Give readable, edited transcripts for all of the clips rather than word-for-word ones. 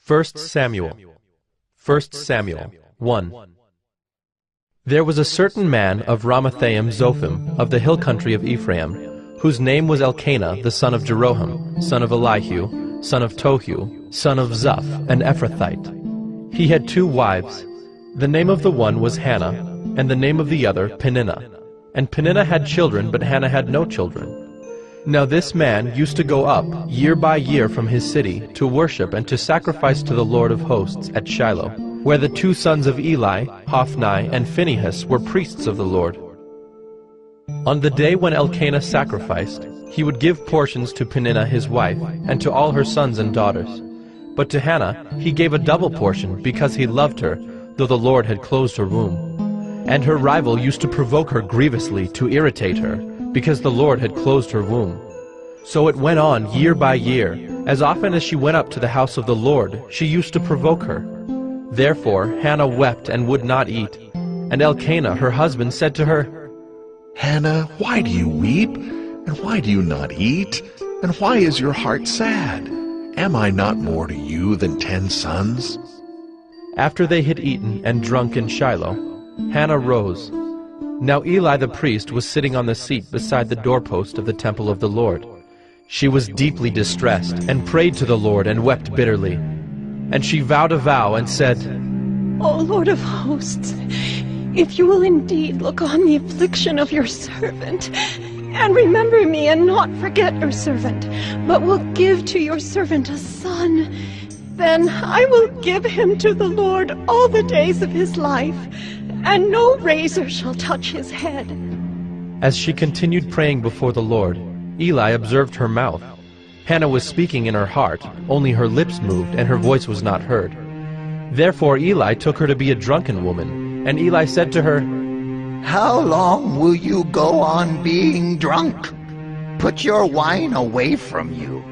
1 Samuel. 1 Samuel 1. There was a certain man of Ramathaim Zophim, of the hill country of Ephraim, whose name was Elkanah the son of Jeroham, son of Elihu, son of Tohu, son of Zuph, an Ephrathite. He had 2 wives. The name of the one was Hannah, and the name of the other Peninnah. And Peninnah had children, but Hannah had no children. Now this man used to go up year by year from his city to worship and to sacrifice to the Lord of hosts at Shiloh, where the 2 sons of Eli, Hophni and Phinehas, were priests of the Lord. On the day when Elkanah sacrificed, he would give portions to Peninnah his wife, and to all her sons and daughters. But to Hannah he gave a double portion, because he loved her, though the Lord had closed her womb. And her rival used to provoke her grievously to irritate her, because the Lord had closed her womb. So it went on year by year. As often as she went up to the house of the Lord, she used to provoke her. Therefore Hannah wept and would not eat. And Elkanah her husband said to her, Hannah, why do you weep? And why do you not eat? And why is your heart sad? Am I not more to you than 10 sons? After they had eaten and drunk in Shiloh, Hannah rose. Now Eli the priest was sitting on the seat beside the doorpost of the temple of the Lord. She was deeply distressed, and prayed to the Lord, and wept bitterly. And she vowed a vow, and said, O Lord of hosts, if you will indeed look on the affliction of your servant, and remember me, and not forget your servant, but will give to your servant a son, then I will give him to the Lord all the days of his life, and no razor shall touch his head. As she continued praying before the Lord, Eli observed her mouth. Hannah was speaking in her heart, only her lips moved, and her voice was not heard. Therefore Eli took her to be a drunken woman, and Eli said to her, How long will you go on being drunk? Put your wine away from you.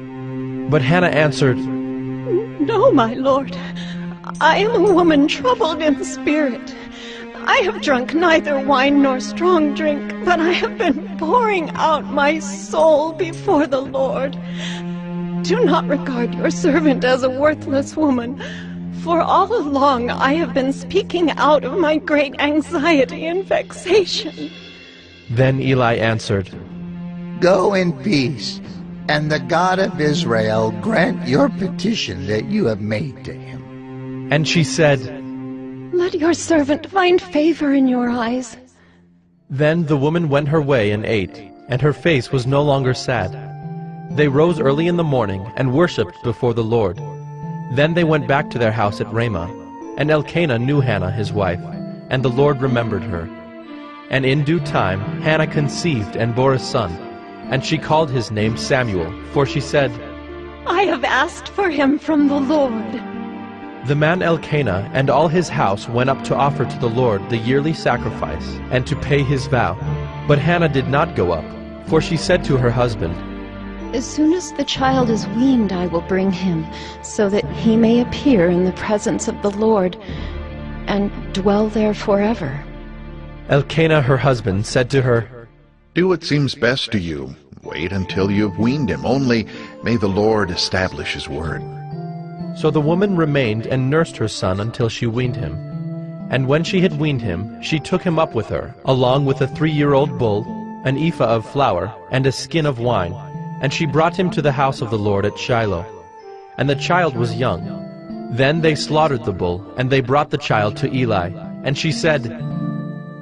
But Hannah answered, No, my lord, I am a woman troubled in spirit. I have drunk neither wine nor strong drink, but I have been pouring out my soul before the Lord. Do not regard your servant as a worthless woman, for all along I have been speaking out of my great anxiety and vexation. Then Eli answered, Go in peace, and the God of Israel grant your petition that you have made to him. And she said, Let your servant find favor in your eyes. Then the woman went her way and ate, and her face was no longer sad. They rose early in the morning and worshipped before the Lord. Then they went back to their house at Ramah. And Elkanah knew Hannah his wife, and the Lord remembered her. And in due time Hannah conceived and bore a son, and she called his name Samuel, for she said, I have asked for him from the Lord. The man Elkanah and all his house went up to offer to the Lord the yearly sacrifice, and to pay his vow. But Hannah did not go up, for she said to her husband, As soon as the child is weaned, I will bring him, so that he may appear in the presence of the Lord, and dwell there forever. Elkanah her husband said to her, Do what seems best to you. Wait until you have weaned him. Only may the Lord establish his word. So the woman remained and nursed her son until she weaned him. And when she had weaned him, she took him up with her, along with a 3-year-old bull, an ephah of flour, and a skin of wine. And she brought him to the house of the Lord at Shiloh. And the child was young. Then they slaughtered the bull, and they brought the child to Eli. And she said,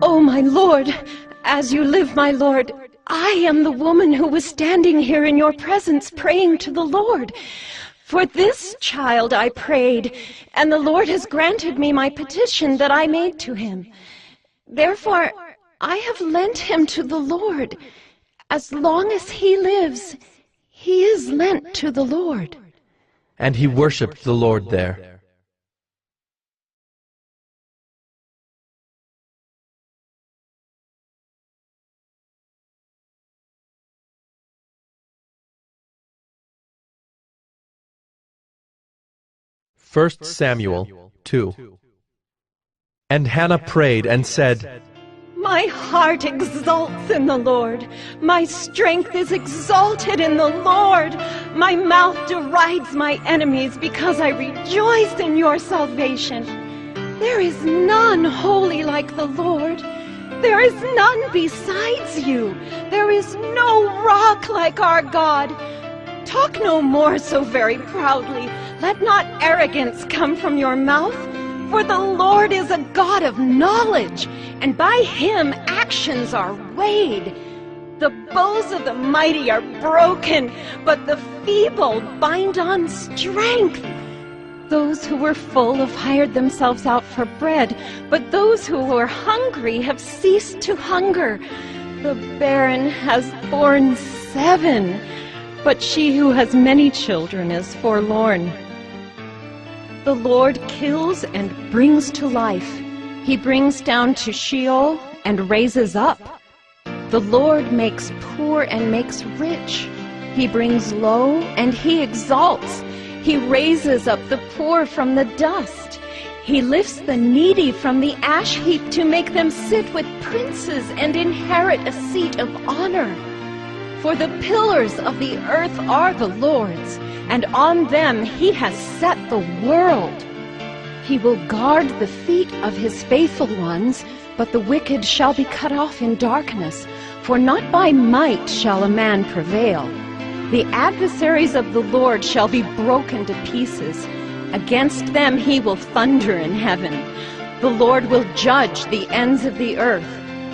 Oh, my lord, as you live, my lord, I am the woman who was standing here in your presence praying to the Lord. For this child I prayed, and the Lord has granted me my petition that I made to him. Therefore I have lent him to the Lord. As long as he lives, he is lent to the Lord. And he worshipped the Lord there. First Samuel 2. And Hannah prayed and said, My heart exults in the Lord. My strength is exalted in the Lord. My mouth derides my enemies because I rejoice in your salvation. There is none holy like the Lord. There is none besides you. There is no rock like our God. Talk no more so very proudly. Let not arrogance come from your mouth. For the Lord is a God of knowledge, and by him actions are weighed. The bows of the mighty are broken, but the feeble bind on strength. Those who were full have hired themselves out for bread, but those who were hungry have ceased to hunger. The barren has borne 7, but she who has many children is forlorn. The Lord kills and brings to life. He brings down to Sheol and raises up. The Lord makes poor and makes rich. He brings low and he exalts. He raises up the poor from the dust. He lifts the needy from the ash heap to make them sit with princes and inherit a seat of honor. For the pillars of the earth are the Lord's, and on them he has set the world. He will guard the feet of his faithful ones, but the wicked shall be cut off in darkness, for not by might shall a man prevail. The adversaries of the Lord shall be broken to pieces. Against them he will thunder in heaven. The Lord will judge the ends of the earth.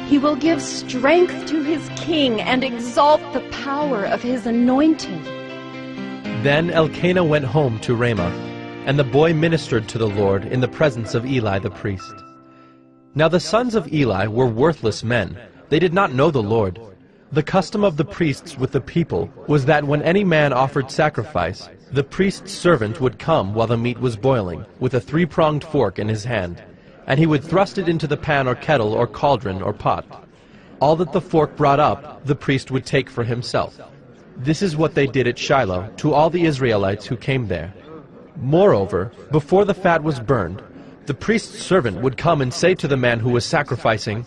He will give strength to his king and exalt the power of his anointed. Then Elkanah went home to Ramah, and the boy ministered to the Lord in the presence of Eli the priest. Now the sons of Eli were worthless men. They did not know the Lord. The custom of the priests with the people was that when any man offered sacrifice, the priest's servant would come while the meat was boiling, with a 3-pronged fork in his hand, and he would thrust it into the pan or kettle or cauldron or pot. All that the fork brought up, the priest would take for himself. This is what they did at Shiloh to all the Israelites who came there. Moreover, before the fat was burned, the priest's servant would come and say to the man who was sacrificing,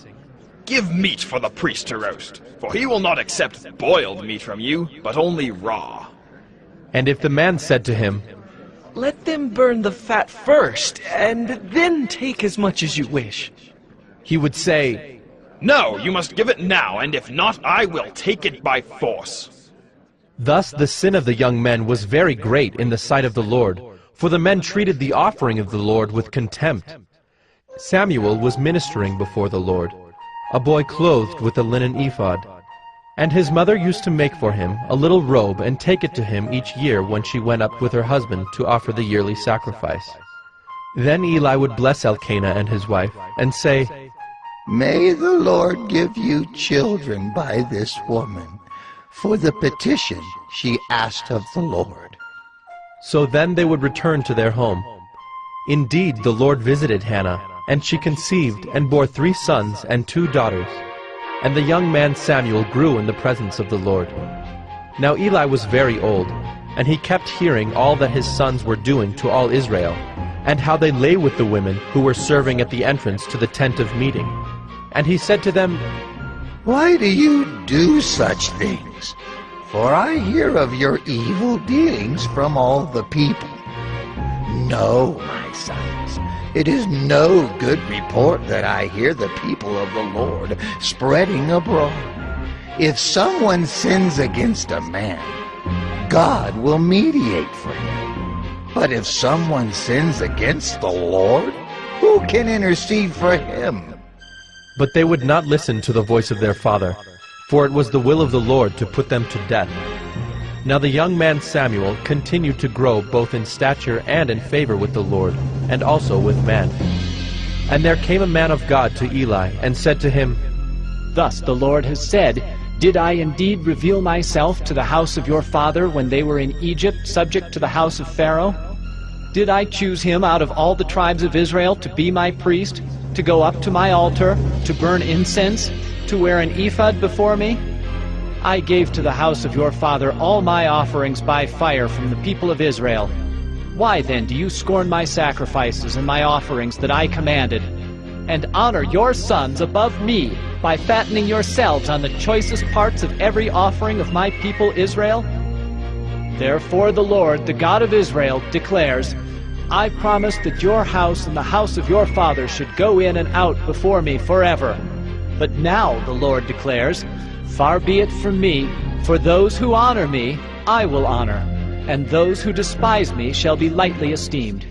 "Give meat for the priest to roast, for he will not accept boiled meat from you, but only raw." And if the man said to him, "Let them burn the fat first, and then take as much as you wish," he would say, "No, you must give it now, and if not, I will take it by force." Thus the sin of the young men was very great in the sight of the Lord, for the men treated the offering of the Lord with contempt. Samuel was ministering before the Lord, a boy clothed with a linen ephod. And his mother used to make for him a little robe and take it to him each year when she went up with her husband to offer the yearly sacrifice. Then Eli would bless Elkanah and his wife, and say, May the Lord give you children by this woman, for the petition she asked of the Lord. So then they would return to their home. Indeed, the Lord visited Hannah, and she conceived and bore 3 sons and 2 daughters. And the young man Samuel grew in the presence of the Lord. Now Eli was very old, and he kept hearing all that his sons were doing to all Israel, and how they lay with the women who were serving at the entrance to the tent of meeting. And he said to them, Why do you do such things? For I hear of your evil dealings from all the people. No, my sons, it is no good report that I hear the people of the Lord spreading abroad. If someone sins against a man, God will mediate for him. But if someone sins against the Lord, who can intercede for him? But they would not listen to the voice of their father, for it was the will of the Lord to put them to death. Now the young man Samuel continued to grow both in stature and in favor with the Lord, and also with man. And there came a man of God to Eli, and said to him, Thus the Lord has said, Did I indeed reveal myself to the house of your father when they were in Egypt, subject to the house of Pharaoh? Did I choose him out of all the tribes of Israel to be my priest, to go up to my altar, to burn incense, to wear an ephod before me? I gave to the house of your father all my offerings by fire from the people of Israel. Why then do you scorn my sacrifices and my offerings that I commanded? and honor your sons above me by fattening yourselves on the choicest parts of every offering of my people Israel? Therefore the Lord, the God of Israel, declares, I promised that your house and the house of your father should go in and out before me forever. But now, the Lord declares, far be it from me, for those who honor me I will honor, and those who despise me shall be lightly esteemed.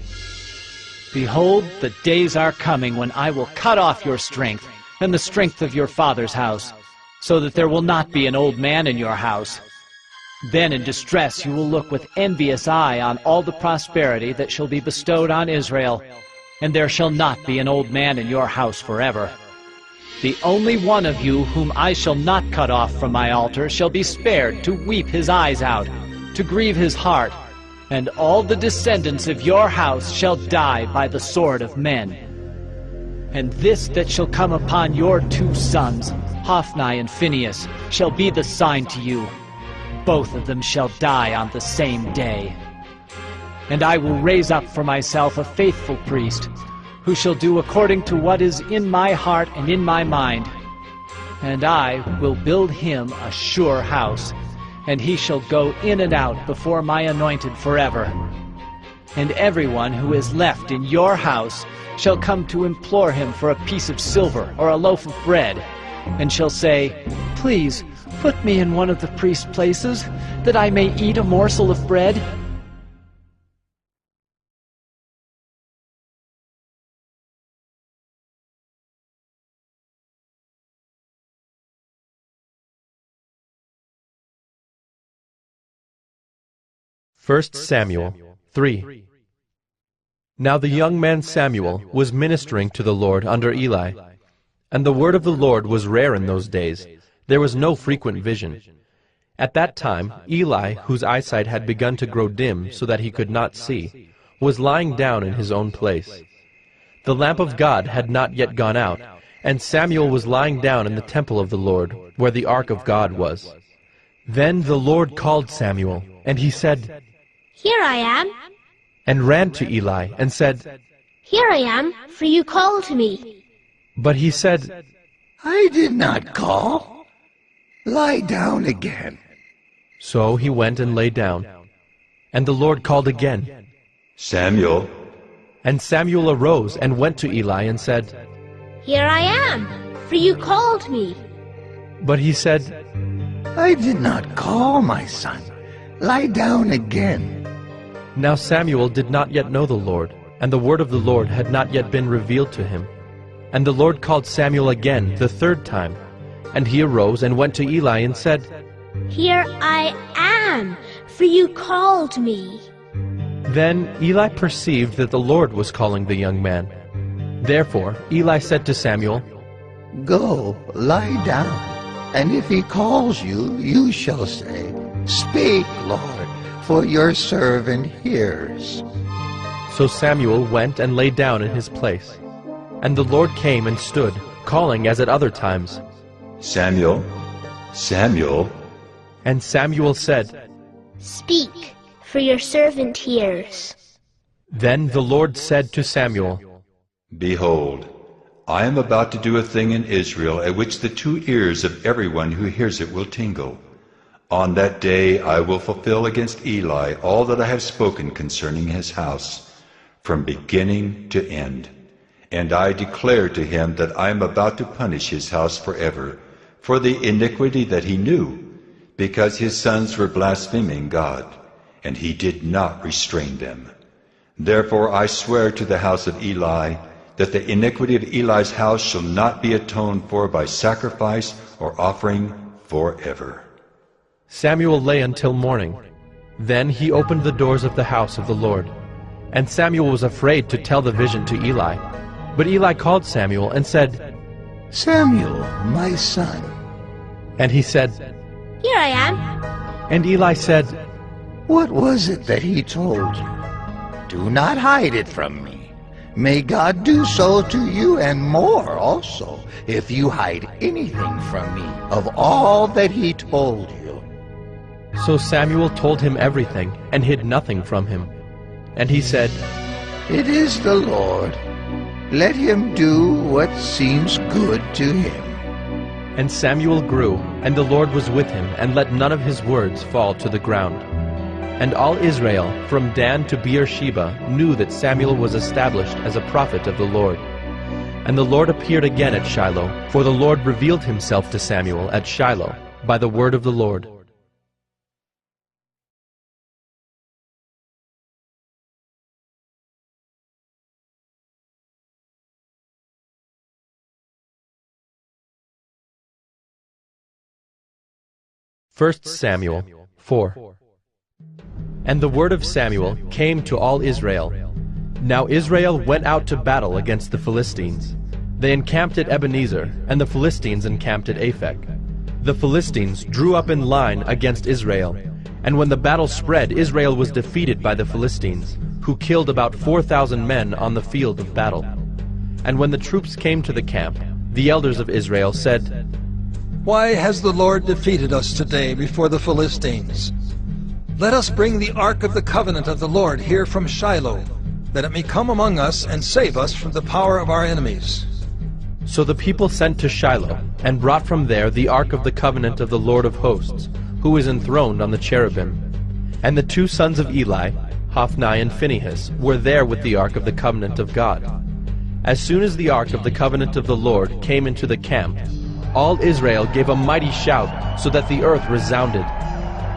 Behold, the days are coming when I will cut off your strength and the strength of your father's house, so that there will not be an old man in your house. Then in distress you will look with envious eye on all the prosperity that shall be bestowed on Israel, and there shall not be an old man in your house forever. The only one of you whom I shall not cut off from my altar shall be spared to weep his eyes out, to grieve his heart, and all the descendants of your house shall die by the sword of men. And this that shall come upon your 2 sons, Hophni and Phinehas, shall be the sign to you. Both of them shall die on the same day. And I will raise up for myself a faithful priest, who shall do according to what is in my heart and in my mind. And I will build him a sure house, and he shall go in and out before my anointed forever. And everyone who is left in your house shall come to implore him for a piece of silver or a loaf of bread, and shall say, Please, put me in one of the priest's places, that I may eat a morsel of bread. First Samuel 3. Now the young man Samuel was ministering to the Lord under Eli. And the word of the Lord was rare in those days. There was no frequent vision. At that time Eli, whose eyesight had begun to grow dim so that he could not see, was lying down in his own place. The lamp of God had not yet gone out, and Samuel was lying down in the temple of the Lord, where the ark of God was. Then the Lord called Samuel, and he said, Here I am. And ran to Eli, and said, Here I am, for you called me. But he said, I did not call. Lie down again. So he went and lay down. And the Lord called again, Samuel. And Samuel arose and went to Eli and said, Here I am, for you called me. But he said, I did not call, my son. Lie down again. Now Samuel did not yet know the Lord, and the word of the Lord had not yet been revealed to him. And the Lord called Samuel again the 3rd time. And he arose and went to Eli and said, Here I am, for you called me. Then Eli perceived that the Lord was calling the young man. Therefore Eli said to Samuel, Go, lie down, and if he calls you, you shall say, Speak, Lord, for your servant hears. So Samuel went and lay down in his place. And the Lord came and stood, calling as at other times, Samuel, Samuel. And Samuel said, Speak, for your servant hears. Then the Lord said to Samuel, Behold, I am about to do a thing in Israel at which the 2 ears of everyone who hears it will tingle. On that day I will fulfill against Eli all that I have spoken concerning his house, from beginning to end. And I declare to him that I am about to punish his house forever, for the iniquity that he knew, because his sons were blaspheming God, and he did not restrain them. Therefore I swear to the house of Eli, that the iniquity of Eli's house shall not be atoned for by sacrifice or offering forever. Samuel lay until morning. Then he opened the doors of the house of the Lord. And Samuel was afraid to tell the vision to Eli. But Eli called Samuel and said, Samuel, my son. And he said, Here I am. And Eli said, What was it that he told you? Do not hide it from me. May God do so to you and more also, if you hide anything from me of all that he told you. So Samuel told him everything, and hid nothing from him. And he said, It is the Lord. Let him do what seems good to him. And Samuel grew, and the Lord was with him, and let none of his words fall to the ground. And all Israel, from Dan to Beersheba, knew that Samuel was established as a prophet of the Lord. And the Lord appeared again at Shiloh, for the Lord revealed himself to Samuel at Shiloh by the word of the Lord. First Samuel 4. And the word of Samuel came to all Israel. Now Israel went out to battle against the Philistines. They encamped at Ebenezer, and the Philistines encamped at Aphek. The Philistines drew up in line against Israel, and when the battle spread, Israel was defeated by the Philistines, who killed about 4,000 men on the field of battle. And when the troops came to the camp, the elders of Israel said, "Why has the Lord defeated us today before the Philistines? Let us bring the ark of the covenant of the Lord here from Shiloh, that it may come among us and save us from the power of our enemies." So the people sent to Shiloh, and brought from there the ark of the covenant of the Lord of hosts, who is enthroned on the cherubim. And the two sons of Eli, Hophni and Phinehas, were there with the ark of the covenant of God. As soon as the ark of the covenant of the Lord came into the camp, all Israel gave a mighty shout, so that the earth resounded.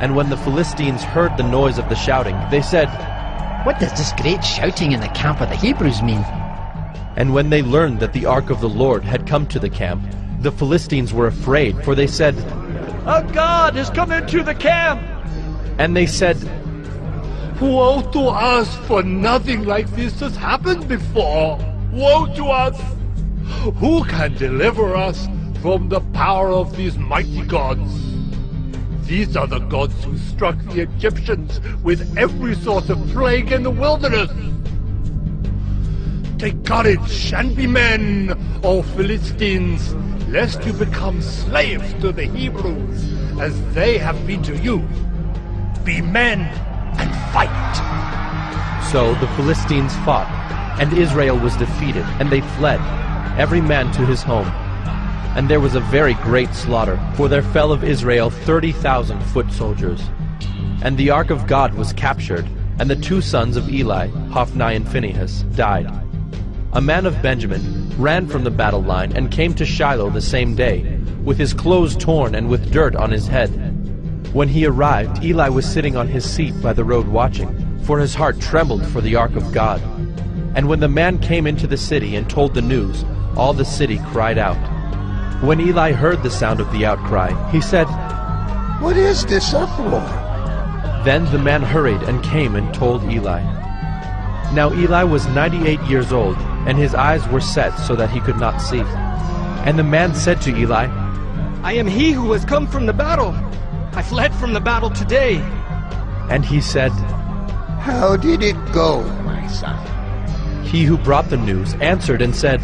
And when the Philistines heard the noise of the shouting, they said, "What does this great shouting in the camp of the Hebrews mean?" And when they learned that the ark of the Lord had come to the camp, the Philistines were afraid, for they said, "A god has come into the camp!" And they said, "Woe to us, for nothing like this has happened before! Woe to us! Who can deliver us from the power of these mighty gods? These are the gods who struck the Egyptians with every sort of plague in the wilderness. Take courage and be men, O Philistines, lest you become slaves to the Hebrews, as they have been to you. Be men and fight." So the Philistines fought, and Israel was defeated, and they fled, every man to his home. And there was a very great slaughter, for there fell of Israel 30,000 foot soldiers. And the ark of God was captured, and the two sons of Eli, Hophni and Phinehas, died. A man of Benjamin ran from the battle line and came to Shiloh the same day, with his clothes torn and with dirt on his head. When he arrived, Eli was sitting on his seat by the road watching, for his heart trembled for the ark of God. And when the man came into the city and told the news, all the city cried out. When Eli heard the sound of the outcry, he said, "What is this uproar?" Then the man hurried and came and told Eli. Now Eli was 98 years old, and his eyes were set so that he could not see. And the man said to Eli, "I am he who has come from the battle. I fled from the battle today." And he said, "How did it go, my son?" He who brought the news answered and said,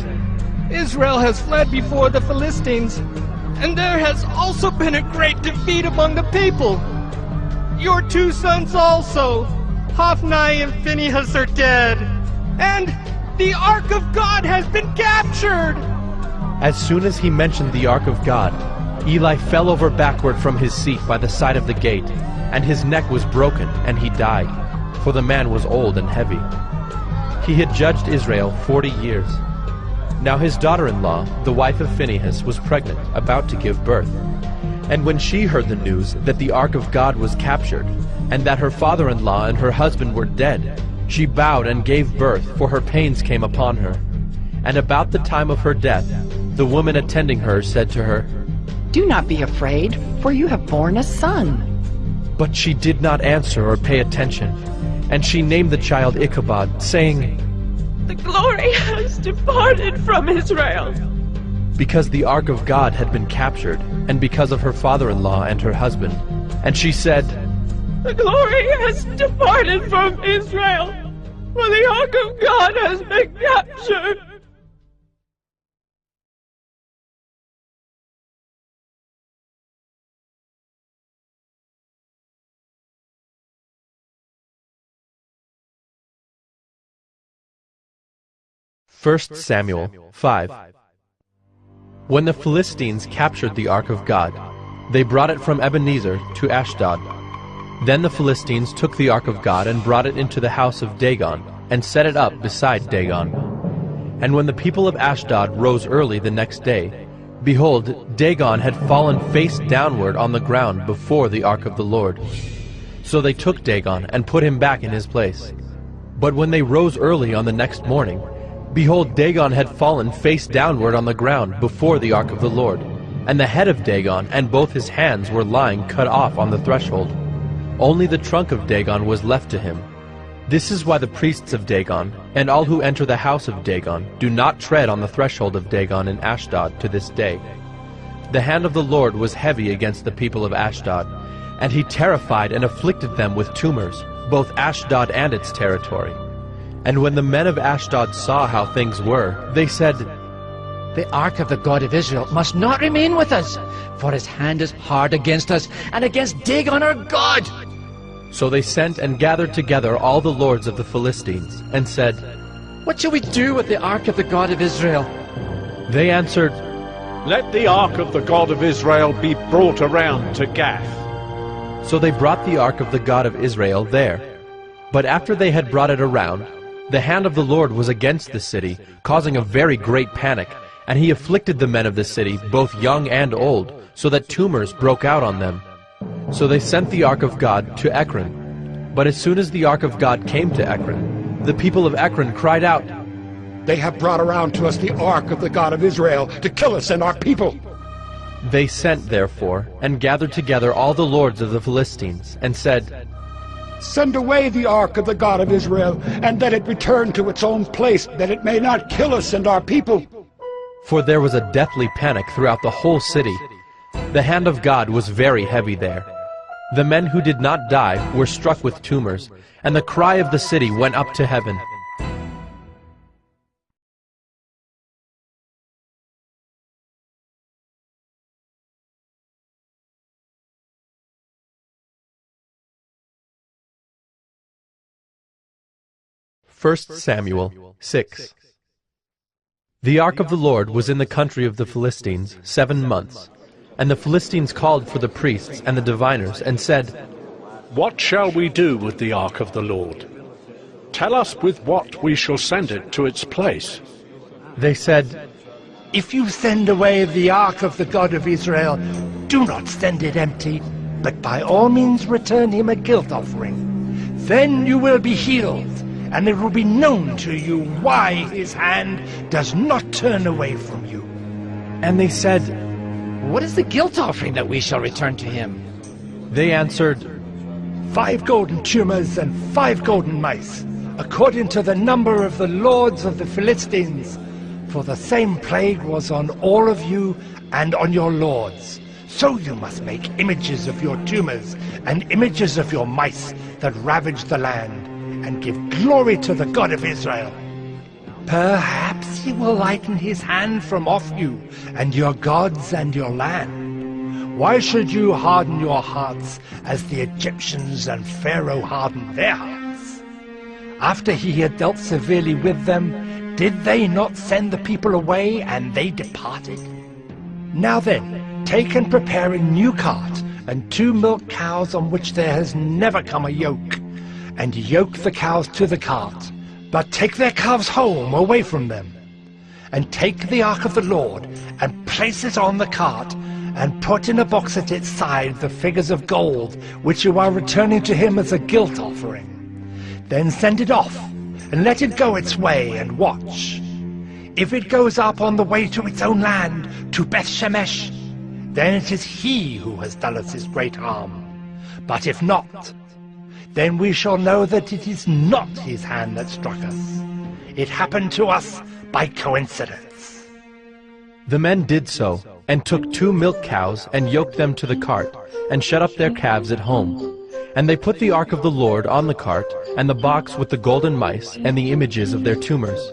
"Israel has fled before the Philistines, and there has also been a great defeat among the people. Your two sons also, Hophni and Phinehas, are dead, and the ark of God has been captured." As soon as he mentioned the ark of God, Eli fell over backward from his seat by the side of the gate, and his neck was broken, and he died, for the man was old and heavy. He had judged Israel 40 years. Now his daughter-in-law, the wife of Phinehas, was pregnant, about to give birth. And when she heard the news that the ark of God was captured, and that her father-in-law and her husband were dead, she bowed and gave birth, for her pains came upon her. And about the time of her death, the woman attending her said to her, "Do not be afraid, for you have borne a son." But she did not answer or pay attention, and she named the child Ichabod, saying, "The glory has departed from Israel." Because the ark of God had been captured, and because of her father-in-law and her husband. And she said, "The glory has departed from Israel, for the ark of God has been captured." 1 Samuel 5. When the Philistines captured the ark of God, they brought it from Ebenezer to Ashdod. Then the Philistines took the ark of God and brought it into the house of Dagon, and set it up beside Dagon. And when the people of Ashdod rose early the next day, behold, Dagon had fallen face downward on the ground before the ark of the Lord. So they took Dagon and put him back in his place. But when they rose early on the next morning, behold, Dagon had fallen face downward on the ground before the ark of the Lord, and the head of Dagon and both his hands were lying cut off on the threshold. Only the trunk of Dagon was left to him. This is why the priests of Dagon, and all who enter the house of Dagon, do not tread on the threshold of Dagon in Ashdod to this day. The hand of the Lord was heavy against the people of Ashdod, and he terrified and afflicted them with tumors, both Ashdod and its territory. And when the men of Ashdod saw how things were, they said, The ark of the God of Israel must not remain with us, for his hand is hard against us, and against Dagon our God. So they sent and gathered together all the lords of the Philistines, and said, What shall we do with the ark of the God of Israel? They answered, Let the ark of the God of Israel be brought around to Gath. So they brought the ark of the God of Israel there. But after they had brought it around, the hand of the Lord was against the city, causing a very great panic, and he afflicted the men of the city, both young and old, so that tumors broke out on them. So they sent the ark of God to Ekron. But as soon as the ark of God came to Ekron, the people of Ekron cried out, They have brought around to us the ark of the God of Israel to kill us and our people. They sent, therefore, and gathered together all the lords of the Philistines, and said, Send away the ark of the God of Israel, and let it return to its own place, that it may not kill us and our people. For there was a deathly panic throughout the whole city. The hand of God was very heavy there. The men who did not die were struck with tumors, and the cry of the city went up to heaven. First Samuel 6. The ark of the Lord was in the country of the Philistines 7 months. And the Philistines called for the priests and the diviners, and said, What shall we do with the ark of the Lord? Tell us with what we shall send it to its place. They said, If you send away the ark of the God of Israel, do not send it empty, but by all means return him a guilt offering. Then you will be healed, and it will be known to you why his hand does not turn away from you. And they said, What is the guilt offering that we shall return to him? They answered, 5 golden tumors and 5 golden mice, according to the number of the lords of the Philistines. For the same plague was on all of you and on your lords. So you must make images of your tumors and images of your mice that ravage the land, and give glory to the God of Israel. Perhaps he will lighten his hand from off you, and your gods and your land. Why should you harden your hearts as the Egyptians and Pharaoh hardened their hearts? After he had dealt severely with them, did they not send the people away, and they departed? Now then, take and prepare a new cart, and 2 milk cows on which there has never come a yoke, and yoke the cows to the cart, but take their calves home away from them. And take the ark of the Lord, and place it on the cart, and put in a box at its side the figures of gold, which you are returning to him as a guilt offering. Then send it off, and let it go its way, and watch. If it goes up on the way to its own land, to Beth Shemesh, then it is he who has done us this great harm. But if not, then we shall know that it is not his hand that struck us. It happened to us by coincidence. The men did so, and took 2 milk cows, and yoked them to the cart, and shut up their calves at home. And they put the ark of the Lord on the cart, and the box with the golden mice, and the images of their tumors.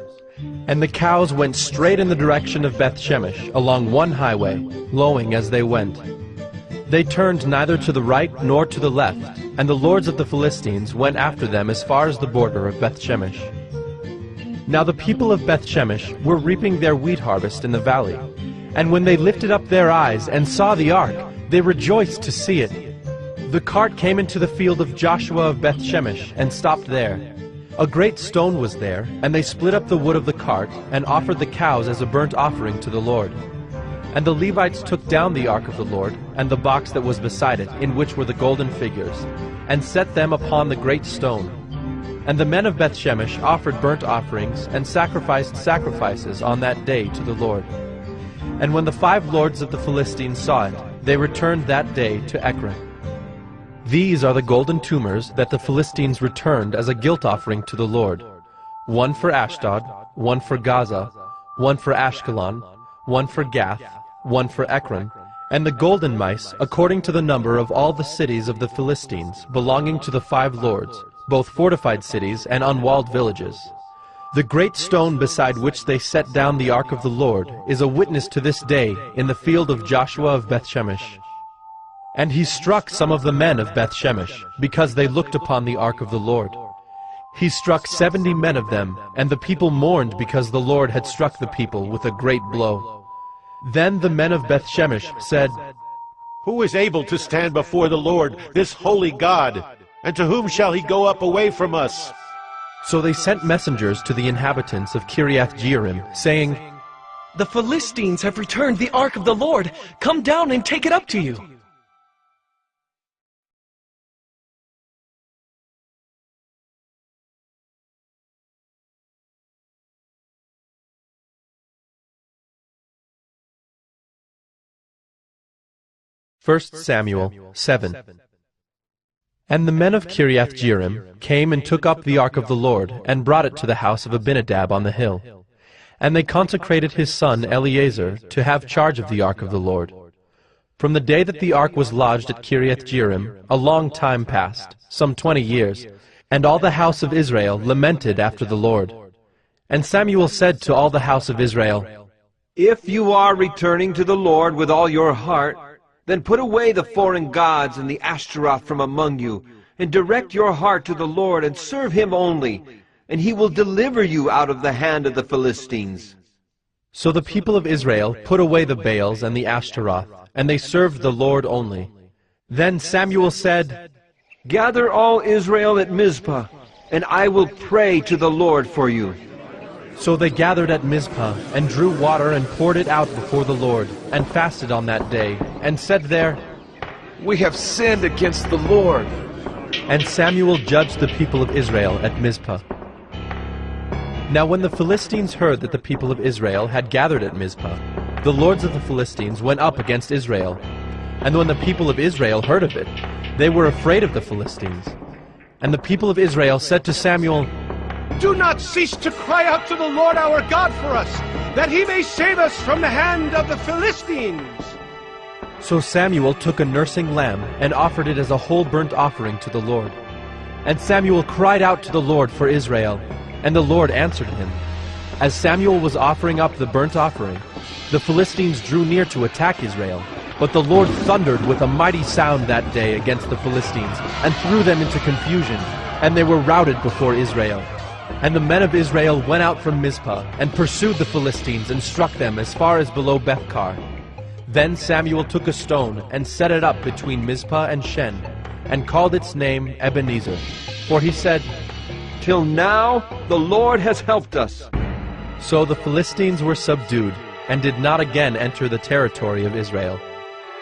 And the cows went straight in the direction of Beth Shemesh, along one highway, lowing as they went. They turned neither to the right nor to the left, and the lords of the Philistines went after them as far as the border of Beth Shemesh. Now the people of Beth-Shemesh were reaping their wheat harvest in the valley. And when they lifted up their eyes and saw the ark, they rejoiced to see it. The cart came into the field of Joshua of Beth-Shemesh and stopped there. A great stone was there, and they split up the wood of the cart and offered the cows as a burnt offering to the Lord. And the Levites took down the ark of the Lord, and the box that was beside it, in which were the golden figures, and set them upon the great stone. And the men of Beth-Shemesh offered burnt offerings and sacrificed sacrifices on that day to the Lord. And when the 5 lords of the Philistines saw it, they returned that day to Ekron. These are the golden tumors that the Philistines returned as a guilt offering to the Lord. 1 for Ashdod, 1 for Gaza, 1 for Ashkelon, 1 for Gath, 1 for Ekron, and the golden mice according to the number of all the cities of the Philistines belonging to the 5 lords, both fortified cities and unwalled villages. The great stone beside which they set down the ark of the Lord is a witness to this day in the field of Joshua of Beth-Shemesh. And he struck some of the men of Beth-Shemesh, because they looked upon the ark of the Lord. He struck 70 men of them, and the people mourned because the Lord had struck the people with a great blow. Then the men of Beth-Shemesh said, Who is able to stand before the Lord, this holy God? And to whom shall he go up away from us? So they sent messengers to the inhabitants of Kiriath-Jearim, saying, The Philistines have returned the ark of the Lord. Come down and take it up to you. First Samuel 7. And the men of Kiriath-Jearim came and took up the ark of the Lord, and brought it to the house of Abinadab on the hill. And they consecrated his son Eleazar to have charge of the ark of the Lord. From the day that the ark was lodged at Kiriath-Jearim, a long time passed, some 20 years, and all the house of Israel lamented after the Lord. And Samuel said to all the house of Israel, If you are returning to the Lord with all your heart, then put away the foreign gods and the Ashtaroth from among you, and direct your heart to the Lord, and serve him only, and he will deliver you out of the hand of the Philistines. So the people of Israel put away the Baals and the Ashtaroth, and they served the Lord only. Then Samuel said, Gather all Israel at Mizpah, and I will pray to the Lord for you. So they gathered at Mizpah, and drew water and poured it out before the Lord, and fasted on that day, and said there, We have sinned against the Lord. And Samuel judged the people of Israel at Mizpah. Now when the Philistines heard that the people of Israel had gathered at Mizpah, the lords of the Philistines went up against Israel. And when the people of Israel heard of it, they were afraid of the Philistines. And the people of Israel said to Samuel, Do not cease to cry out to the Lord our God for us, that he may save us from the hand of the Philistines. So Samuel took a nursing lamb and offered it as a whole burnt offering to the Lord. And Samuel cried out to the Lord for Israel, and the Lord answered him. As Samuel was offering up the burnt offering, the Philistines drew near to attack Israel. But the Lord thundered with a mighty sound that day against the Philistines, and threw them into confusion, and they were routed before Israel. And the men of Israel went out from Mizpah, and pursued the Philistines, and struck them as far as below Bethkar. Then Samuel took a stone, and set it up between Mizpah and Shen, and called its name Ebenezer. For he said, Till now the Lord has helped us. So the Philistines were subdued, and did not again enter the territory of Israel.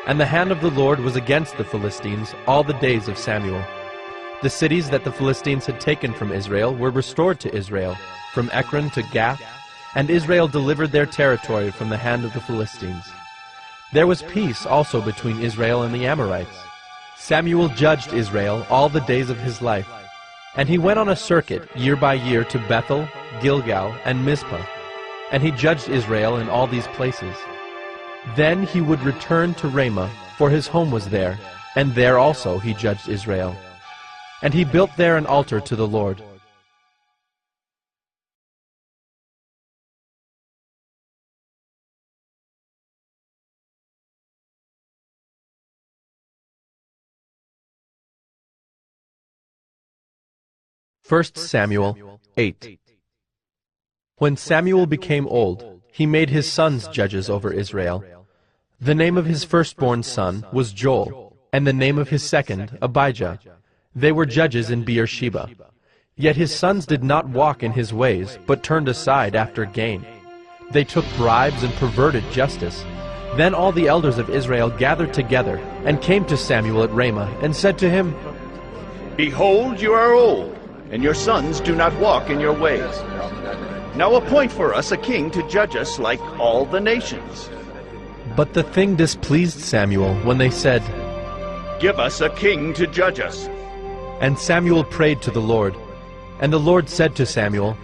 And the hand of the Lord was against the Philistines all the days of Samuel. The cities that the Philistines had taken from Israel were restored to Israel, from Ekron to Gath, and Israel delivered their territory from the hand of the Philistines. There was peace also between Israel and the Amorites. Samuel judged Israel all the days of his life, and he went on a circuit year by year to Bethel, Gilgal, and Mizpah, and he judged Israel in all these places. Then he would return to Ramah, for his home was there, and there also he judged Israel. And he built there an altar to the Lord. First Samuel 8. When Samuel became old, he made his sons judges over Israel. The name of his firstborn son was Joel, and the name of his second, Abijah. They were judges in Beersheba. Yet his sons did not walk in his ways, but turned aside after gain. They took bribes and perverted justice. Then all the elders of Israel gathered together, and came to Samuel at Ramah, and said to him, Behold, you are old, and your sons do not walk in your ways. Now appoint for us a king to judge us like all the nations. But the thing displeased Samuel when they said, Give us a king to judge us. And Samuel prayed to the Lord. And the Lord said to Samuel,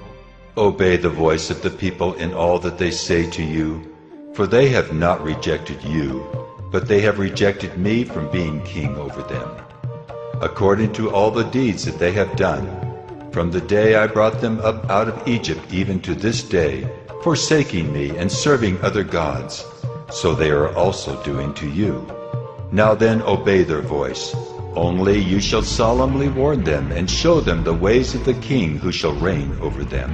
Obey the voice of the people in all that they say to you, for they have not rejected you, but they have rejected me from being king over them, according to all the deeds that they have done, from the day I brought them up out of Egypt even to this day, forsaking me and serving other gods, so they are also doing to you. Now then obey their voice. Only you shall solemnly warn them and show them the ways of the king who shall reign over them.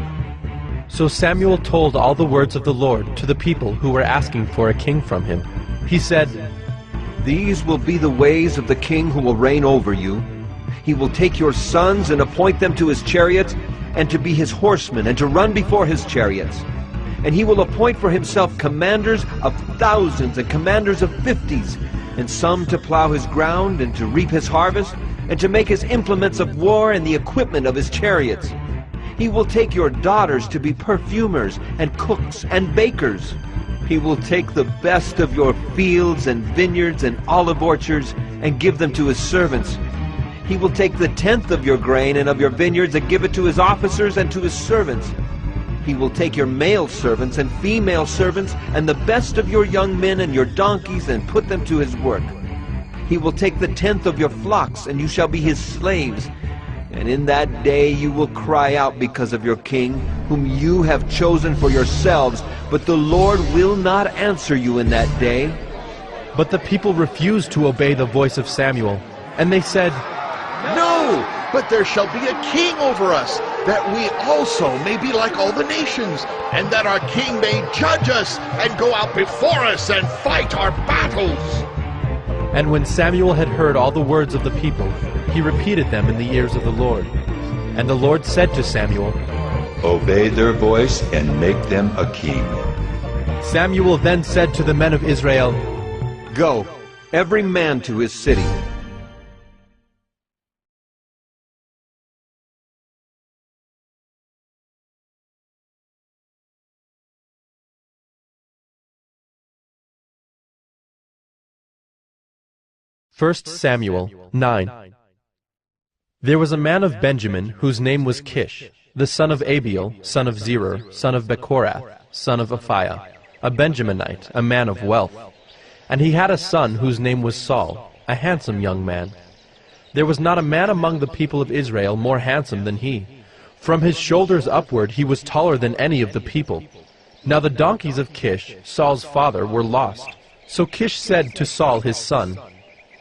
So Samuel told all the words of the Lord to the people who were asking for a king from him. He said, These will be the ways of the king who will reign over you. He will take your sons and appoint them to his chariots, and to be his horsemen, and to run before his chariots. And he will appoint for himself commanders of thousands and commanders of 50s, and some to plow his ground and to reap his harvest, and to make his implements of war and the equipment of his chariots. He will take your daughters to be perfumers and cooks and bakers. He will take the best of your fields and vineyards and olive orchards and give them to his servants. He will take the tenth of your grain and of your vineyards and give it to his officers and to his servants. He will take your male servants and female servants and the best of your young men and your donkeys and put them to his work. He will take the tenth of your flocks, and you shall be his slaves. And in that day you will cry out because of your king, whom you have chosen for yourselves, but the Lord will not answer you in that day. But the people refused to obey the voice of Samuel, and they said, No, but there shall be a king over us, that we also may be like all the nations, and that our king may judge us, and go out before us, and fight our battles. And when Samuel had heard all the words of the people, he repeated them in the ears of the Lord. And the Lord said to Samuel, Obey their voice and make them a king. Samuel then said to the men of Israel, Go, every man to his city. First Samuel 9. There was a man of Benjamin whose name was Kish, the son of Abiel, son of Zerah, son of Bechorath, son of Aphiah, a Benjaminite, a man of wealth. And he had a son whose name was Saul, a handsome young man. There was not a man among the people of Israel more handsome than he. From his shoulders upward he was taller than any of the people. Now the donkeys of Kish, Saul's father, were lost. So Kish said to Saul his son,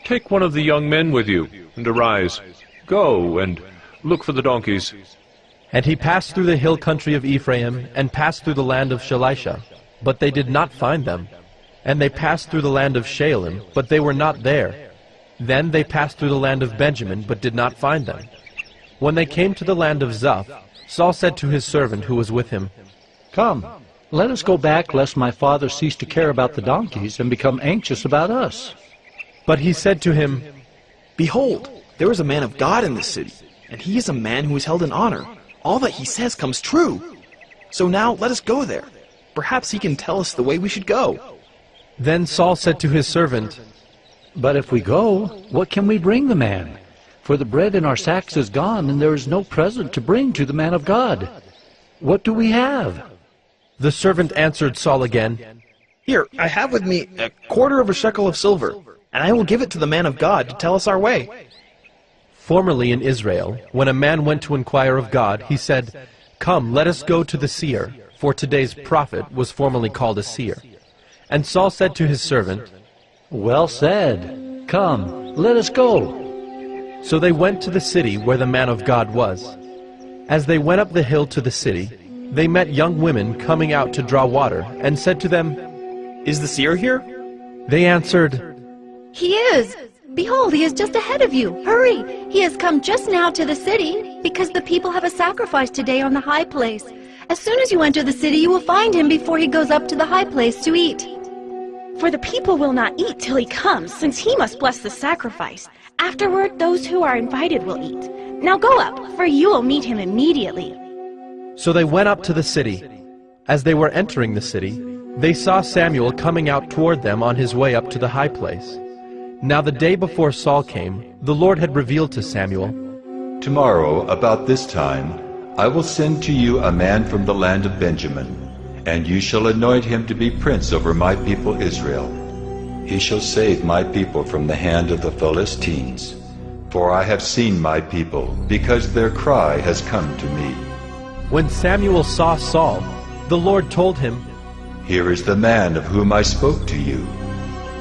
Take one of the young men with you, and arise. Go, and look for the donkeys. And he passed through the hill country of Ephraim, and passed through the land of Shalisha, but they did not find them. And they passed through the land of Shaalim, but they were not there. Then they passed through the land of Benjamin, but did not find them. When they came to the land of Zuph, Saul said to his servant who was with him, Come, let us go back, lest my father cease to care about the donkeys and become anxious about us. But he said to him, Behold, there is a man of God in this city, and he is a man who is held in honor. All that he says comes true. So now let us go there. Perhaps he can tell us the way we should go. Then Saul said to his servant, But if we go, what can we bring the man? For the bread in our sacks is gone, and there is no present to bring to the man of God. What do we have? The servant answered Saul again, Here, I have with me a quarter of a shekel of silver, and I will give it to the man of God to tell us our way. Formerly in Israel, when a man went to inquire of God, he said, Come, let us go to the seer, for today's prophet was formerly called a seer. And Saul said to his servant, Well said. Come, let us go. So they went to the city where the man of God was. As they went up the hill to the city, they met young women coming out to draw water, and said to them, "Is the seer here?" They answered, "He is. Behold, he is just ahead of you. Hurry! He has come just now to the city, because the people have a sacrifice today on the high place. As soon as you enter the city, you will find him before he goes up to the high place to eat." For the people will not eat till he comes, since he must bless the sacrifice. Afterward, those who are invited will eat. Now go up, for you will meet him immediately. So they went up to the city. As they were entering the city, they saw Samuel coming out toward them on his way up to the high place. Now the day before Saul came, the Lord had revealed to Samuel, "Tomorrow, about this time, I will send to you a man from the land of Benjamin, and you shall anoint him to be prince over my people Israel. He shall save my people from the hand of the Philistines. For I have seen my people, because their cry has come to me." When Samuel saw Saul, the Lord told him, "Here is the man of whom I spoke to you.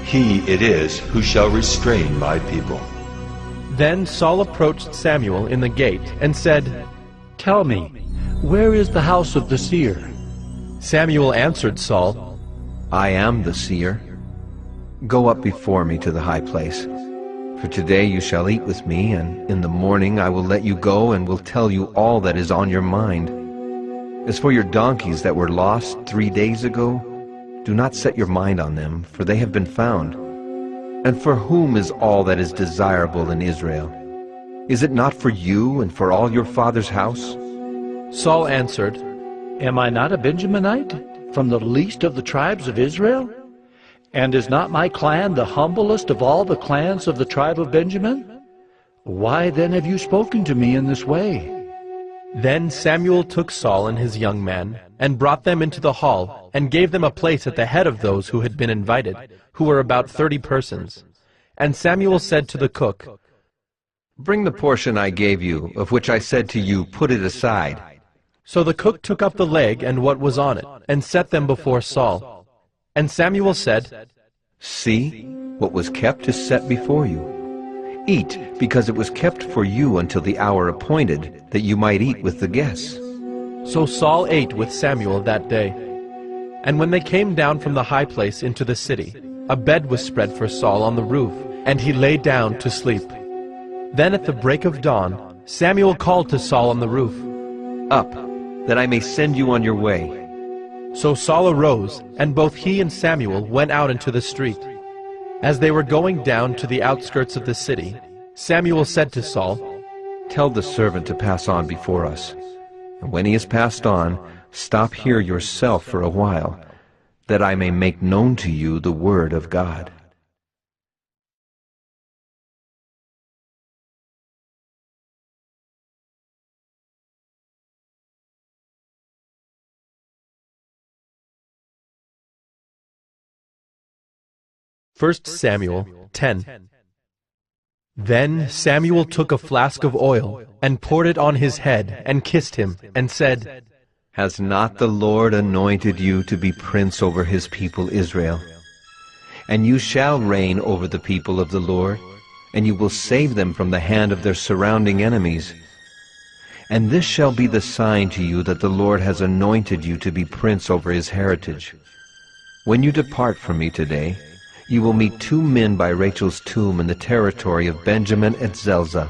He it is who shall restrain my people." Then Saul approached Samuel in the gate and said, "Tell me, where is the house of the seer?" Samuel answered Saul, "I am the seer. Go up before me to the high place. For today you shall eat with me, and in the morning I will let you go and will tell you all that is on your mind. As for your donkeys that were lost 3 days ago, do not set your mind on them, for they have been found. And for whom is all that is desirable in Israel? Is it not for you and for all your father's house?" Saul answered, "Am I not a Benjaminite, from the least of the tribes of Israel? And is not my clan the humblest of all the clans of the tribe of Benjamin? Why then have you spoken to me in this way?" Then Samuel took Saul and his young men, and brought them into the hall, and gave them a place at the head of those who had been invited, who were about 30 persons. And Samuel said to the cook, "Bring the portion I gave you, of which I said to you, put it aside." So the cook took up the leg and what was on it, and set them before Saul. And Samuel said, "See, what was kept is set before you. Eat, because it was kept for you until the hour appointed, that you might eat with the guests." So Saul ate with Samuel that day. And when they came down from the high place into the city, a bed was spread for Saul on the roof, and he lay down to sleep. Then at the break of dawn, Samuel called to Saul on the roof, "Up, that I may send you on your way." So Saul arose, and both he and Samuel went out into the street. As they were going down to the outskirts of the city, Samuel said to Saul, "Tell the servant to pass on before us. And when he has passed on, stop here yourself for a while, that I may make known to you the word of God." First Samuel 10. Then Samuel took a flask of oil, and poured it on his head, and kissed him, and said, "Has not the Lord anointed you to be prince over his people Israel? And you shall reign over the people of the Lord, and you will save them from the hand of their surrounding enemies. And this shall be the sign to you that the Lord has anointed you to be prince over his heritage. When you depart from me today, you will meet 2 men by Rachel's tomb in the territory of Benjamin at Zelzah.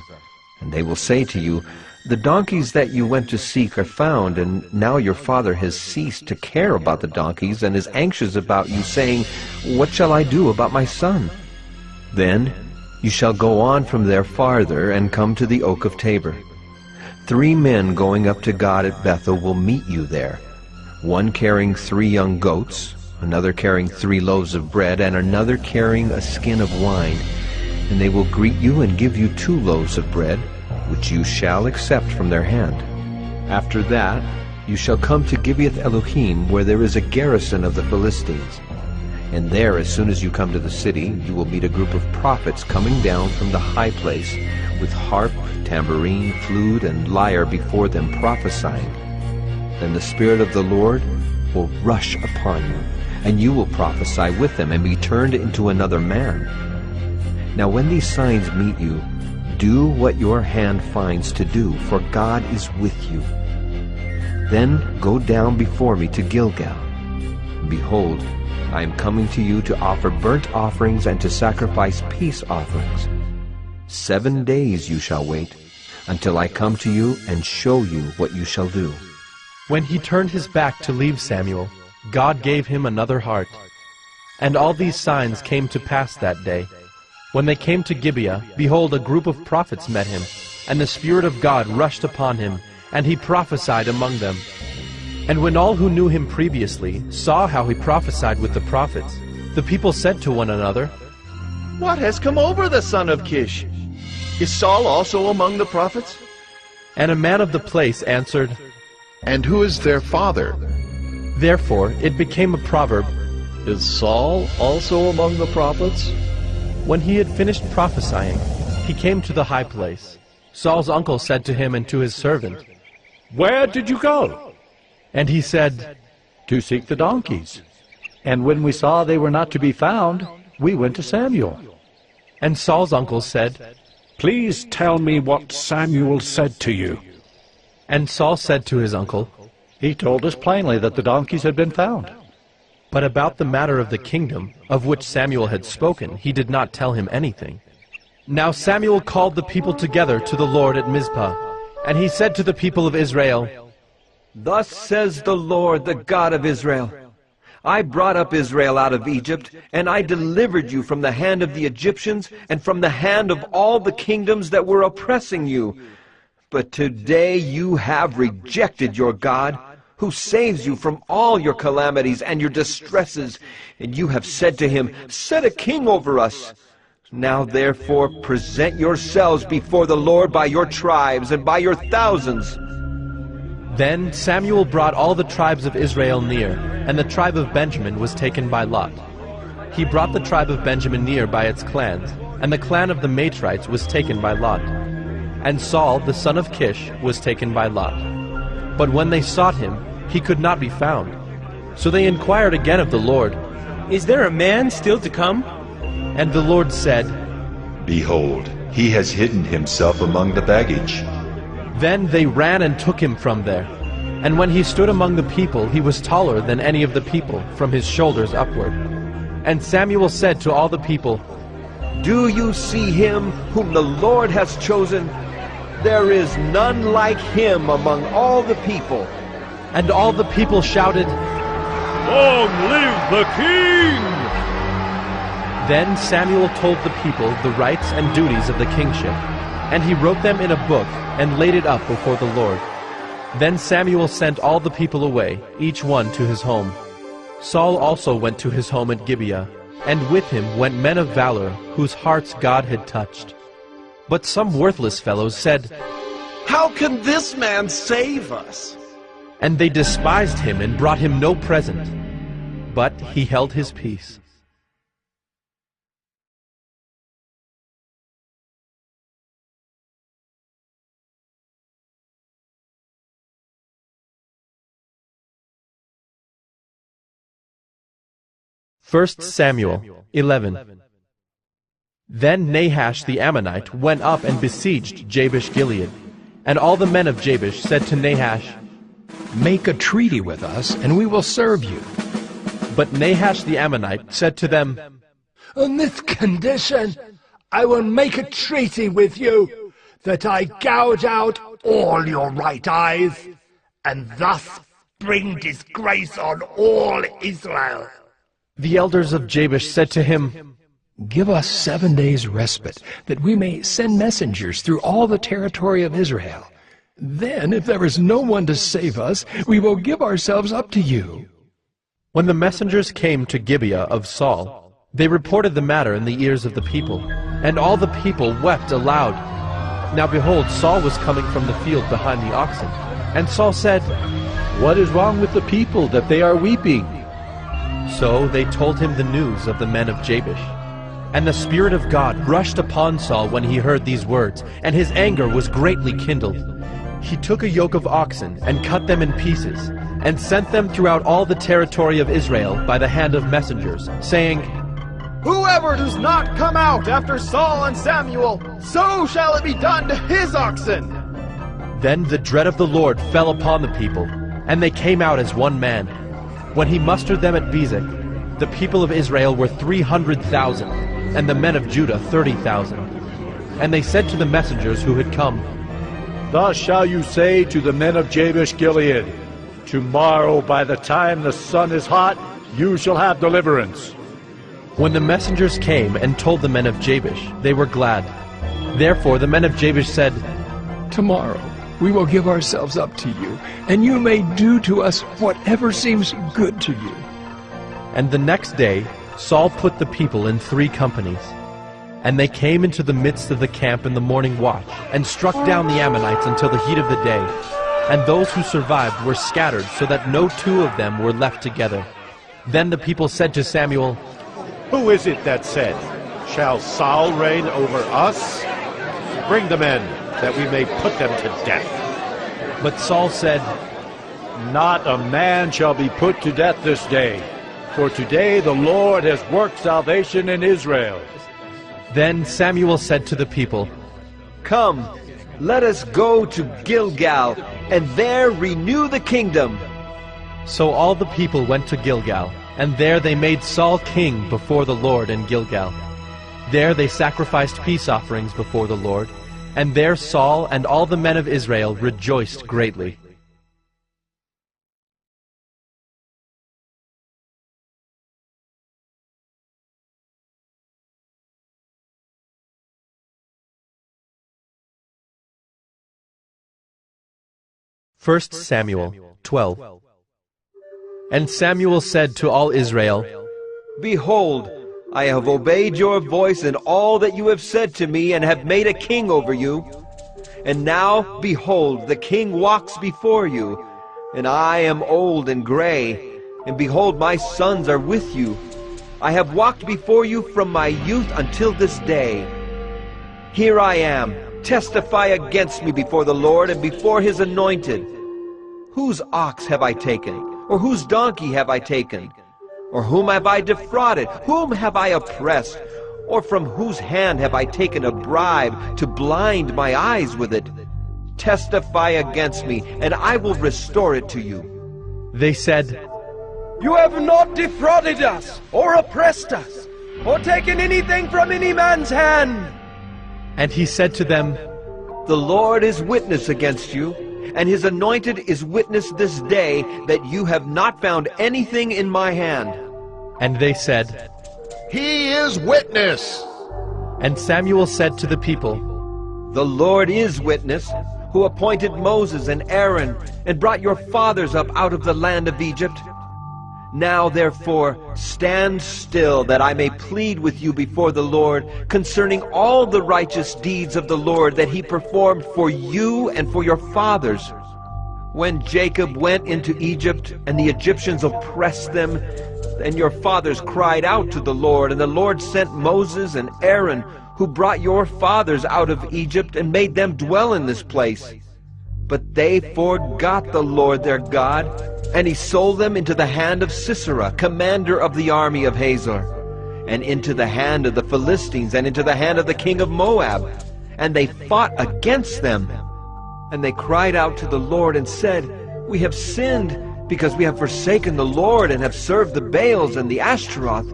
And they will say to you, 'The donkeys that you went to seek are found, and now your father has ceased to care about the donkeys and is anxious about you, saying, What shall I do about my son?' Then you shall go on from there farther and come to the oak of Tabor. 3 men going up to God at Bethel will meet you there, one carrying 3 young goats, another carrying 3 loaves of bread, and another carrying a skin of wine. And they will greet you and give you 2 loaves of bread, which you shall accept from their hand. After that you shall come to Gibeath Elohim, where there is a garrison of the Philistines. And there, as soon as you come to the city, you will meet a group of prophets coming down from the high place, with harp, tambourine, flute, and lyre before them, prophesying. Then the Spirit of the Lord will rush upon you, and you will prophesy with them and be turned into another man. Now when these signs meet you, do what your hand finds to do, for God is with you. Then go down before me to Gilgal. Behold, I am coming to you to offer burnt offerings and to sacrifice peace offerings. 7 days you shall wait, until I come to you and show you what you shall do." When he turned his back to leave Samuel, God gave him another heart. And all these signs came to pass that day. When they came to Gibeah, behold, a group of prophets met him, and the Spirit of God rushed upon him, and he prophesied among them. And when all who knew him previously saw how he prophesied with the prophets, the people said to one another, "What has come over the son of Kish? Is Saul also among the prophets?" And a man of the place answered, "And who is their father?" Therefore it became a proverb, "Is Saul also among the prophets?" When he had finished prophesying, he came to the high place. Saul's uncle said to him and to his servant, "Where did you go?" And he said, "To seek the donkeys. And when we saw they were not to be found, we went to Samuel." And Saul's uncle said, "Please tell me what Samuel said to you." And Saul said to his uncle, "He told us plainly that the donkeys had been found." But about the matter of the kingdom, of which Samuel had spoken, he did not tell him anything. Now Samuel called the people together to the Lord at Mizpah, and he said to the people of Israel, "Thus says the Lord, the God of Israel, I brought up Israel out of Egypt, and I delivered you from the hand of the Egyptians and from the hand of all the kingdoms that were oppressing you. But today you have rejected your God, who saves you from all your calamities and your distresses, and you have said to him, 'Set a king over us.' Now therefore present yourselves before the Lord by your tribes and by your thousands." Then Samuel brought all the tribes of Israel near, and the tribe of Benjamin was taken by lot. He brought the tribe of Benjamin near by its clans, and the clan of the Matrites was taken by lot. And Saul, the son of Kish, was taken by lot. But when they sought him, he could not be found. So they inquired again of the Lord, "Is there a man still to come?" And the Lord said, "Behold, he has hidden himself among the baggage." Then they ran and took him from there. And when he stood among the people, he was taller than any of the people, from his shoulders upward. And Samuel said to all the people, "Do you see him whom the Lord has chosen? There is none like him among all the people." And all the people shouted, "Long live the king!" Then Samuel told the people the rights and duties of the kingship, and he wrote them in a book and laid it up before the Lord. Then Samuel sent all the people away, each one to his home. Saul also went to his home at Gibeah, and with him went men of valor, whose hearts God had touched. But some worthless fellows said, "How can this man save us?" And they despised him and brought him no present. But he held his peace. First Samuel 11. Then Nahash the Ammonite went up and besieged Jabesh-Gilead. And all the men of Jabesh said to Nahash, "Make a treaty with us, and we will serve you." But Nahash the Ammonite said to them, "On this condition, I will make a treaty with you, that I gouge out all your right eyes, and thus bring disgrace on all Israel." The elders of Jabesh said to him, "Give us 7 days' respite, that we may send messengers through all the territory of Israel. Then, if there is no one to save us, we will give ourselves up to you." When the messengers came to Gibeah of Saul, they reported the matter in the ears of the people, and all the people wept aloud. Now behold, Saul was coming from the field behind the oxen. And Saul said, "What is wrong with the people that they are weeping?" So they told him the news of the men of Jabesh. And the Spirit of God rushed upon Saul when he heard these words, and his anger was greatly kindled. He took a yoke of oxen and cut them in pieces, and sent them throughout all the territory of Israel by the hand of messengers, saying, "Whoever does not come out after Saul and Samuel, so shall it be done to his oxen." Then the dread of the Lord fell upon the people, and they came out as one man. When he mustered them at Bezek, the people of Israel were 300,000, and the men of Judah 30,000. And they said to the messengers who had come, Thus shall you say to the men of Jabesh Gilead, Tomorrow by the time the sun is hot, you shall have deliverance. When the messengers came and told the men of Jabesh, they were glad. Therefore the men of Jabesh said, Tomorrow we will give ourselves up to you, and you may do to us whatever seems good to you. And the next day Saul put the people in 3 companies. And they came into the midst of the camp in the morning watch, and struck down the Ammonites until the heat of the day. And those who survived were scattered, so that no 2 of them were left together. Then the people said to Samuel, Who is it that said, Shall Saul reign over us? Bring the men, that we may put them to death. But Saul said, Not a man shall be put to death this day, for today the Lord has worked salvation in Israel. Then Samuel said to the people, Come, let us go to Gilgal, and there renew the kingdom. So all the people went to Gilgal, and there they made Saul king before the Lord in Gilgal. There they sacrificed peace offerings before the Lord, and there Saul and all the men of Israel rejoiced greatly. First Samuel 12. And Samuel said to all Israel, Behold, I have obeyed your voice in all that you have said to me, and have made a king over you. And now, behold, the king walks before you, and I am old and gray, and behold, my sons are with you. I have walked before you from my youth until this day. Here I am. Testify against me before the Lord and before his anointed. Whose ox have I taken? Or whose donkey have I taken? Or whom have I defrauded? Whom have I oppressed? Or from whose hand have I taken a bribe to blind my eyes with it? Testify against me, and I will restore it to you. They said, You have not defrauded us, or oppressed us, or taken anything from any man's hand. And he said to them, The Lord is witness against you, and his anointed is witness this day that you have not found anything in my hand. And they said, He is witness. And Samuel said to the people, The Lord is witness, who appointed Moses and Aaron, and brought your fathers up out of the land of Egypt. Now, therefore, stand still, that I may plead with you before the Lord concerning all the righteous deeds of the Lord that he performed for you and for your fathers. When Jacob went into Egypt, and the Egyptians oppressed them, then your fathers cried out to the Lord, and the Lord sent Moses and Aaron, who brought your fathers out of Egypt and made them dwell in this place. But they forgot the Lord their God, and he sold them into the hand of Sisera, commander of the army of Hazor, and into the hand of the Philistines, and into the hand of the king of Moab. And they fought against them. And they cried out to the Lord and said, We have sinned, because we have forsaken the Lord, and have served the Baals and the Ashtaroth.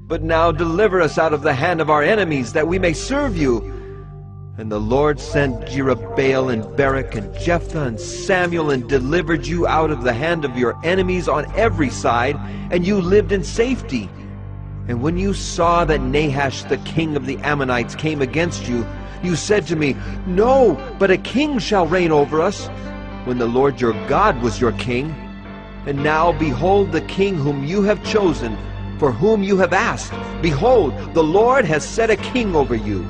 But now deliver us out of the hand of our enemies, that we may serve you. And the Lord sent Jerubbaal and Barak and Jephthah and Samuel, and delivered you out of the hand of your enemies on every side, and you lived in safety. And when you saw that Nahash the king of the Ammonites came against you, you said to me, No, but a king shall reign over us, when the Lord your God was your king. And now behold the king whom you have chosen, for whom you have asked. Behold, the Lord has set a king over you.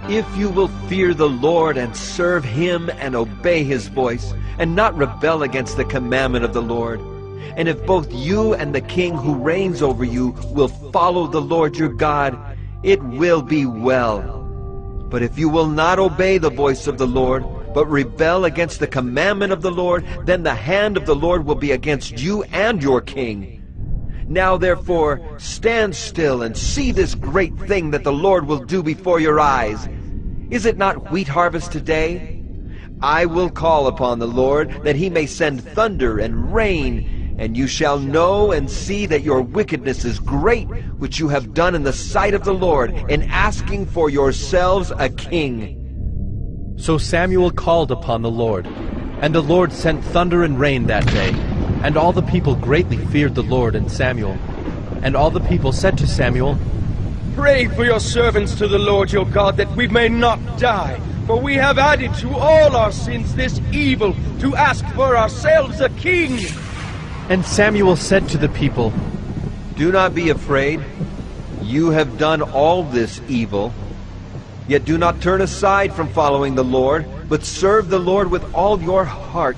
If you will fear the Lord and serve him and obey his voice, and not rebel against the commandment of the Lord, and if both you and the king who reigns over you will follow the Lord your God, it will be well. But if you will not obey the voice of the Lord, but rebel against the commandment of the Lord, then the hand of the Lord will be against you and your king. Now therefore, stand still and see this great thing that the Lord will do before your eyes. Is it not wheat harvest today? I will call upon the Lord, that he may send thunder and rain, and you shall know and see that your wickedness is great, which you have done in the sight of the Lord, in asking for yourselves a king. So Samuel called upon the Lord, and the Lord sent thunder and rain that day, and all the people greatly feared the Lord and Samuel. And all the people said to Samuel, Pray for your servants to the Lord your God, that we may not die. For we have added to all our sins this evil, to ask for ourselves a king. And Samuel said to the people, Do not be afraid. You have done all this evil. Yet do not turn aside from following the Lord, but serve the Lord with all your heart.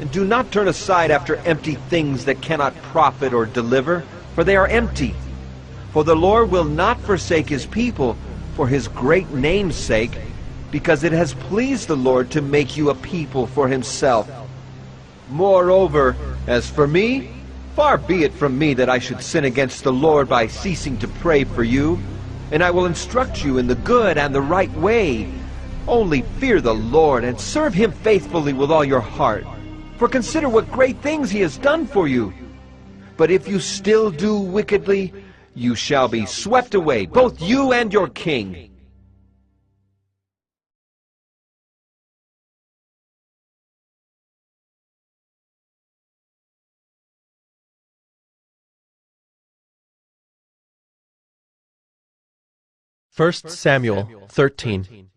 And do not turn aside after empty things that cannot profit or deliver, for they are empty. For the Lord will not forsake his people for his great name's sake, because it has pleased the Lord to make you a people for himself. Moreover, as for me, far be it from me that I should sin against the Lord by ceasing to pray for you, and I will instruct you in the good and the right way. Only fear the Lord and serve him faithfully with all your heart, for consider what great things he has done for you. But if you still do wickedly, you shall be swept away, both you and your king. First Samuel 13.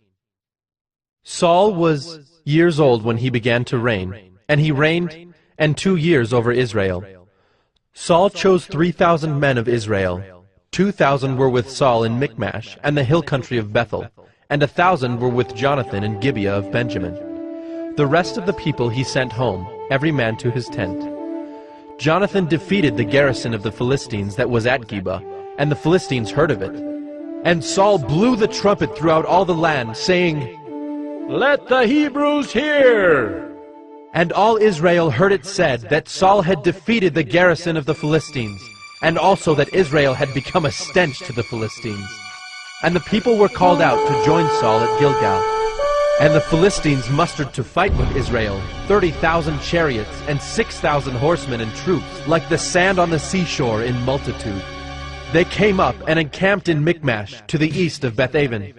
Saul was years old when he began to reign, and he reigned 2 years over Israel. Saul chose 3,000 men of Israel. 2,000 were with Saul in Michmash and the hill country of Bethel, and 1,000 were with Jonathan in Gibeah of Benjamin. The rest of the people he sent home, every man to his tent. Jonathan defeated the garrison of the Philistines that was at Gibeah, and the Philistines heard of it. And Saul blew the trumpet throughout all the land, saying, Let the Hebrews hear! And all Israel heard it said that Saul had defeated the garrison of the Philistines, and also that Israel had become a stench to the Philistines. And the people were called out to join Saul at Gilgal. And the Philistines mustered to fight with Israel 30,000 chariots and 6,000 horsemen and troops, like the sand on the seashore in multitude. They came up and encamped in Michmash, to the east of Bethaven.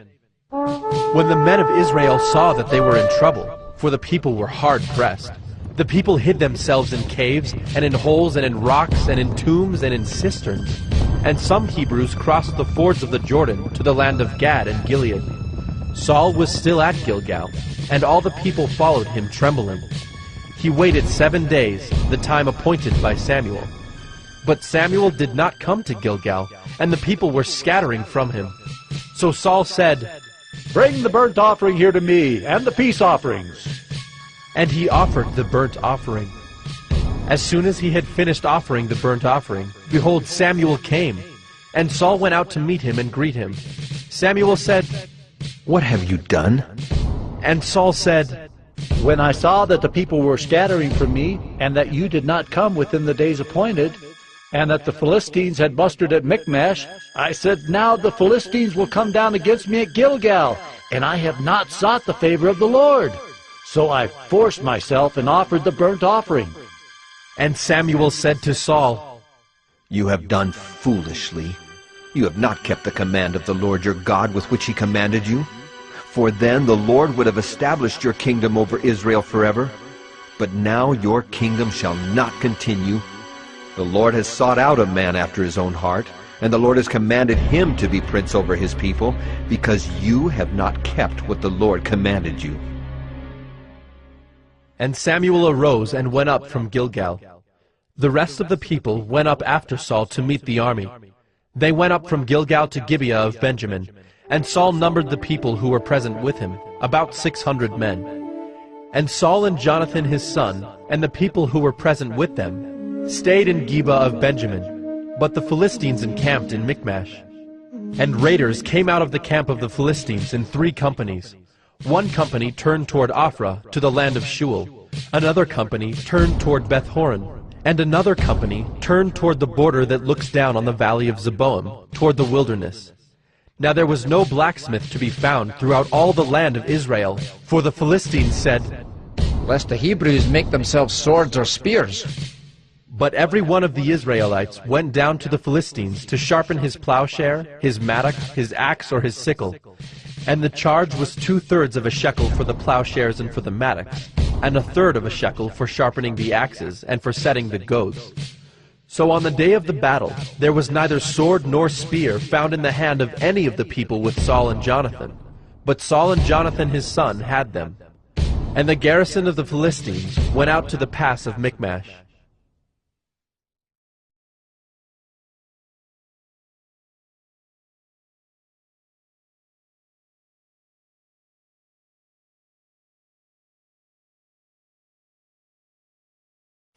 When the men of Israel saw that they were in trouble, for the people were hard-pressed, the people hid themselves in caves, and in holes, and in rocks, and in tombs, and in cisterns. And some Hebrews crossed the fords of the Jordan to the land of Gad and Gilead. Saul was still at Gilgal, and all the people followed him trembling. He waited 7 days, the time appointed by Samuel. But Samuel did not come to Gilgal, and the people were scattering from him. So Saul said, Bring the burnt offering here to me, and the peace offerings. And he offered the burnt offering. As soon as he had finished offering the burnt offering, behold, Samuel came, and Saul went out to meet him and greet him. Samuel said, What have you done? And Saul said, When I saw that the people were scattering from me, and that you did not come within the days appointed, and that the Philistines had mustered at Michmash, I said, Now the Philistines will come down against me at Gilgal, and I have not sought the favor of the Lord. So I forced myself and offered the burnt offering. And Samuel said to Saul, You have done foolishly. You have not kept the command of the Lord your God with which he commanded you. For then the Lord would have established your kingdom over Israel forever. But now your kingdom shall not continue. The Lord has sought out a man after his own heart, and the Lord has commanded him to be prince over his people, because you have not kept what the Lord commanded you. And Samuel arose and went up from Gilgal. The rest of the people went up after Saul to meet the army. They went up from Gilgal to Gibeah of Benjamin, and Saul numbered the people who were present with him, about 600 men. And Saul and Jonathan his son, and the people who were present with them, stayed in Gibeah of Benjamin, but the Philistines encamped in Michmash. And raiders came out of the camp of the Philistines in 3 companies. One company turned toward Ophrah, to the land of Shual. Another company turned toward Beth-horon. And another company turned toward the border that looks down on the valley of Zeboim, toward the wilderness. Now there was no blacksmith to be found throughout all the land of Israel, for the Philistines said, "Lest the Hebrews make themselves swords or spears." But every one of the Israelites went down to the Philistines to sharpen his plowshare, his mattock, his axe, or his sickle. And the charge was 2/3 of a shekel for the plowshares and for the mattocks, and 1/3 of a shekel for sharpening the axes and for setting the goads. So on the day of the battle, there was neither sword nor spear found in the hand of any of the people with Saul and Jonathan, but Saul and Jonathan his son had them. And the garrison of the Philistines went out to the pass of Michmash.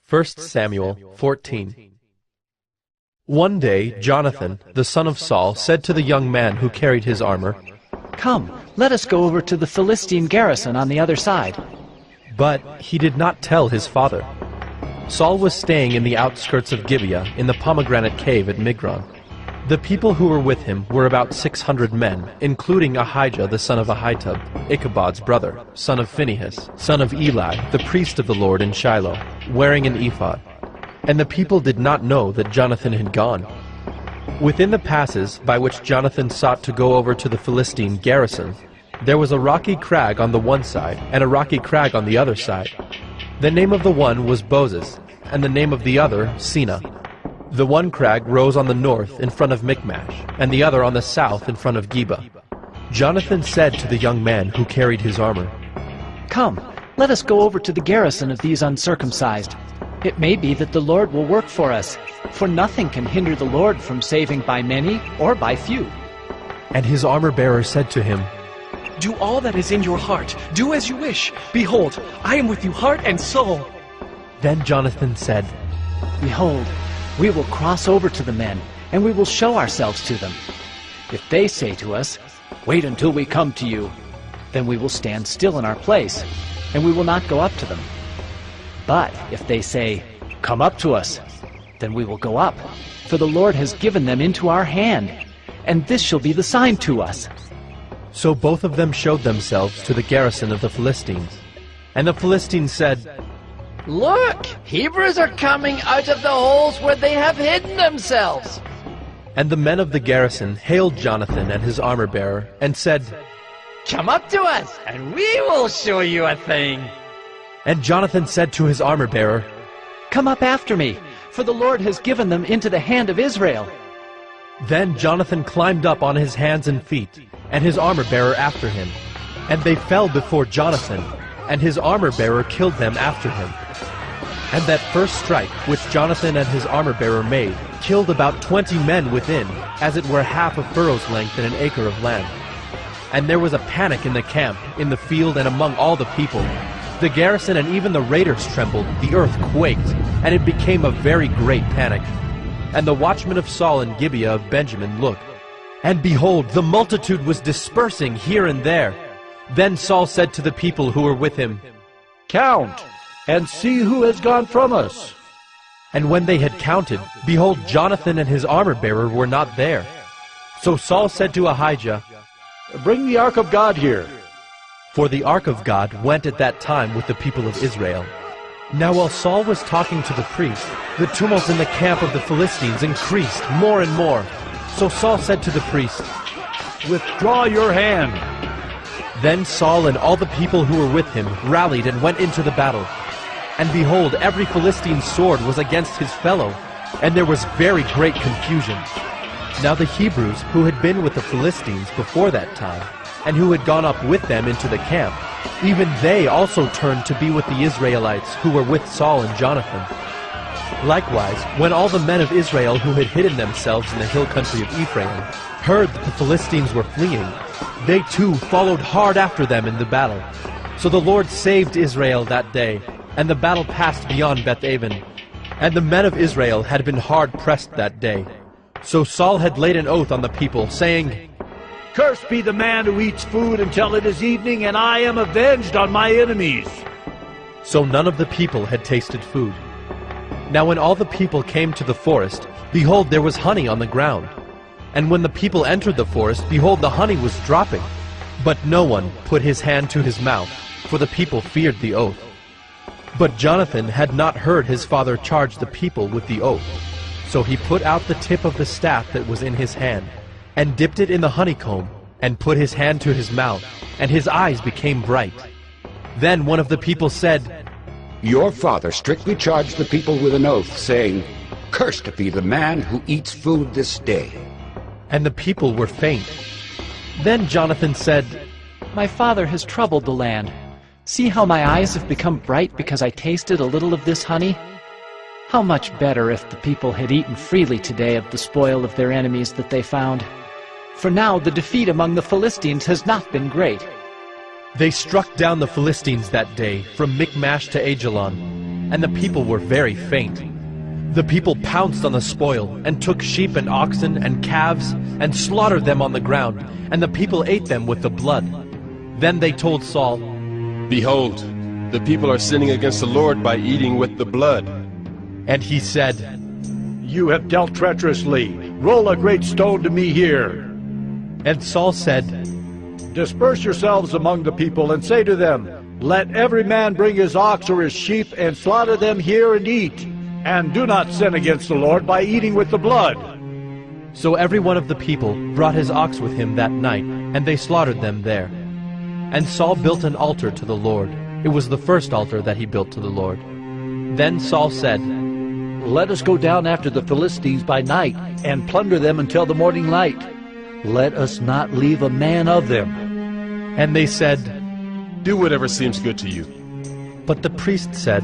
First Samuel 14. One day Jonathan, the son of Saul, said to the young man who carried his armor, "Come, let us go over to the Philistine garrison on the other side." But he did not tell his father. Saul was staying in the outskirts of Gibeah in the pomegranate cave at Migron. The people who were with him were about 600 men, including Ahijah the son of Ahitub, Ichabod's brother, son of Phinehas, son of Eli, the priest of the Lord in Shiloh, wearing an ephod. And the people did not know that Jonathan had gone. Within the passes by which Jonathan sought to go over to the Philistine garrison, there was a rocky crag on the one side and a rocky crag on the other side. The name of the one was Bozez, and the name of the other Sina. The one crag rose on the north in front of Michmash, and the other on the south in front of Geba. Jonathan said to the young man who carried his armor, "Come, let us go over to the garrison of these uncircumcised. It may be that the Lord will work for us, for nothing can hinder the Lord from saving by many or by few." And his armor-bearer said to him, "Do all that is in your heart. Do as you wish. Behold, I am with you heart and soul." Then Jonathan said, "Behold, we will cross over to the men, and we will show ourselves to them. If they say to us, 'Wait until we come to you,' then we will stand still in our place, and we will not go up to them. But if they say, 'Come up to us,' then we will go up, for the Lord has given them into our hand, and this shall be the sign to us." So both of them showed themselves to the garrison of the Philistines. And the Philistines said, "Look, Hebrews are coming out of the holes where they have hidden themselves." And the men of the garrison hailed Jonathan and his armor-bearer, and said, "Come up to us, and we will show you a thing." And Jonathan said to his armor-bearer, "Come up after me, for the Lord has given them into the hand of Israel." Then Jonathan climbed up on his hands and feet, and his armor-bearer after him. And they fell before Jonathan, and his armor-bearer killed them after him. And that first strike which Jonathan and his armor-bearer made killed about 20 men within, as it were half a furrow's length in an acre of land. And there was a panic in the camp, in the field, and among all the people. The garrison and even the raiders trembled, the earth quaked, and it became a very great panic. And the watchmen of Saul in Gibeah of Benjamin looked, and behold, the multitude was dispersing here and there. Then Saul said to the people who were with him, "Count, and see who has gone from us." And when they had counted, behold, Jonathan and his armor-bearer were not there. So Saul said to Ahijah, "Bring the ark of God here." For the ark of God went at that time with the people of Israel. Now while Saul was talking to the priest, the tumult in the camp of the Philistines increased more and more. So Saul said to the priest, "Withdraw your hand." Then Saul and all the people who were with him rallied and went into the battle. And behold, every Philistine's sword was against his fellow, and there was very great confusion. Now the Hebrews who had been with the Philistines before that time, and who had gone up with them into the camp, even they also turned to be with the Israelites who were with Saul and Jonathan. Likewise, when all the men of Israel who had hidden themselves in the hill country of Ephraim heard that the Philistines were fleeing, they too followed hard after them in the battle. So the Lord saved Israel that day, and the battle passed beyond Beth-aven. And the men of Israel had been hard pressed that day. So Saul had laid an oath on the people, saying, "Cursed be the man who eats food until it is evening, and I am avenged on my enemies." So none of the people had tasted food. Now when all the people came to the forest, behold, there was honey on the ground. And when the people entered the forest, behold, the honey was dropping. But no one put his hand to his mouth, for the people feared the oath. But Jonathan had not heard his father charge the people with the oath. So he put out the tip of the staff that was in his hand, and dipped it in the honeycomb, and put his hand to his mouth, and his eyes became bright. Then one of the people said, Your father strictly charged the people with an oath, saying, Cursed be the man who eats food this day. And the people were faint. Then Jonathan said, My father has troubled the land. See how my eyes have become bright because I tasted a little of this honey? How much better if the people had eaten freely today of the spoil of their enemies that they found. For now the defeat among the Philistines has not been great. They struck down the Philistines that day from Michmash to Ajalon, and the people were very faint. The people pounced on the spoil, and took sheep and oxen and calves, and slaughtered them on the ground, and the people ate them with the blood. Then they told Saul, Behold, the people are sinning against the Lord by eating with the blood. And he said, You have dealt treacherously. Roll a great stone to me here. And Saul said, Disperse yourselves among the people, and say to them, Let every man bring his ox or his sheep, and slaughter them here and eat. And do not sin against the Lord by eating with the blood. So every one of the people brought his ox with him that night, and they slaughtered them there. And Saul built an altar to the Lord. It was the first altar that he built to the Lord. Then Saul said, Let us go down after the Philistines by night, and plunder them until the morning light. Let us not leave a man of them. And they said, Do whatever seems good to you. But the priest said,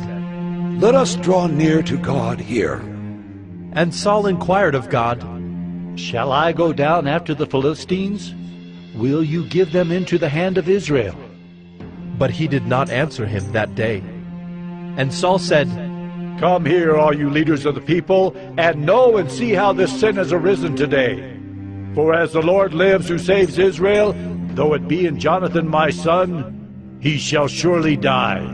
Let us draw near to God here. And Saul inquired of God, Shall I go down after the Philistines? Will you give them into the hand of Israel? But he did not answer him that day. And Saul said, Come here, all you leaders of the people, and know and see how this sin has arisen today. For as the Lord lives who saves Israel, though it be in Jonathan my son, he shall surely die.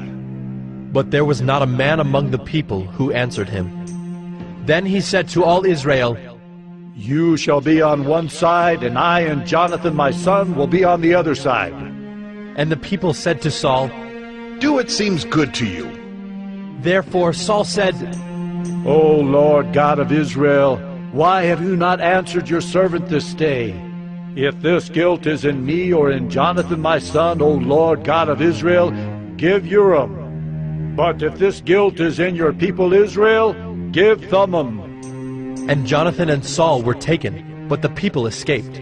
But there was not a man among the people who answered him. Then he said to all Israel, You shall be on one side, and I and Jonathan my son will be on the other side. And the people said to Saul, Do what seems good to you. Therefore Saul said, O Lord God of Israel, why have you not answered your servant this day? If this guilt is in me or in Jonathan my son, O Lord God of Israel, give Urim. But if this guilt is in your people Israel, give Thummim. And Jonathan and Saul were taken, but the people escaped.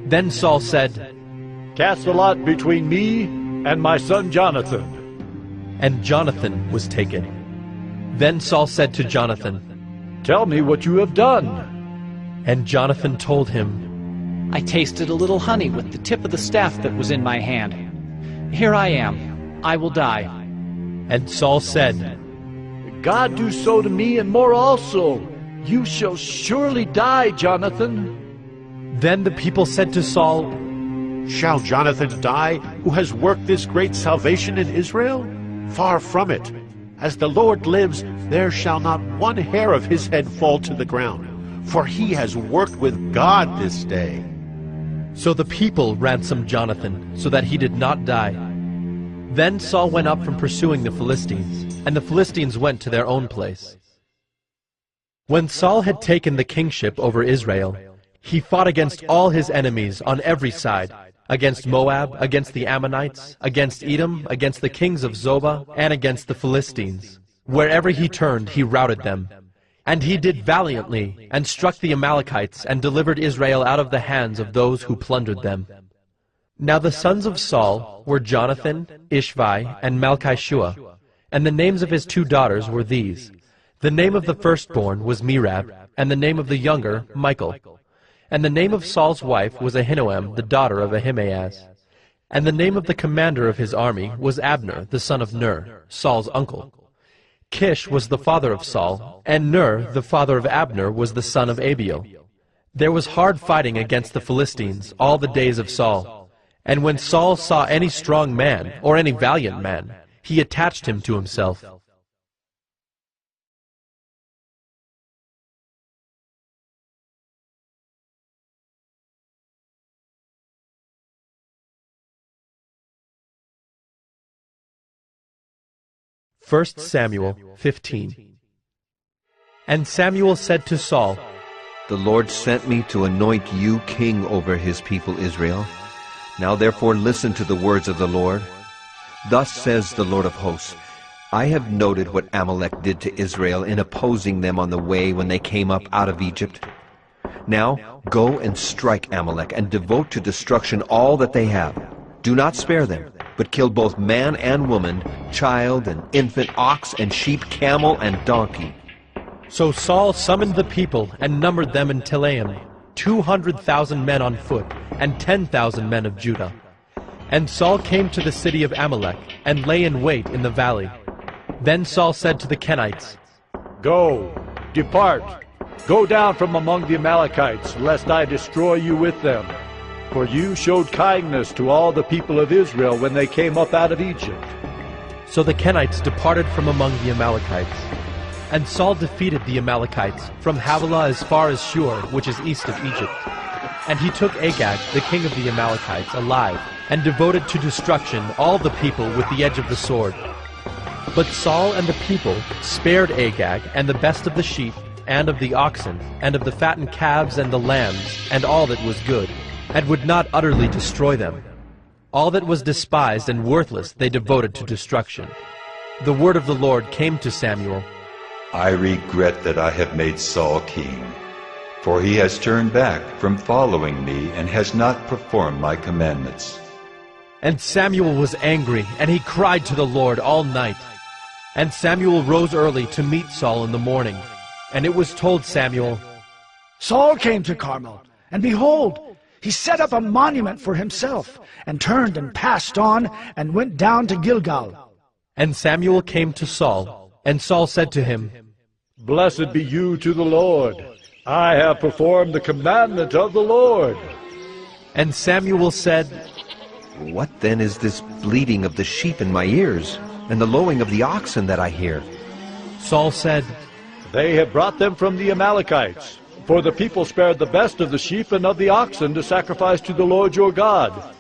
Then Saul said, Cast a lot between me and my son Jonathan. And Jonathan was taken. Then Saul said to Jonathan, Tell me what you have done. And Jonathan told him, I tasted a little honey with the tip of the staff that was in my hand. Here I am. I will die. And Saul said, God do so to me and more also. You shall surely die, Jonathan. Then the people said to Saul, Shall Jonathan die, who has worked this great salvation in Israel? Far from it. As the Lord lives, there shall not one hair of his head fall to the ground, for he has worked with God this day. So the people ransomed Jonathan, so that he did not die. Then Saul went up from pursuing the Philistines, and the Philistines went to their own place. When Saul had taken the kingship over Israel, he fought against all his enemies on every side, against Moab, against the Ammonites, against Edom, against the kings of Zobah, and against the Philistines. Wherever he turned, he routed them. And he did valiantly, and struck the Amalekites, and delivered Israel out of the hands of those who plundered them. Now the sons of Saul were Jonathan, Ishvi, and Malchishua, and the names of his 2 daughters were these. The name of the firstborn was Merab, and the name of the younger, Michal. And the name of Saul's wife was Ahinoam, the daughter of Ahimaaz. And the name of the commander of his army was Abner, the son of Ner, Saul's uncle. Kish was the father of Saul, and Ner, the father of Abner, was the son of Abiel. There was hard fighting against the Philistines all the days of Saul. And when Saul saw any strong man, or any valiant man, he attached him to himself. 1 Samuel 15. And Samuel said to Saul, The Lord sent me to anoint you king over his people Israel. Now therefore listen to the words of the Lord. Thus says the Lord of hosts, I have noted what Amalek did to Israel in opposing them on the way when they came up out of Egypt. Now go and strike Amalek and devote to destruction all that they have. Do not spare them, but kill both man and woman, child and infant, ox and sheep, camel and donkey. So Saul summoned the people and numbered them in Telaim, 200,000 men on foot, and 10,000 men of Judah. And Saul came to the city of Amalek, and lay in wait in the valley. Then Saul said to the Kenites, Go, depart, go down from among the Amalekites, lest I destroy you with them. For you showed kindness to all the people of Israel when they came up out of Egypt. So the Kenites departed from among the Amalekites. And Saul defeated the Amalekites from Havilah as far as Shur, which is east of Egypt. And he took Agag, the king of the Amalekites, alive, and devoted to destruction all the people with the edge of the sword. But Saul and the people spared Agag and the best of the sheep, and of the oxen, and of the fattened calves and the lambs, and all that was good, and would not utterly destroy them. All that was despised and worthless they devoted to destruction. The word of the Lord came to Samuel. I regret that I have made Saul king, for he has turned back from following me and has not performed my commandments. And Samuel was angry, and he cried to the Lord all night. And Samuel rose early to meet Saul in the morning. And it was told Samuel, Saul came to Carmel, and behold, he set up a monument for himself, and turned and passed on, and went down to Gilgal. And Samuel came to Saul, and Saul said to him, Blessed be you to the Lord. I have performed the commandment of the Lord. And Samuel said, What then is this bleating of the sheep in my ears, and the lowing of the oxen that I hear? Saul said, They have brought them from the Amalekites, for the people spared the best of the sheep and of the oxen to sacrifice to the Lord your God,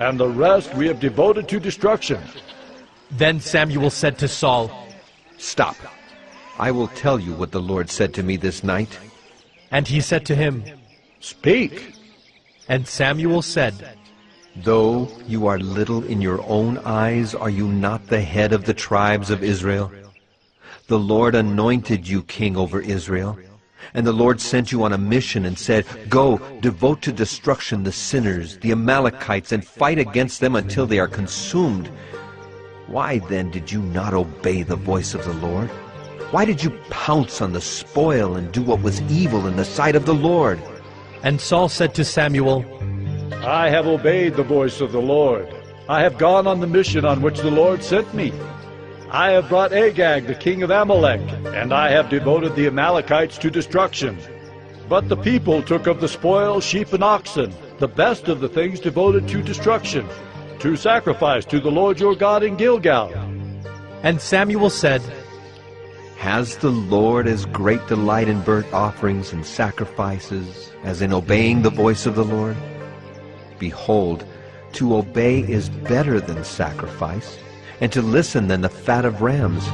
and the rest we have devoted to destruction. Then Samuel said to Saul, Stop. I will tell you what the Lord said to me this night. And he said to him, Speak. And Samuel said, Though you are little in your own eyes, are you not the head of the tribes of Israel? The Lord anointed you king over Israel. And the Lord sent you on a mission and said, Go, devote to destruction the sinners, the Amalekites, and fight against them until they are consumed. Why then did you not obey the voice of the Lord? Why did you pounce on the spoil and do what was evil in the sight of the Lord? And Saul said to Samuel, I have obeyed the voice of the Lord. I have gone on the mission on which the Lord sent me. I have brought Agag, the king of Amalek, and I have devoted the Amalekites to destruction. But the people took of the spoil sheep and oxen, the best of the things devoted to destruction, to sacrifice to the Lord your God in Gilgal. And Samuel said, Has the Lord as great delight in burnt offerings and sacrifices as in obeying the voice of the Lord? Behold, to obey is better than sacrifice, and to listen than the fat of rams.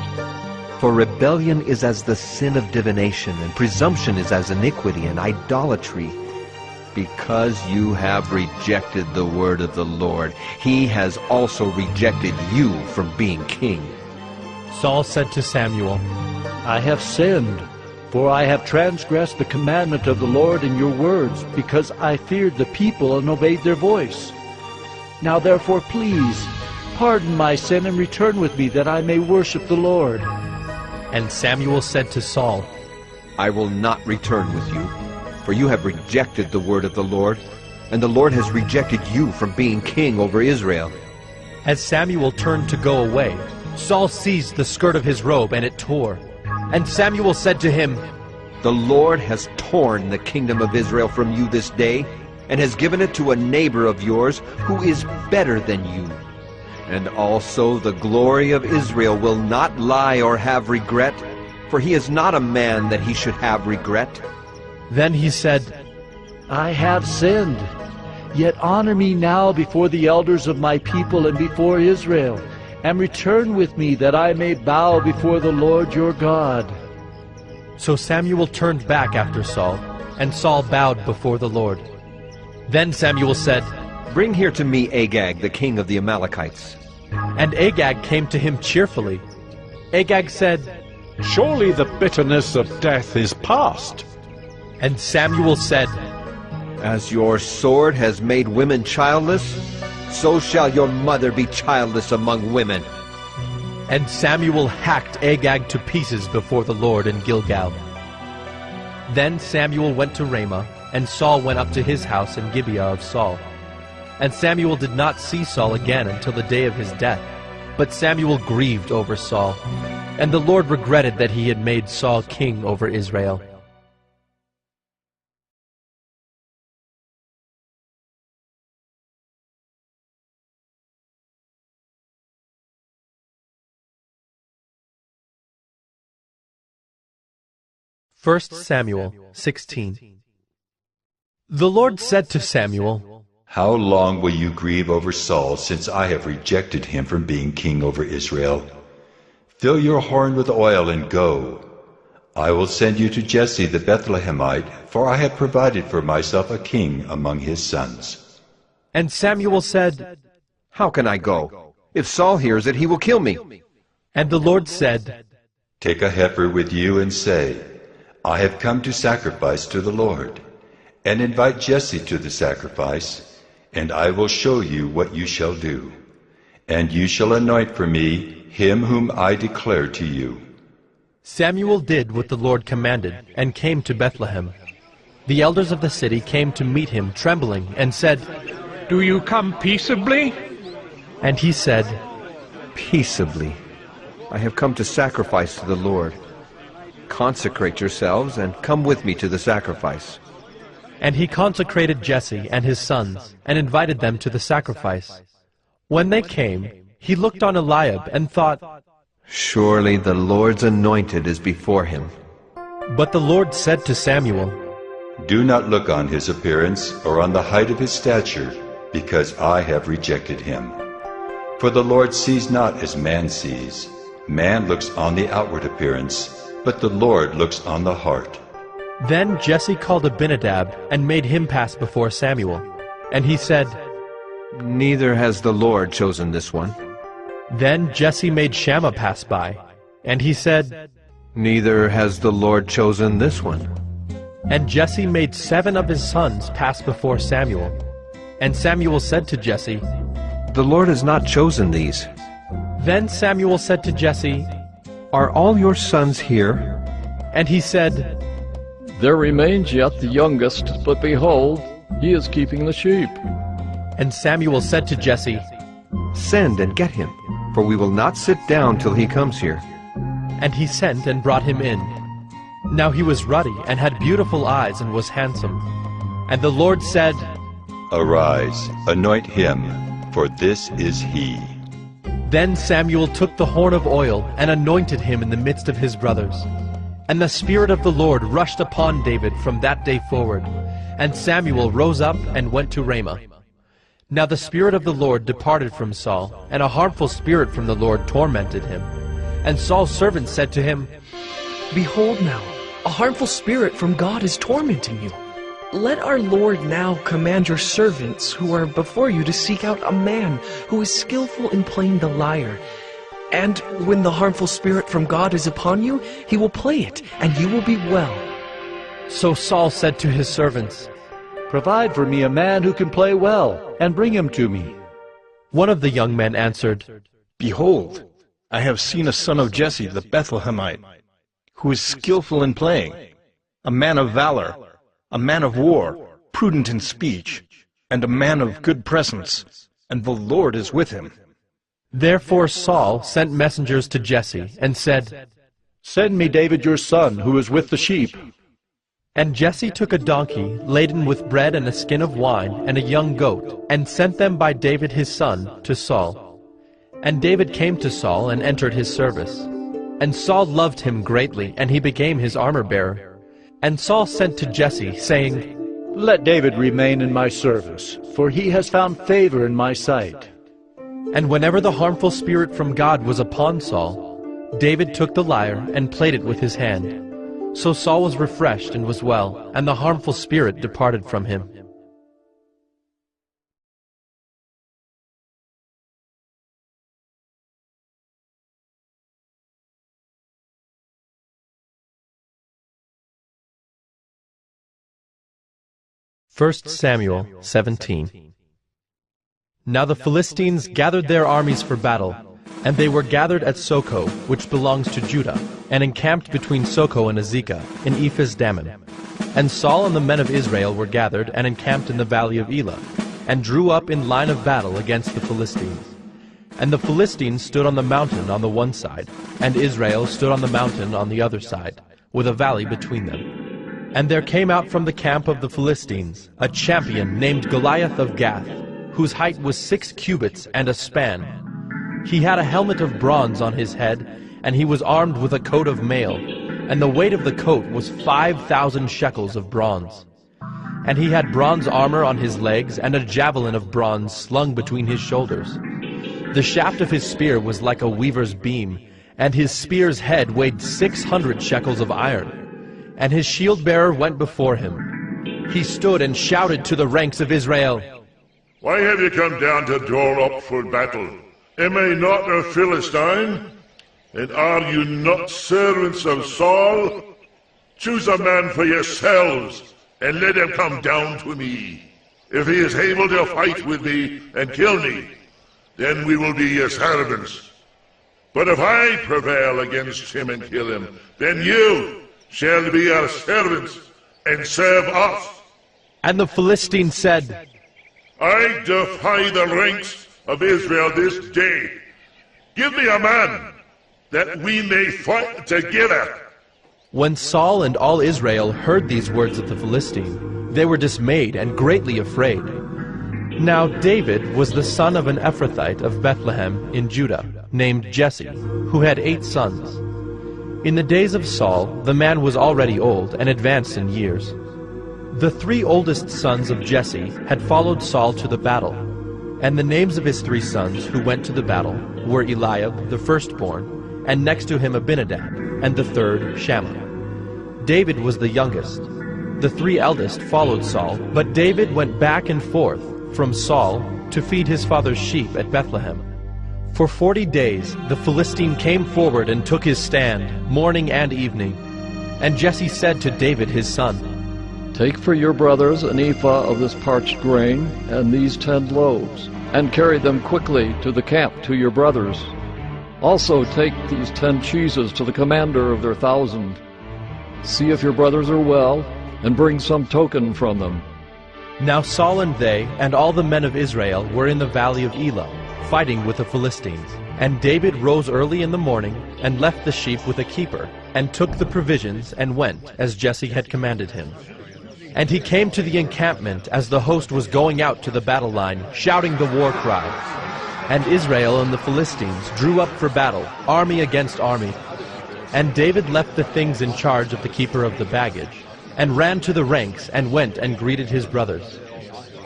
For rebellion is as the sin of divination, and presumption is as iniquity and idolatry. Because you have rejected the word of the Lord, he has also rejected you from being king. Saul said to Samuel, I have sinned, for I have transgressed the commandment of the Lord in your words, because I feared the people and obeyed their voice. Now therefore please, pardon my sin and return with me, that I may worship the Lord. And Samuel said to Saul, I will not return with you, for you have rejected the word of the Lord, and the Lord has rejected you from being king over Israel. As Samuel turned to go away, Saul seized the skirt of his robe, and it tore. And Samuel said to him, The Lord has torn the kingdom of Israel from you this day, and has given it to a neighbor of yours who is better than you. And also the glory of Israel will not lie or have regret, for he is not a man that he should have regret. Then he said, I have sinned. Yet honor me now before the elders of my people and before Israel, and return with me that I may bow before the Lord your God." So Samuel turned back after Saul, and Saul bowed before the Lord. Then Samuel said, "Bring here to me Agag, the king of the Amalekites." And Agag came to him cheerfully. Agag said, "Surely the bitterness of death is past." And Samuel said, "As your sword has made women childless, so shall your mother be childless among women." And Samuel hacked Agag to pieces before the Lord in Gilgal. Then Samuel went to Ramah, and Saul went up to his house in Gibeah of Saul. And Samuel did not see Saul again until the day of his death. But Samuel grieved over Saul, and the Lord regretted that he had made Saul king over Israel. First Samuel 16. The Lord said to Samuel, "How long will you grieve over Saul, since I have rejected him from being king over Israel? Fill your horn with oil and go. I will send you to Jesse the Bethlehemite, for I have provided for myself a king among his sons." And Samuel said, "How can I go? If Saul hears it, he will kill me." And the Lord said, "Take a heifer with you and say, 'I have come to sacrifice to the Lord,' and invite Jesse to the sacrifice, and I will show you what you shall do. And you shall anoint for me him whom I declare to you." Samuel did what the Lord commanded, and came to Bethlehem. The elders of the city came to meet him trembling, and said, "Do you come peaceably?" And he said, "Peaceably. I have come to sacrifice to the Lord. Consecrate yourselves and come with me to the sacrifice." And he consecrated Jesse and his sons, and invited them to the sacrifice. When they came, he looked on Eliab and thought, "Surely the Lord's anointed is before him." But the Lord said to Samuel, "Do not look on his appearance or on the height of his stature, because I have rejected him. For the Lord sees not as man sees. Man looks on the outward appearance, but the Lord looks on the heart." Then Jesse called Abinadab and made him pass before Samuel. And he said, "Neither has the Lord chosen this one." Then Jesse made Shammah pass by. And he said, "Neither has the Lord chosen this one." And Jesse made 7 of his sons pass before Samuel. And Samuel said to Jesse, "The Lord has not chosen these." Then Samuel said to Jesse, "Are all your sons here?" And he said, "There remains yet the youngest, but behold, he is keeping the sheep." And Samuel said to Jesse, "Send and get him, for we will not sit down till he comes here." And he sent and brought him in. Now he was ruddy and had beautiful eyes and was handsome. And the Lord said, "Arise, anoint him, for this is he." Then Samuel took the horn of oil and anointed him in the midst of his brothers. And the Spirit of the Lord rushed upon David from that day forward. And Samuel rose up and went to Ramah. Now the Spirit of the Lord departed from Saul, and a harmful spirit from the Lord tormented him. And Saul's servants said to him, "Behold now, a harmful spirit from God is tormenting you. Let our Lord now command your servants who are before you to seek out a man who is skillful in playing the lyre. And when the harmful spirit from God is upon you, he will play it, and you will be well." So Saul said to his servants, "Provide for me a man who can play well, and bring him to me." One of the young men answered, "Behold, I have seen a son of Jesse the Bethlehemite, who is skillful in playing, a man of valor, a man of war, prudent in speech, and a man of good presence, and the Lord is with him." Therefore Saul sent messengers to Jesse, and said, "Send me David your son, who is with the sheep." And Jesse took a donkey laden with bread and a skin of wine and a young goat, and sent them by David his son to Saul. And David came to Saul and entered his service. And Saul loved him greatly, and he became his armor-bearer. And Saul sent to Jesse, saying, "Let David remain in my service, for he has found favor in my sight." And whenever the harmful spirit from God was upon Saul, David took the lyre and played it with his hand. So Saul was refreshed and was well, and the harmful spirit departed from him. First Samuel 17. Now the Philistines gathered their armies for battle, and they were gathered at Soko, which belongs to Judah, and encamped between Soko and Azekah, in Ephes-dammim. And Saul and the men of Israel were gathered and encamped in the valley of Elah, and drew up in line of battle against the Philistines. And the Philistines stood on the mountain on the one side, and Israel stood on the mountain on the other side, with a valley between them. And there came out from the camp of the Philistines a champion named Goliath of Gath, whose height was 6 cubits and a span. He had a helmet of bronze on his head, and he was armed with a coat of mail, and the weight of the coat was 5,000 shekels of bronze. And he had bronze armor on his legs, and a javelin of bronze slung between his shoulders. The shaft of his spear was like a weaver's beam, and his spear's head weighed 600 shekels of iron. And his shield-bearer went before him. He stood and shouted to the ranks of Israel, Why have you come down to draw up for battle? Am I not a Philistine? And are you not servants of Saul? Choose a man for yourselves, and let him come down to me. If he is able to fight with me and kill me, then we will be your servants. But if I prevail against him and kill him, then you shall be our servants and serve us. And the Philistine said, I defy the ranks of Israel this day. Give me a man, that we may fight together. When Saul and all Israel heard these words of the Philistine, they were dismayed and greatly afraid. Now David was the son of an Ephrathite of Bethlehem in Judah, named Jesse, who had 8 sons. In the days of Saul, the man was already old and advanced in years. The 3 oldest sons of Jesse had followed Saul to the battle, and the names of his 3 sons who went to the battle were Eliab, the firstborn, and next to him Abinadab, and the third Shammah. David was the youngest. The 3 eldest followed Saul, but David went back and forth from Saul to feed his father's sheep at Bethlehem. For 40 days the Philistine came forward and took his stand, morning and evening. And Jesse said to David his son, Take for your brothers an ephah of this parched grain, and these 10 loaves, and carry them quickly to the camp to your brothers. Also take these 10 cheeses to the commander of their 1,000. See if your brothers are well, and bring some token from them. Now Saul and they, and all the men of Israel, were in the valley of Elah, fighting with the Philistines. And David rose early in the morning, and left the sheep with a keeper, and took the provisions, and went, as Jesse had commanded him. And he came to the encampment as the host was going out to the battle line, shouting the war cry. And Israel and the Philistines drew up for battle, army against army. And David left the things in charge of the keeper of the baggage, and ran to the ranks, and went and greeted his brothers.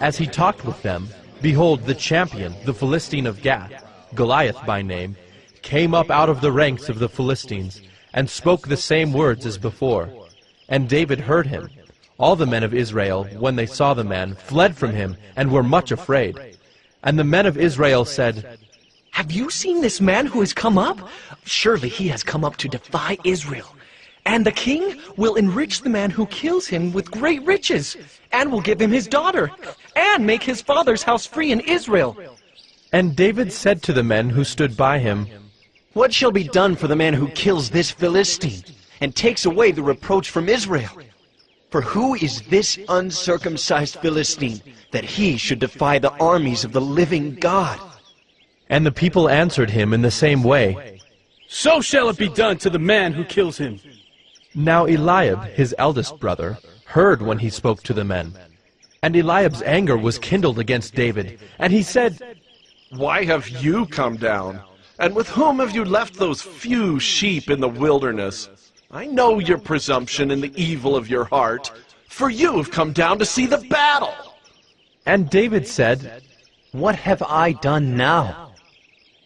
As he talked with them, behold, the champion, the Philistine of Gath, Goliath by name, came up out of the ranks of the Philistines, and spoke the same words as before. And David heard him. All the men of Israel, when they saw the man, fled from him, and were much afraid. And the men of Israel said, Have you seen this man who has come up? Surely he has come up to defy Israel. And the king will enrich the man who kills him with great riches, and will give him his daughter, and make his father's house free in Israel. And David said to the men who stood by him, What shall be done for the man who kills this Philistine, and takes away the reproach from Israel? For who is this uncircumcised Philistine, that he should defy the armies of the living God? And the people answered him in the same way, So shall it be done to the man who kills him. Now Eliab, his eldest brother, heard when he spoke to the men. And Eliab's anger was kindled against David, and he said, Why have you come down? And with whom have you left those few sheep in the wilderness? I know your presumption and the evil of your heart, for you have come down to see the battle. And David said, What have I done now?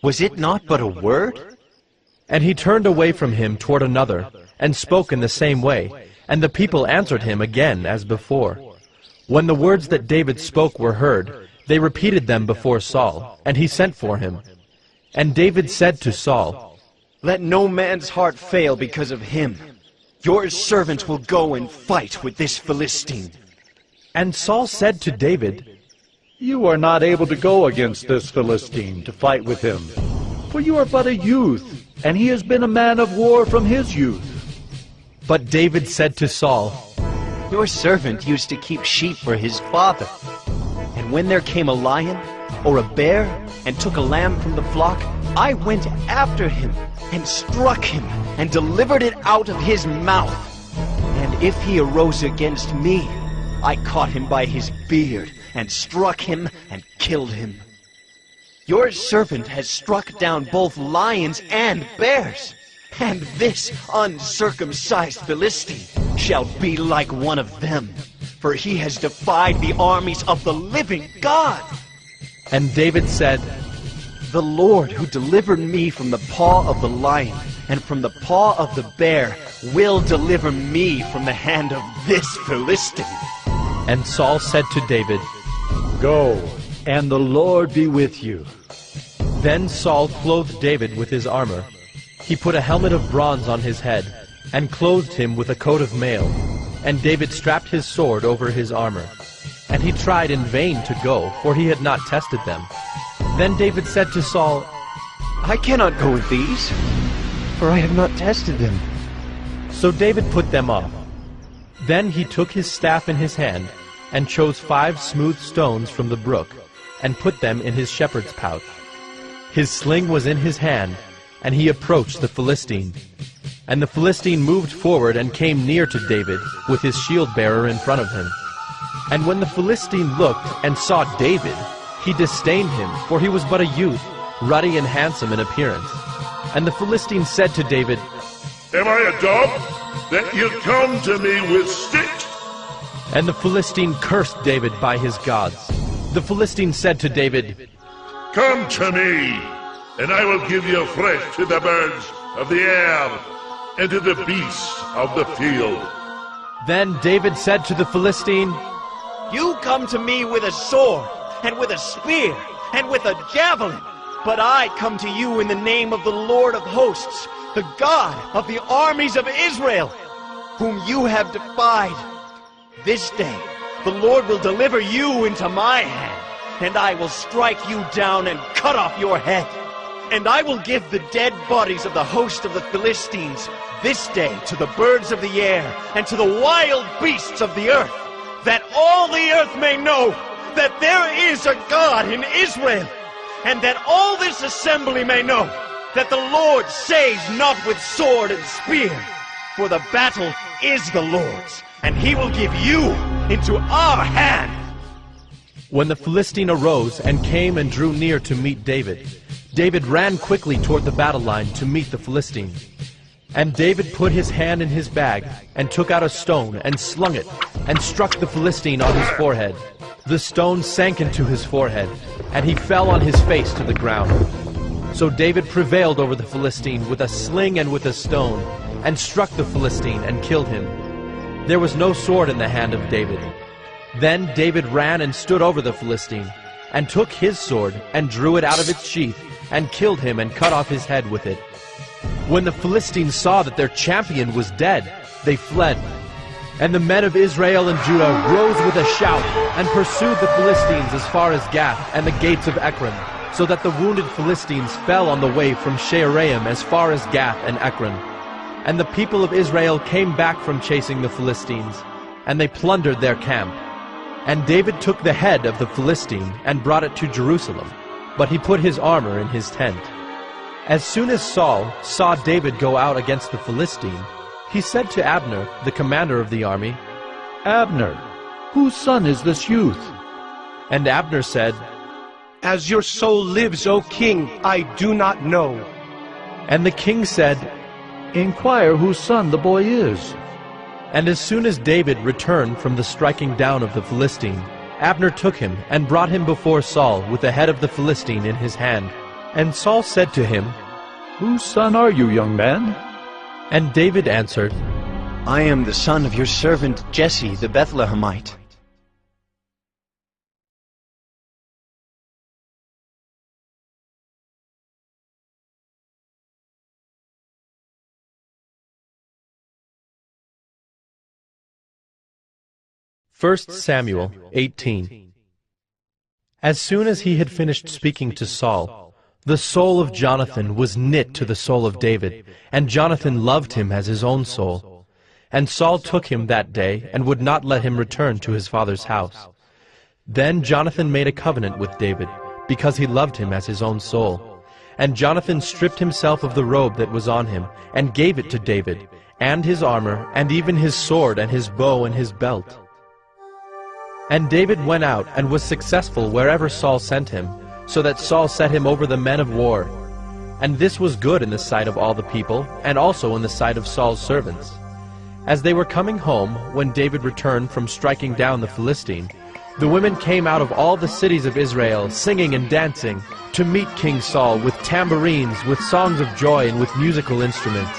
Was it not but a word? And he turned away from him toward another, and spoke in the same way, and the people answered him again as before. When the words that David spoke were heard, they repeated them before Saul, and he sent for him. And David said to Saul, Let no man's heart fail because of him. Your servant will go and fight with this Philistine. And Saul said to David, You are not able to go against this Philistine to fight with him, for you are but a youth, and he has been a man of war from his youth. But David said to Saul, Your servant used to keep sheep for his father. And when there came a lion or a bear and took a lamb from the flock, I went after him and struck him and delivered it out of his mouth. And if he arose against me, I caught him by his beard and struck him and killed him. Your servant has struck down both lions and bears, and this uncircumcised Philistine shall be like one of them, for he has defied the armies of the living God. And David said, The Lord who delivered me from the paw of the lion and from the paw of the bear will deliver me from the hand of this Philistine. And Saul said to David, Go, and the Lord be with you. Then Saul clothed David with his armor. He put a helmet of bronze on his head, and clothed him with a coat of mail. And David strapped his sword over his armor. And he tried in vain to go, for he had not tested them. Then David said to Saul, I cannot go with these, for I have not tested them. So David put them off. Then he took his staff in his hand, and chose 5 smooth stones from the brook, and put them in his shepherd's pouch. His sling was in his hand, and he approached the Philistine. And the Philistine moved forward and came near to David, with his shield-bearer in front of him. And when the Philistine looked and saw David, he disdained him, for he was but a youth, ruddy and handsome in appearance. And the Philistine said to David, Am I a dog, that you come to me with sticks? And the Philistine cursed David by his gods. The Philistine said to David, Come to me, and I will give you flesh to the birds of the air, and to the beasts of the field. Then David said to the Philistine, You come to me with a sword, and with a spear, and with a javelin, but I come to you in the name of the Lord of hosts, the God of the armies of Israel, whom you have defied. This day the Lord will deliver you into my hand, and I will strike you down and cut off your head. And I will give the dead bodies of the host of the Philistines this day to the birds of the air and to the wild beasts of the earth, that all the earth may know that there is a God in Israel, and that all this assembly may know that the Lord saves not with sword and spear, for the battle is the Lord's, and he will give you into our hand. When the Philistine arose and came and drew near to meet David, David ran quickly toward the battle line to meet the Philistine. And David put his hand in his bag, and took out a stone, and slung it, and struck the Philistine on his forehead. The stone sank into his forehead, and he fell on his face to the ground. So David prevailed over the Philistine with a sling and with a stone, and struck the Philistine and killed him. There was no sword in the hand of David. Then David ran and stood over the Philistine, and took his sword, and drew it out of its sheath, and killed him and cut off his head with it. When the Philistines saw that their champion was dead, they fled. And the men of Israel and Judah rose with a shout, and pursued the Philistines as far as Gath and the gates of Ekron, so that the wounded Philistines fell on the way from Shaaraim as far as Gath and Ekron. And the people of Israel came back from chasing the Philistines, and they plundered their camp. And David took the head of the Philistine and brought it to Jerusalem, but he put his armor in his tent. As soon as Saul saw David go out against the Philistine, he said to Abner, the commander of the army, Abner, whose son is this youth? And Abner said, As your soul lives, O king, I do not know. And the king said, Inquire whose son the boy is. And as soon as David returned from the striking down of the Philistine, Abner took him and brought him before Saul with the head of the Philistine in his hand. And Saul said to him, Whose son are you, young man? And David answered, I am the son of your servant Jesse the Bethlehemite. First Samuel 18. As soon as he had finished speaking to Saul, the soul of Jonathan was knit to the soul of David, and Jonathan loved him as his own soul. And Saul took him that day, and would not let him return to his father's house. Then Jonathan made a covenant with David, because he loved him as his own soul. And Jonathan stripped himself of the robe that was on him, and gave it to David, and his armor, and even his sword, and his bow, and his belt. And David went out and was successful wherever Saul sent him, so that Saul set him over the men of war. And this was good in the sight of all the people, and also in the sight of Saul's servants. As they were coming home, when David returned from striking down the Philistine, the women came out of all the cities of Israel, singing and dancing, to meet King Saul with tambourines, with songs of joy, and with musical instruments.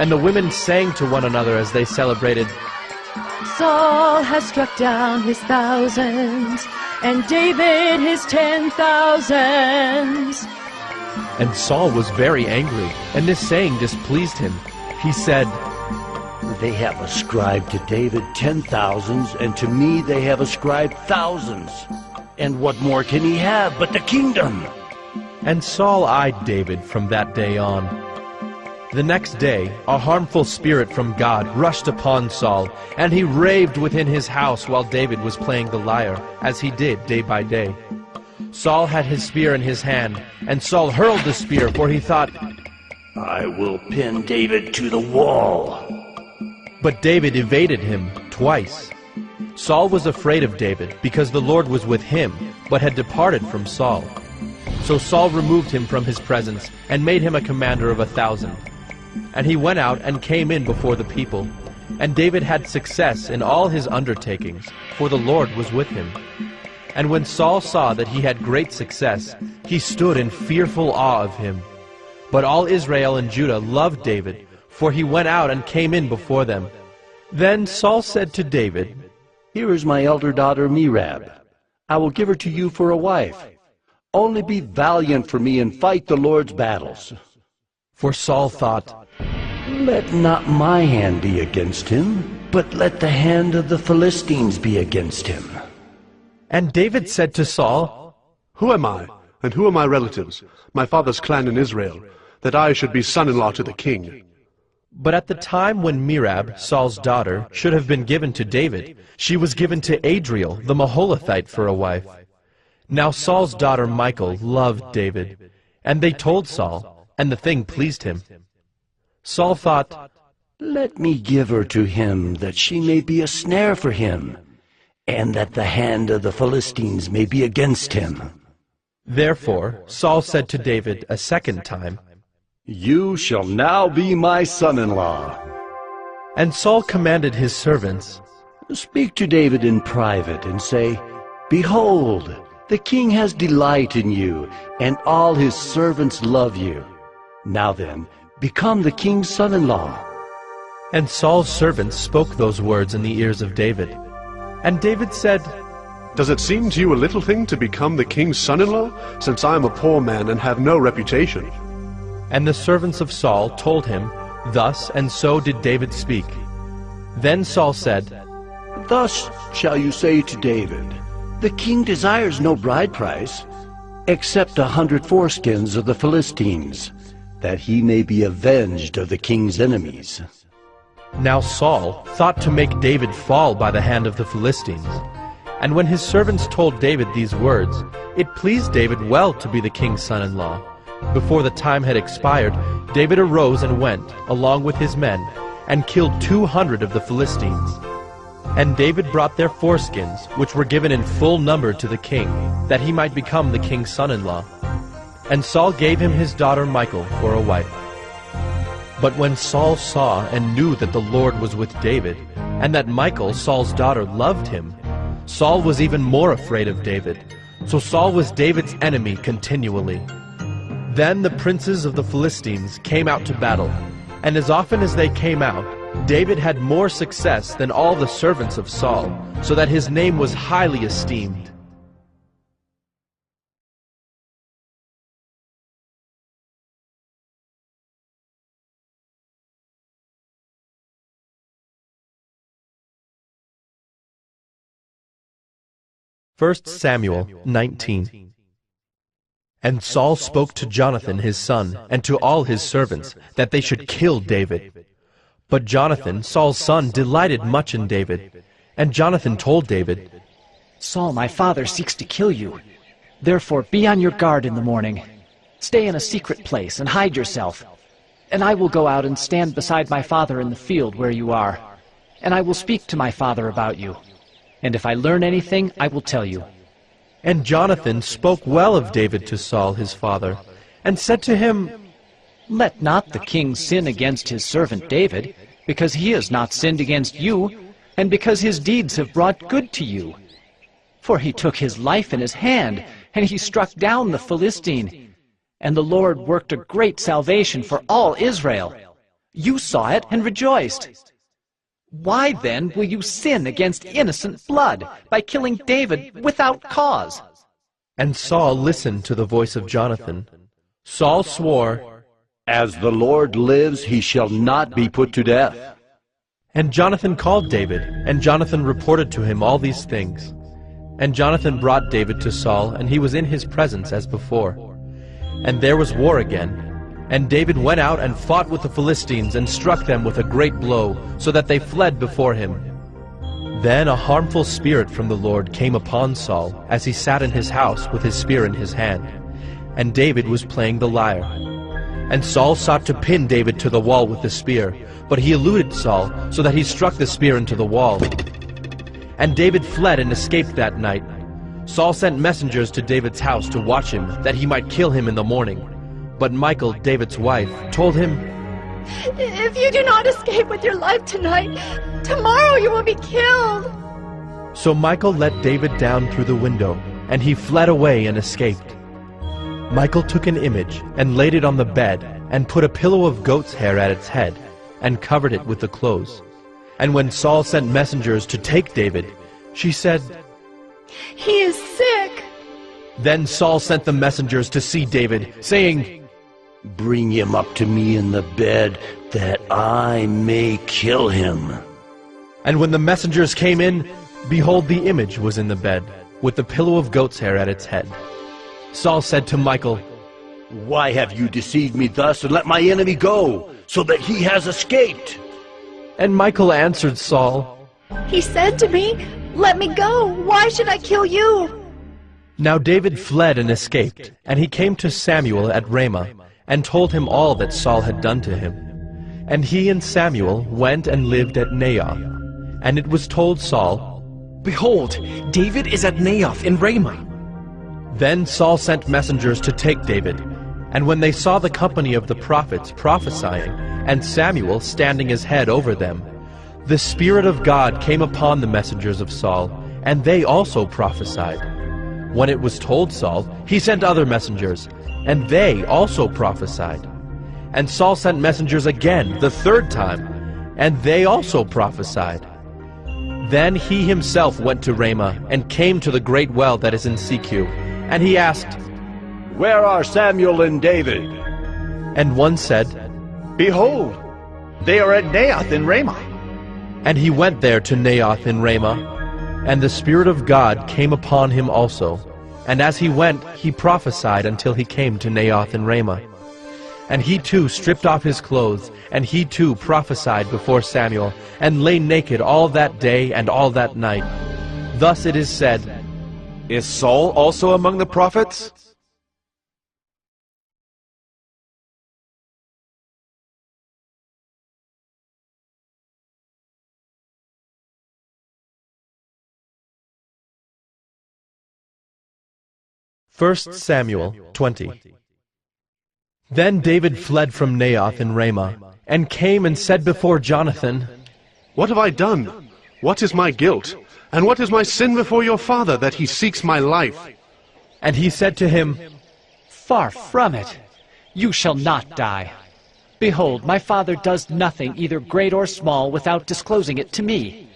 And the women sang to one another as they celebrated, Saul has struck down his thousands, and David his 10,000s. And Saul was very angry, and this saying displeased him. He said, They have ascribed to David 10,000s, and to me they have ascribed thousands. And what more can he have but the kingdom? And Saul eyed David from that day on. The next day, a harmful spirit from God rushed upon Saul, and he raved within his house while David was playing the lyre, as he did day by day. Saul had his spear in his hand, and Saul hurled the spear, for he thought, I will pin David to the wall. But David evaded him twice. Saul was afraid of David, because the Lord was with him, but had departed from Saul. So Saul removed him from his presence, and made him a commander of 1,000. And he went out and came in before the people. And David had success in all his undertakings, for the Lord was with him. And when Saul saw that he had great success, he stood in fearful awe of him. But all Israel and Judah loved David, for he went out and came in before them. Then Saul said to David, Here is my elder daughter Merab. I will give her to you for a wife. Only be valiant for me and fight the Lord's battles. For Saul thought, Let not my hand be against him, but let the hand of the Philistines be against him. And David said to Saul, Who am I, and who are my relatives, my father's clan in Israel, that I should be son-in-law to the king? But at the time when Merab, Saul's daughter, should have been given to David, she was given to Adriel, the Maholathite, for a wife. Now Saul's daughter Michal loved David, and they told Saul, and the thing pleased him. Saul thought, Let me give her to him, that she may be a snare for him, and that the hand of the Philistines may be against him. Therefore Saul said to David a second time, You shall now be my son-in-law. And Saul commanded his servants, Speak to David in private, and say, Behold, the king has delight in you, and all his servants love you. Now then, become the king's son-in-law. And Saul's servants spoke those words in the ears of David. And David said, Does it seem to you a little thing to become the king's son-in-law, since I am a poor man and have no reputation? And the servants of Saul told him, Thus and so did David speak. Then Saul said, Thus shall you say to David, The king desires no bride price, except 100 foreskins of the Philistines, that he may be avenged of the king's enemies. Now Saul thought to make David fall by the hand of the Philistines. And when his servants told David these words, it pleased David well to be the king's son-in-law. Before the time had expired, David arose and went, along with his men, and killed 200 of the Philistines. And David brought their foreskins, which were given in full number to the king, that he might become the king's son-in-law. And Saul gave him his daughter Michal for a wife. But when Saul saw and knew that the Lord was with David, and that Michal, Saul's daughter, loved him, Saul was even more afraid of David. So Saul was David's enemy continually. Then the princes of the Philistines came out to battle, and as often as they came out, David had more success than all the servants of Saul, so that his name was highly esteemed. First Samuel 19. And Saul spoke to Jonathan his son, and to all his servants, that they should kill David. But Jonathan, Saul's son, delighted much in David. And Jonathan told David, Saul, my father, seeks to kill you. Therefore be on your guard in the morning. Stay in a secret place and hide yourself. And I will go out and stand beside my father in the field where you are. And I will speak to my father about you. And if I learn anything, I will tell you. And Jonathan spoke well of David to Saul his father, and said to him, Let not the king sin against his servant David, because he has not sinned against you, and because his deeds have brought good to you. For he took his life in his hand, and he struck down the Philistine. And the Lord worked a great salvation for all Israel. You saw it and rejoiced. Why then will you sin against innocent blood by killing David without cause? And Saul listened to the voice of Jonathan. Saul swore, As the Lord lives, he shall not be put to death. And Jonathan called David, and Jonathan reported to him all these things. And Jonathan brought David to Saul, and he was in his presence as before. And there was war again. And David went out and fought with the Philistines, and struck them with a great blow, so that they fled before him. Then a harmful spirit from the Lord came upon Saul, as he sat in his house with his spear in his hand. And David was playing the lyre. And Saul sought to pin David to the wall with the spear, but he eluded Saul, so that he struck the spear into the wall. And David fled and escaped that night. Saul sent messengers to David's house to watch him, that he might kill him in the morning. But Michal, David's wife, told him, If you do not escape with your life tonight, tomorrow you will be killed. So Michal let David down through the window, and he fled away and escaped. Michal took an image and laid it on the bed, and put a pillow of goat's hair at its head, and covered it with the clothes. And when Saul sent messengers to take David, she said, He is sick. Then Saul sent the messengers to see David, saying, Bring him up to me in the bed, that I may kill him. And when the messengers came in, behold, the image was in the bed, with the pillow of goat's hair at its head. Saul said to Michal, Why have you deceived me thus, and let my enemy go, so that he has escaped? And Michal answered Saul, He said to me, Let me go. Why should I kill you? Now David fled and escaped, and he came to Samuel at Ramah, and told him all that Saul had done to him. And he and Samuel went and lived at Naioth. And it was told Saul, Behold, David is at Naioth in Ramah. Then Saul sent messengers to take David. And when they saw the company of the prophets prophesying, and Samuel standing his head over them, the Spirit of God came upon the messengers of Saul, and they also prophesied. When it was told Saul, he sent other messengers, and they also prophesied. And Saul sent messengers again, the third time, and they also prophesied. Then he himself went to Ramah, and came to the great well that is in Secu. And he asked, Where are Samuel and David? And one said, Behold, they are at Naioth in Ramah. And he went there to Naioth in Ramah, and the Spirit of God came upon him also. And as he went, he prophesied until he came to Naioth in Ramah. And he too stripped off his clothes, and he too prophesied before Samuel, and lay naked all that day and all that night. Thus it is said, Is Saul also among the prophets? First Samuel 20. Then David fled from Naioth in Ramah, and came and said before Jonathan, What have I done? What is my guilt? And what is my sin before your father, that he seeks my life? And he said to him, Far from it. You shall not die. Behold, my father does nothing, either great or small, without disclosing it to me.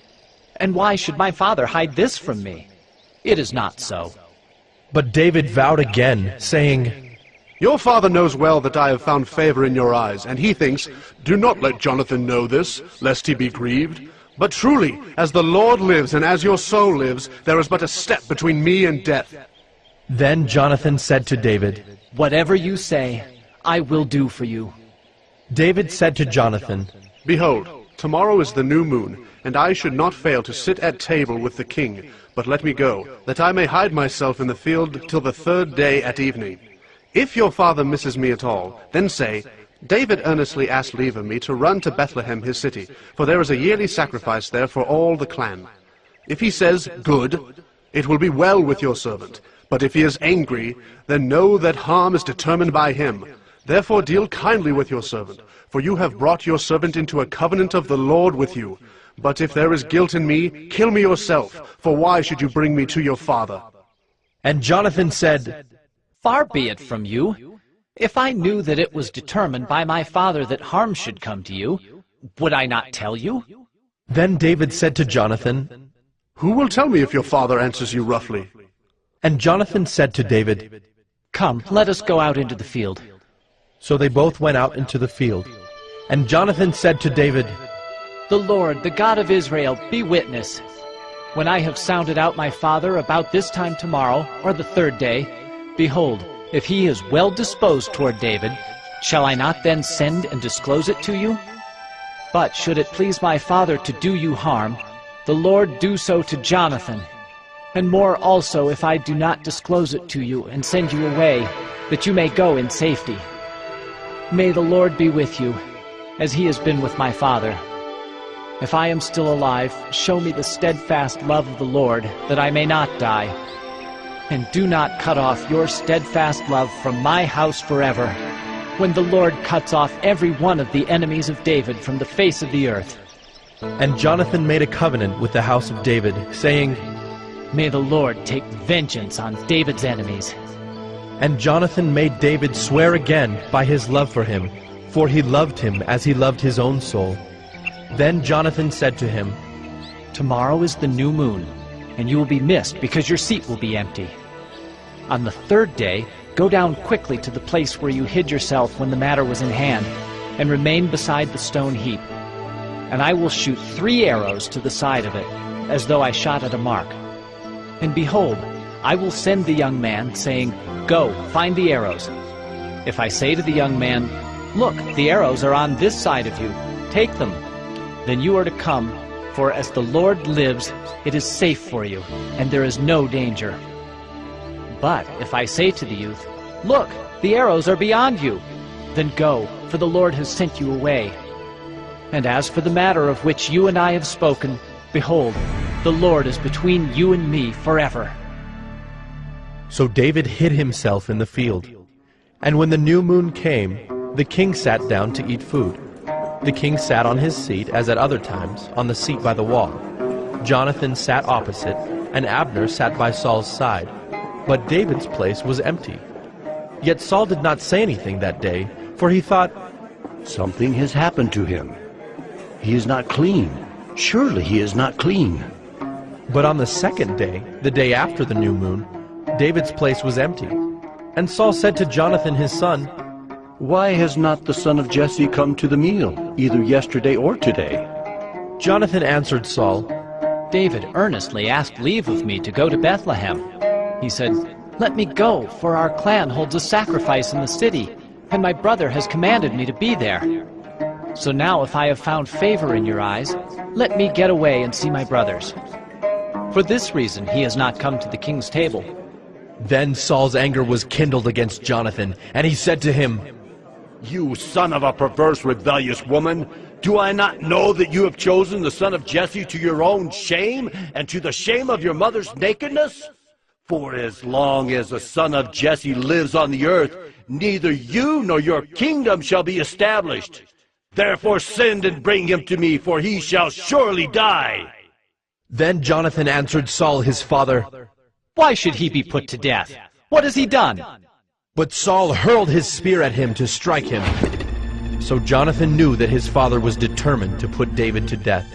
And why should my father hide this from me? It is not so. But David vowed again, saying, Your father knows well that I have found favor in your eyes, and he thinks, Do not let Jonathan know this, lest he be grieved. But truly, as the Lord lives, and as your soul lives, there is but a step between me and death. Then Jonathan said to David, Whatever you say, I will do for you. David said to Jonathan, Behold, tomorrow is the new moon, and I should not fail to sit at table with the king. But let me go, that I may hide myself in the field till the third day at evening. If your father misses me at all, then say, David earnestly asked leave of me to run to Bethlehem his city, for there is a yearly sacrifice there for all the clan. If he says, Good, it will be well with your servant. But if he is angry, then know that harm is determined by him. Therefore deal kindly with your servant, for you have brought your servant into a covenant of the Lord with you. But if there is guilt in me, kill me yourself, for why should you bring me to your father? And Jonathan said, Far be it from you. If I knew that it was determined by my father that harm should come to you, would I not tell you? Then David said to Jonathan, Who will tell me if your father answers you roughly? And Jonathan said to David, Come, let us go out into the field. So they both went out into the field. And Jonathan said to David, The Lord, the God of Israel, be witness. When I have sounded out my father about this time tomorrow, or the third day, behold, if he is well disposed toward David, shall I not then send and disclose it to you? But should it please my father to do you harm, the Lord do so to Jonathan, and more also if I do not disclose it to you and send you away, that you may go in safety. May the Lord be with you, as he has been with my father. If I am still alive, show me the steadfast love of the Lord, that I may not die. And do not cut off your steadfast love from my house forever, when the Lord cuts off every one of the enemies of David from the face of the earth. And Jonathan made a covenant with the house of David, saying, May the Lord take vengeance on David's enemies. And Jonathan made David swear again by his love for him, for he loved him as he loved his own soul. Then Jonathan said to him, Tomorrow is the new moon, and you will be missed because your seat will be empty. On the third day, go down quickly to the place where you hid yourself when the matter was in hand, and remain beside the stone heap. And I will shoot 3 arrows to the side of it, as though I shot at a mark. And behold, I will send the young man, saying, Go, find the arrows. If I say to the young man, Look, the arrows are on this side of you, take them, then you are to come, for as the Lord lives, it is safe for you, and there is no danger. But if I say to the youth, Look, the arrows are beyond you, then go, for the Lord has sent you away. And as for the matter of which you and I have spoken, behold, the Lord is between you and me forever. So David hid himself in the field. And when the new moon came, the king sat down to eat food. The king sat on his seat, as at other times, on the seat by the wall. Jonathan sat opposite, and Abner sat by Saul's side. But David's place was empty. Yet Saul did not say anything that day, for he thought, Something has happened to him. He is not clean. Surely he is not clean. But on the second day, the day after the new moon, David's place was empty. And Saul said to Jonathan his son, Why has not the son of Jesse come to the meal, either yesterday or today? Jonathan answered Saul, David earnestly asked leave of me to go to Bethlehem. He said, Let me go, for our clan holds a sacrifice in the city, and my brother has commanded me to be there. So now if I have found favor in your eyes, let me get away and see my brothers. For this reason he has not come to the king's table. Then Saul's anger was kindled against Jonathan, and he said to him, You son of a perverse, rebellious woman, do I not know that you have chosen the son of Jesse to your own shame, and to the shame of your mother's nakedness? For as long as the son of Jesse lives on the earth, neither you nor your kingdom shall be established. Therefore send and bring him to me, for he shall surely die. Then Jonathan answered Saul his father, Why should he be put to death? What has he done? But Saul hurled his spear at him to strike him. So Jonathan knew that his father was determined to put David to death.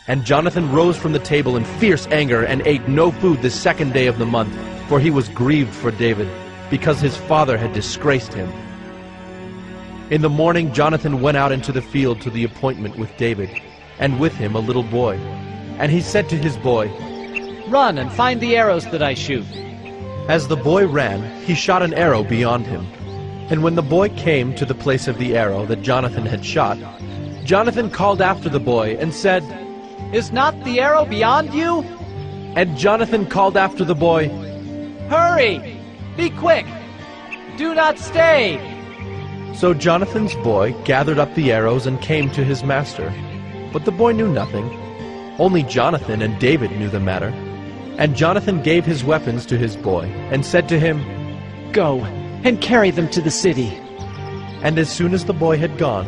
And Jonathan rose from the table in fierce anger and ate no food the second day of the month, for he was grieved for David, because his father had disgraced him. In the morning Jonathan went out into the field to the appointment with David, and with him a little boy. And he said to his boy, "Run and find the arrows that I shoot." As the boy ran, he shot an arrow beyond him. And when the boy came to the place of the arrow that Jonathan had shot, Jonathan called after the boy and said, "Is not the arrow beyond you?" And Jonathan called after the boy, "Hurry! Be quick! Do not stay!" So Jonathan's boy gathered up the arrows and came to his master. But the boy knew nothing. Only Jonathan and David knew the matter. And Jonathan gave his weapons to his boy, and said to him, "Go and carry them to the city." And as soon as the boy had gone,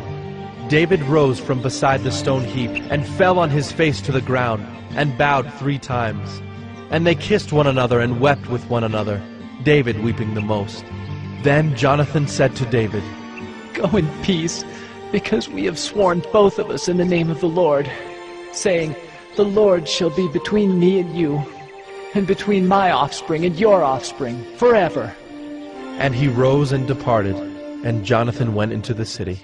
David rose from beside the stone heap, and fell on his face to the ground, and bowed 3 times. And they kissed one another and wept with one another, David weeping the most. Then Jonathan said to David, "Go in peace, because we have sworn both of us in the name of the Lord, saying, 'The Lord shall be between me and you, and between my offspring and your offspring, forever.'" And he rose and departed, and Jonathan went into the city.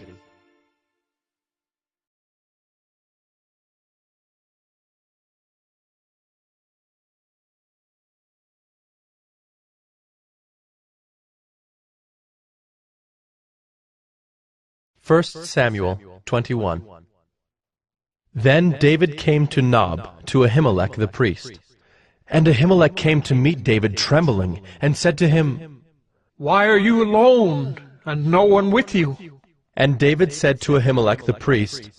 First Samuel 21. Then David came to Nob, to Ahimelech the priest. And Ahimelech came to meet David trembling, and said to him, "Why are you alone, and no one with you?" And David said to Ahimelech the priest,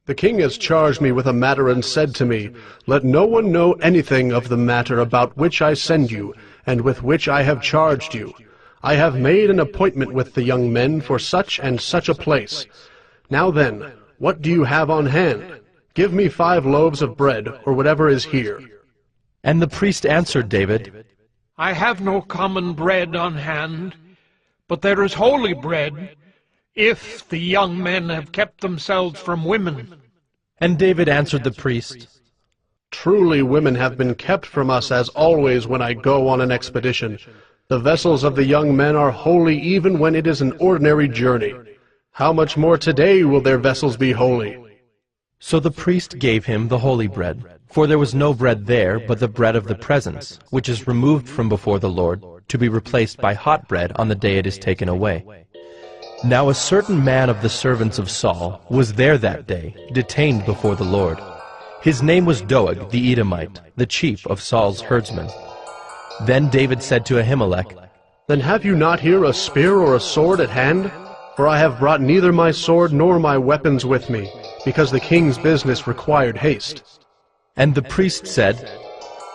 "The king has charged me with a matter and said to me, 'Let no one know anything of the matter about which I send you, and with which I have charged you. I have made an appointment with the young men for such and such a place. Now then, what do you have on hand? Give me 5 loaves of bread, or whatever is here." And the priest answered David, "I have no common bread on hand, but there is holy bread, if the young men have kept themselves from women." And David answered the priest, "Truly women have been kept from us as always when I go on an expedition. The vessels of the young men are holy even when it is an ordinary journey. How much more today will their vessels be holy?" So the priest gave him the holy bread, for there was no bread there but the bread of the presence, which is removed from before the Lord, to be replaced by hot bread on the day it is taken away. Now a certain man of the servants of Saul was there that day, detained before the Lord. His name was Doeg the Edomite, the chief of Saul's herdsmen. Then David said to Ahimelech, "Then have you not here a spear or a sword at hand? For I have brought neither my sword nor my weapons with me, because the king's business required haste." And the priest said,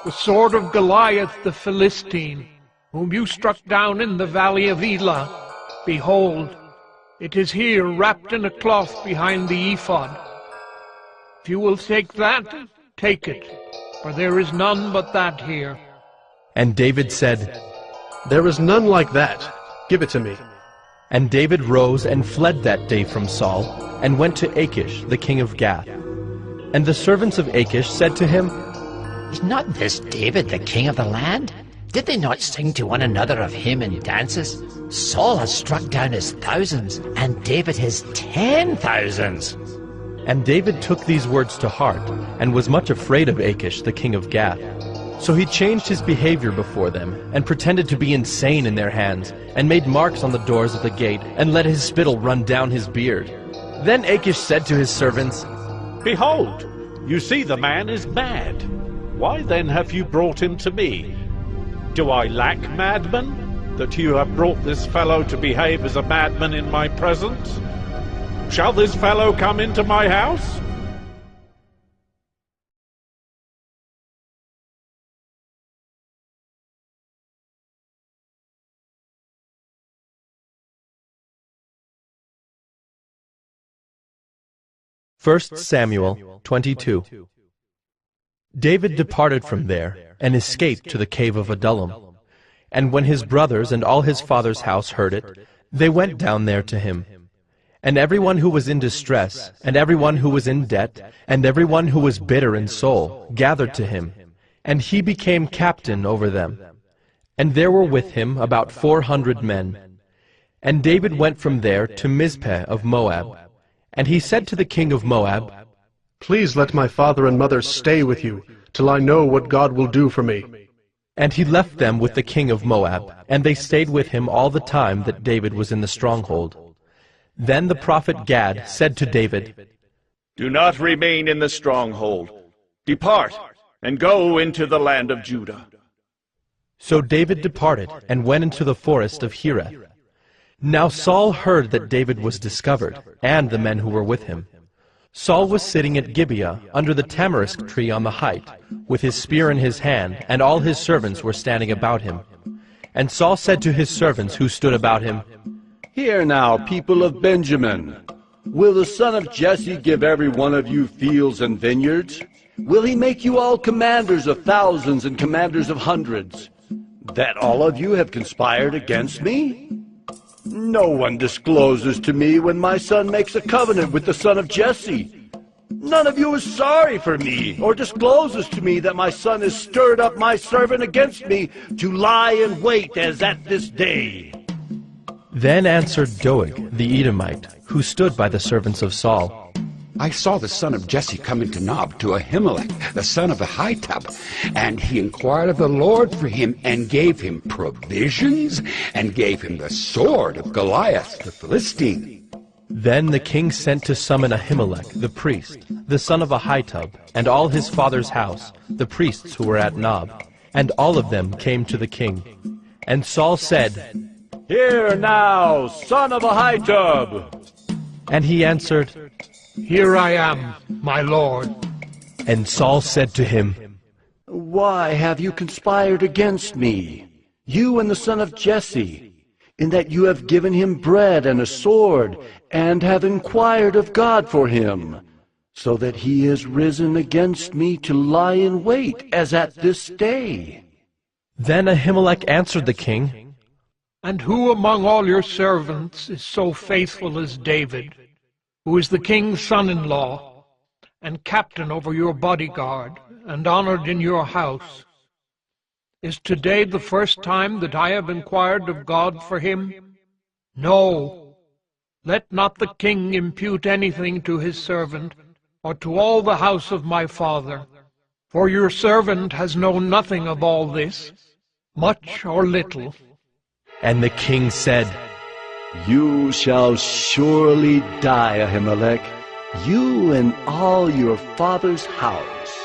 "The sword of Goliath the Philistine, whom you struck down in the valley of Elah, behold, it is here wrapped in a cloth behind the ephod. If you will take that, take it, for there is none but that here." And David said, "There is none like that. Give it to me." And David rose and fled that day from Saul, and went to Achish, the king of Gath. And the servants of Achish said to him, "Is not this David the king of the land? Did they not sing to one another of him in dances? Saul has struck down his thousands, and David his 10,000s." And David took these words to heart, and was much afraid of Achish, the king of Gath. So he changed his behavior before them, and pretended to be insane in their hands, and made marks on the doors of the gate, and let his spittle run down his beard. Then Achish said to his servants, "Behold, you see the man is mad. Why then have you brought him to me? Do I lack madmen, that you have brought this fellow to behave as a madman in my presence? Shall this fellow come into my house?" First Samuel 22. David departed from there, and escaped to the cave of Adullam. And when his brothers and all his father's house heard it, they went down there to him. And everyone who was in distress, and everyone who was in debt, and everyone who was bitter in soul, gathered to him, and he became captain over them. And there were with him about 400 men. And David went from there to Mizpeh of Moab. And he said to the king of Moab, Please let my father and mother stay with you, till I know what God will do for me. And he left them with the king of Moab, and they stayed with him all the time that David was in the stronghold. Then the prophet Gad said to David, Do not remain in the stronghold. Depart, and go into the land of Judah. So David departed, and went into the forest of Hereth. Now Saul heard that David was discovered, and the men who were with him. Saul was sitting at Gibeah, under the tamarisk tree on the height, with his spear in his hand, and all his servants were standing about him. And Saul said to his servants who stood about him, Hear now, people of Benjamin. Will the son of Jesse give every one of you fields and vineyards? Will he make you all commanders of thousands and commanders of hundreds? That all of you have conspired against me? No one discloses to me when my son makes a covenant with the son of Jesse. None of you is sorry for me, or discloses to me that my son has stirred up my servant against me to lie in wait as at this day. Then answered Doeg the Edomite, who stood by the servants of Saul, I saw the son of Jesse come into Nob to Ahimelech, the son of Ahitub, and he inquired of the Lord for him, and gave him provisions, and gave him the sword of Goliath the Philistine. Then the king sent to summon Ahimelech the priest, the son of Ahitub, and all his father's house, the priests who were at Nob, and all of them came to the king. And Saul said, Hear now, son of Ahitub! And he answered, Here I am, my lord. And Saul said to him, Why have you conspired against me, you and the son of Jesse, in that you have given him bread and a sword, and have inquired of God for him, so that he is risen against me to lie in wait, as at this day? Then Ahimelech answered the king, And who among all your servants is so faithful as David, who is the king's son-in-law, and captain over your bodyguard, and honored in your house? Is today the first time that I have inquired of God for him? No. Let not the king impute anything to his servant, or to all the house of my father. For your servant has known nothing of all this, much or little. And the king said, You shall surely die, Ahimelech, you and all your father's house.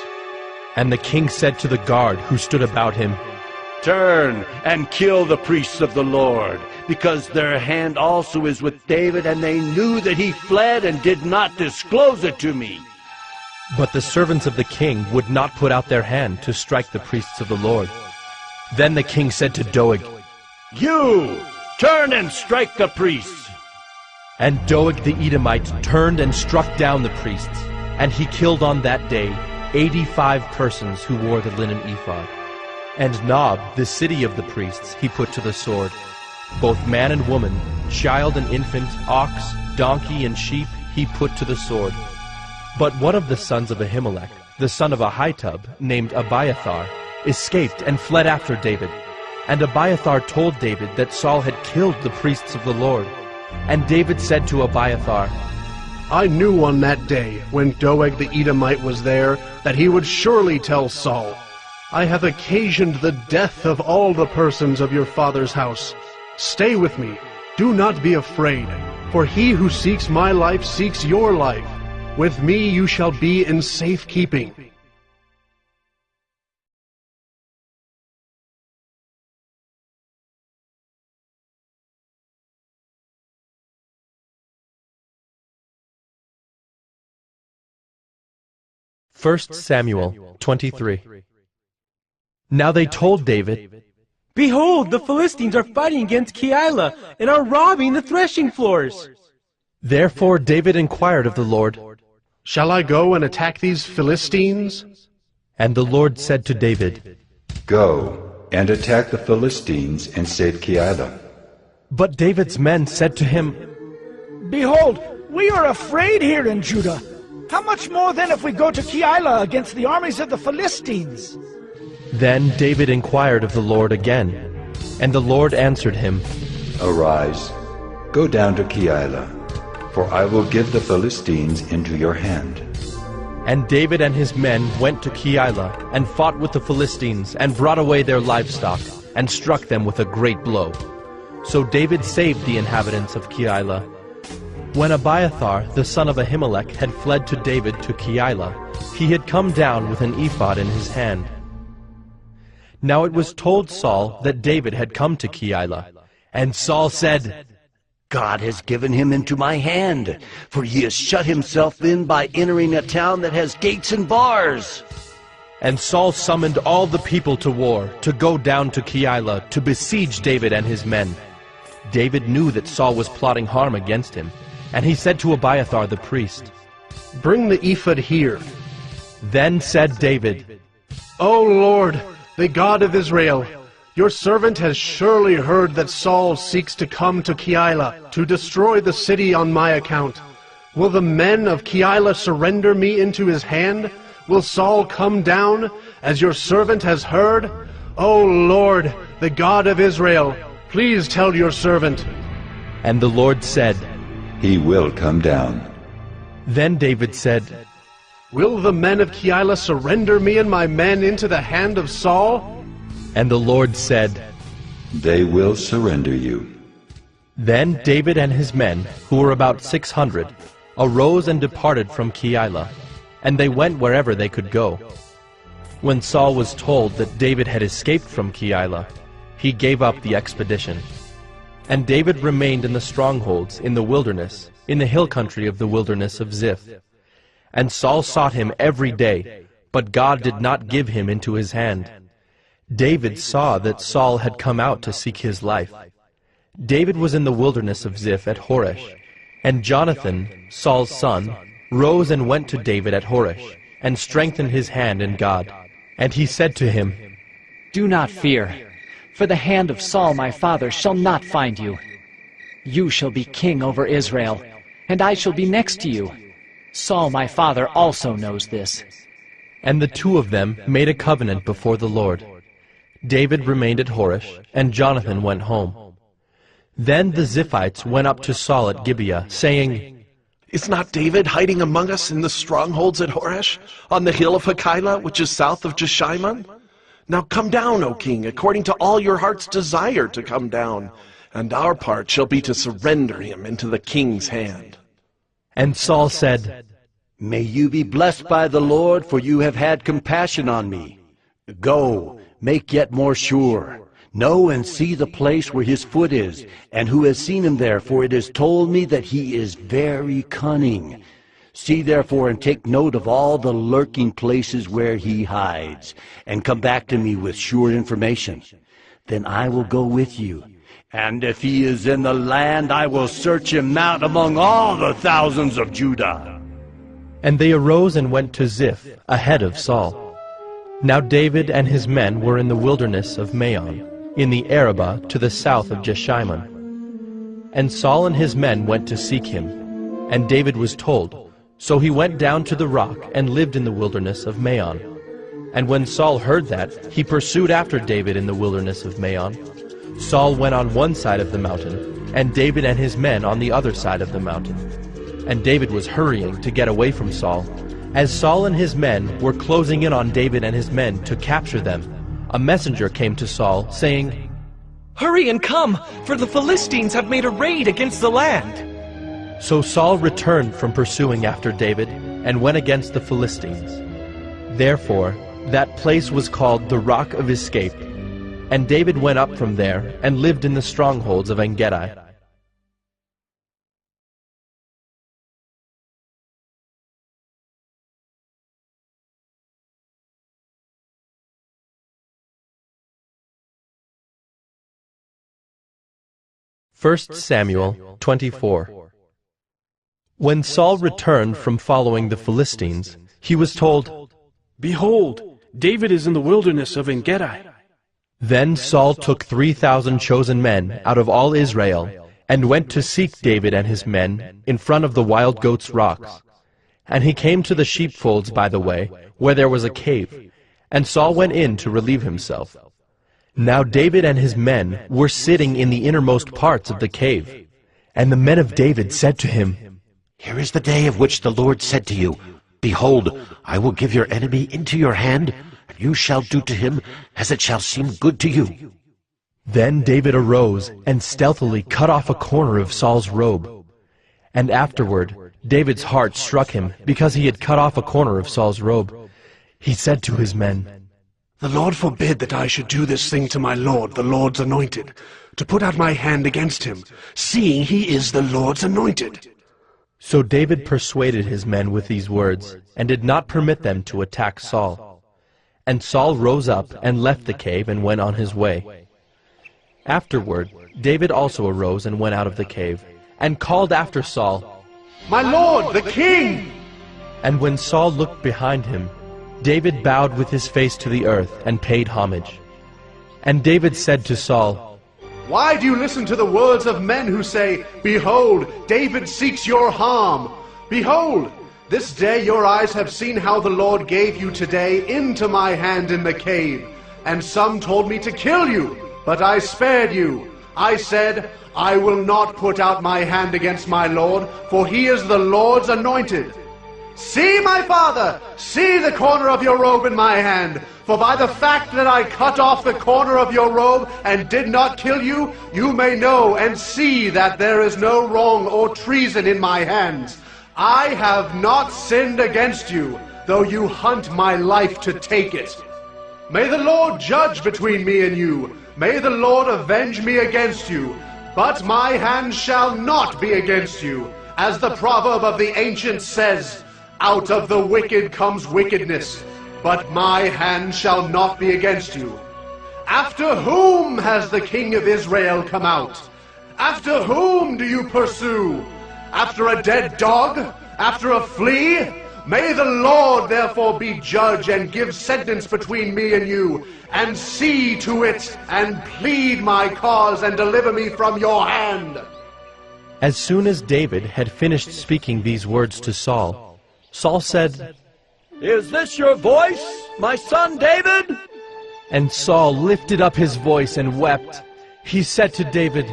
And the king said to the guard who stood about him, Turn and kill the priests of the Lord, because their hand also is with David, and they knew that he fled and did not disclose it to me. But the servants of the king would not put out their hand to strike the priests of the Lord. Then the king said to Doeg, You! Turn and strike the priests! And Doeg the Edomite turned and struck down the priests, and he killed on that day 85 persons who wore the linen ephod. And Nob, the city of the priests, he put to the sword. Both man and woman, child and infant, ox, donkey, and sheep he put to the sword. But one of the sons of Ahimelech, the son of Ahitub, named Abiathar, escaped and fled after David. And Abiathar told David that Saul had killed the priests of the Lord. And David said to Abiathar, I knew on that day, when Doeg the Edomite was there, that he would surely tell Saul, I have occasioned the death of all the persons of your father's house. Stay with me, do not be afraid, for he who seeks my life seeks your life. With me you shall be in safekeeping. First Samuel 23. Now they told David, Behold, the Philistines are fighting against Keilah and are robbing the threshing floors. Therefore David inquired of the Lord, Shall I go and attack these Philistines? And the Lord said to David, Go, and attack the Philistines and save Keilah. But David's men said to him, Behold, we are afraid here in Judah. How much more then if we go to Keilah against the armies of the Philistines? Then David inquired of the Lord again, and the Lord answered him, Arise, go down to Keilah, for I will give the Philistines into your hand. And David and his men went to Keilah, and fought with the Philistines, and brought away their livestock, and struck them with a great blow. So David saved the inhabitants of Keilah. When Abiathar, the son of Ahimelech, had fled to David to Keilah, he had come down with an ephod in his hand. Now it was told Saul that David had come to Keilah, and Saul said, God has given him into my hand, for he has shut himself in by entering a town that has gates and bars. And Saul summoned all the people to war, to go down to Keilah, to besiege David and his men. David knew that Saul was plotting harm against him, and he said to Abiathar the priest, Bring the ephod here. Then said David, O Lord, the God of Israel, your servant has surely heard that Saul seeks to come to Keilah to destroy the city on my account. Will the men of Keilah surrender me into his hand? Will Saul come down, as your servant has heard? O Lord, the God of Israel, please tell your servant. And the Lord said, He will come down. Then David said, Will the men of Keilah surrender me and my men into the hand of Saul? And the Lord said, They will surrender you. Then David and his men, who were about 600, arose and departed from Keilah, and they went wherever they could go. When Saul was told that David had escaped from Keilah, he gave up the expedition. And David remained in the strongholds in the wilderness, in the hill country of the wilderness of Ziph. And Saul sought him every day, but God did not give him into his hand. David saw that Saul had come out to seek his life. David was in the wilderness of Ziph at Horesh, and Jonathan, Saul's son, rose and went to David at Horesh, and strengthened his hand in God. And he said to him, Do not fear, for the hand of Saul my father shall not find you. You shall be king over Israel, and I shall be next to you. Saul my father also knows this. And the two of them made a covenant before the Lord. David remained at Horesh, and Jonathan went home. Then the Ziphites went up to Saul at Gibeah, saying, Is not David hiding among us in the strongholds at Horesh, on the hill of Hakeilah, which is south of Jeshimon? Now come down, O king, according to all your heart's desire to come down, and our part shall be to surrender him into the king's hand. And Saul said, May you be blessed by the Lord, for you have had compassion on me. Go, make yet more sure. Know and see the place where his foot is, and who has seen him there, for it is told me that he is very cunning. See therefore and take note of all the lurking places where he hides, and come back to me with sure information. Then I will go with you. And if he is in the land, I will search him out among all the thousands of Judah. And they arose and went to Ziph, ahead of Saul. Now David and his men were in the wilderness of Maon, in the Arabah to the south of Jeshimon. And Saul and his men went to seek him. And David was told, so he went down to the rock and lived in the wilderness of Maon. And when Saul heard that, he pursued after David in the wilderness of Maon. Saul went on one side of the mountain, and David and his men on the other side of the mountain. And David was hurrying to get away from Saul. As Saul and his men were closing in on David and his men to capture them, a messenger came to Saul, saying, Hurry and come, for the Philistines have made a raid against the land. So Saul returned from pursuing after David, and went against the Philistines. Therefore, that place was called the Rock of Escape. And David went up from there, and lived in the strongholds of En-Gedi. First Samuel 24. When Saul returned from following the Philistines, he was told, Behold, David is in the wilderness of En-Gedi. Then Saul took 3,000 chosen men out of all Israel, and went to seek David and his men in front of the wild goats' rocks. And he came to the sheepfolds by the way, where there was a cave, and Saul went in to relieve himself. Now David and his men were sitting in the innermost parts of the cave. And the men of David said to him, Here is the day of which the Lord said to you, Behold, I will give your enemy into your hand, and you shall do to him as it shall seem good to you. Then David arose and stealthily cut off a corner of Saul's robe. And afterward David's heart struck him because he had cut off a corner of Saul's robe. He said to his men, The Lord forbid that I should do this thing to my Lord, the Lord's anointed, to put out my hand against him, seeing he is the Lord's anointed. So David persuaded his men with these words, and did not permit them to attack Saul. And Saul rose up and left the cave and went on his way. Afterward David also arose and went out of the cave, and called after Saul, My Lord, the King! And when Saul looked behind him, David bowed with his face to the earth and paid homage. And David said to Saul, Why do you listen to the words of men who say, Behold, David seeks your harm? Behold, this day your eyes have seen how the Lord gave you today into my hand in the cave. And some told me to kill you, but I spared you. I said, I will not put out my hand against my Lord, for he is the Lord's anointed. See, my father, see the corner of your robe in my hand. For by the fact that I cut off the corner of your robe and did not kill you, you may know and see that there is no wrong or treason in my hands. I have not sinned against you, though you hunt my life to take it. May the Lord judge between me and you. May the Lord avenge me against you. But my hand shall not be against you. As the proverb of the ancients says, Out of the wicked comes wickedness, but my hand shall not be against you. After whom has the King of Israel come out? After whom do you pursue? After a dead dog? After a flea? May the Lord therefore be judge and give sentence between me and you, and see to it, and plead my cause, and deliver me from your hand. As soon as David had finished speaking these words to Saul, Saul said, Is this your voice, my son David? And Saul lifted up his voice and wept. He said to David,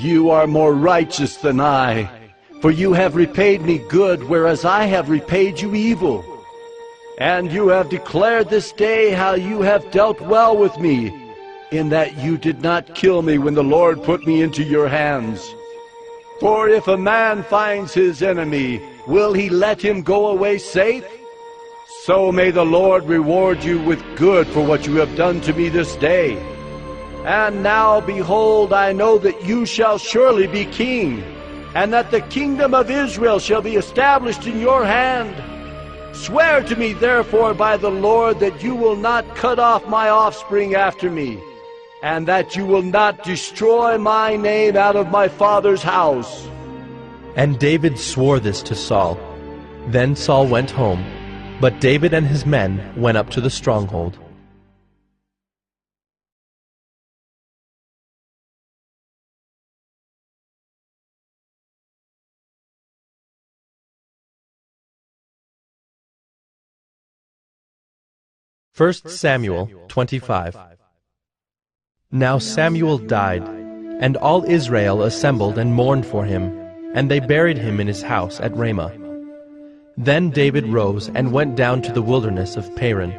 You are more righteous than I, for you have repaid me good, whereas I have repaid you evil. And you have declared this day how you have dealt well with me, in that you did not kill me when the Lord put me into your hands. For if a man finds his enemy, will he let him go away safe? So may the Lord reward you with good for what you have done to me this day. And now, behold, I know that you shall surely be king, and that the kingdom of Israel shall be established in your hand. Swear to me, therefore, by the Lord, that you will not cut off my offspring after me, and that you will not destroy my name out of my father's house. And David swore this to Saul. Then Saul went home, but David and his men went up to the stronghold. First Samuel 25. Now Samuel died, and all Israel assembled and mourned for him, and they buried him in his house at Ramah. Then David rose and went down to the wilderness of Paran.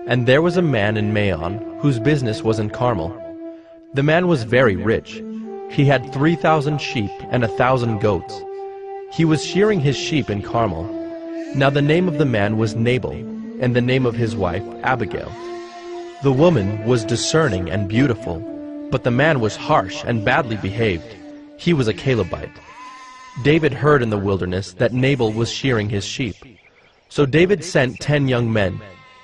And there was a man in Maon, whose business was in Carmel. The man was very rich. He had 3,000 sheep and 1,000 goats. He was shearing his sheep in Carmel. Now the name of the man was Nabal, and the name of his wife Abigail. The woman was discerning and beautiful, but the man was harsh and badly behaved. He was a Calebite. David heard in the wilderness that Nabal was shearing his sheep. So David sent 10 young men,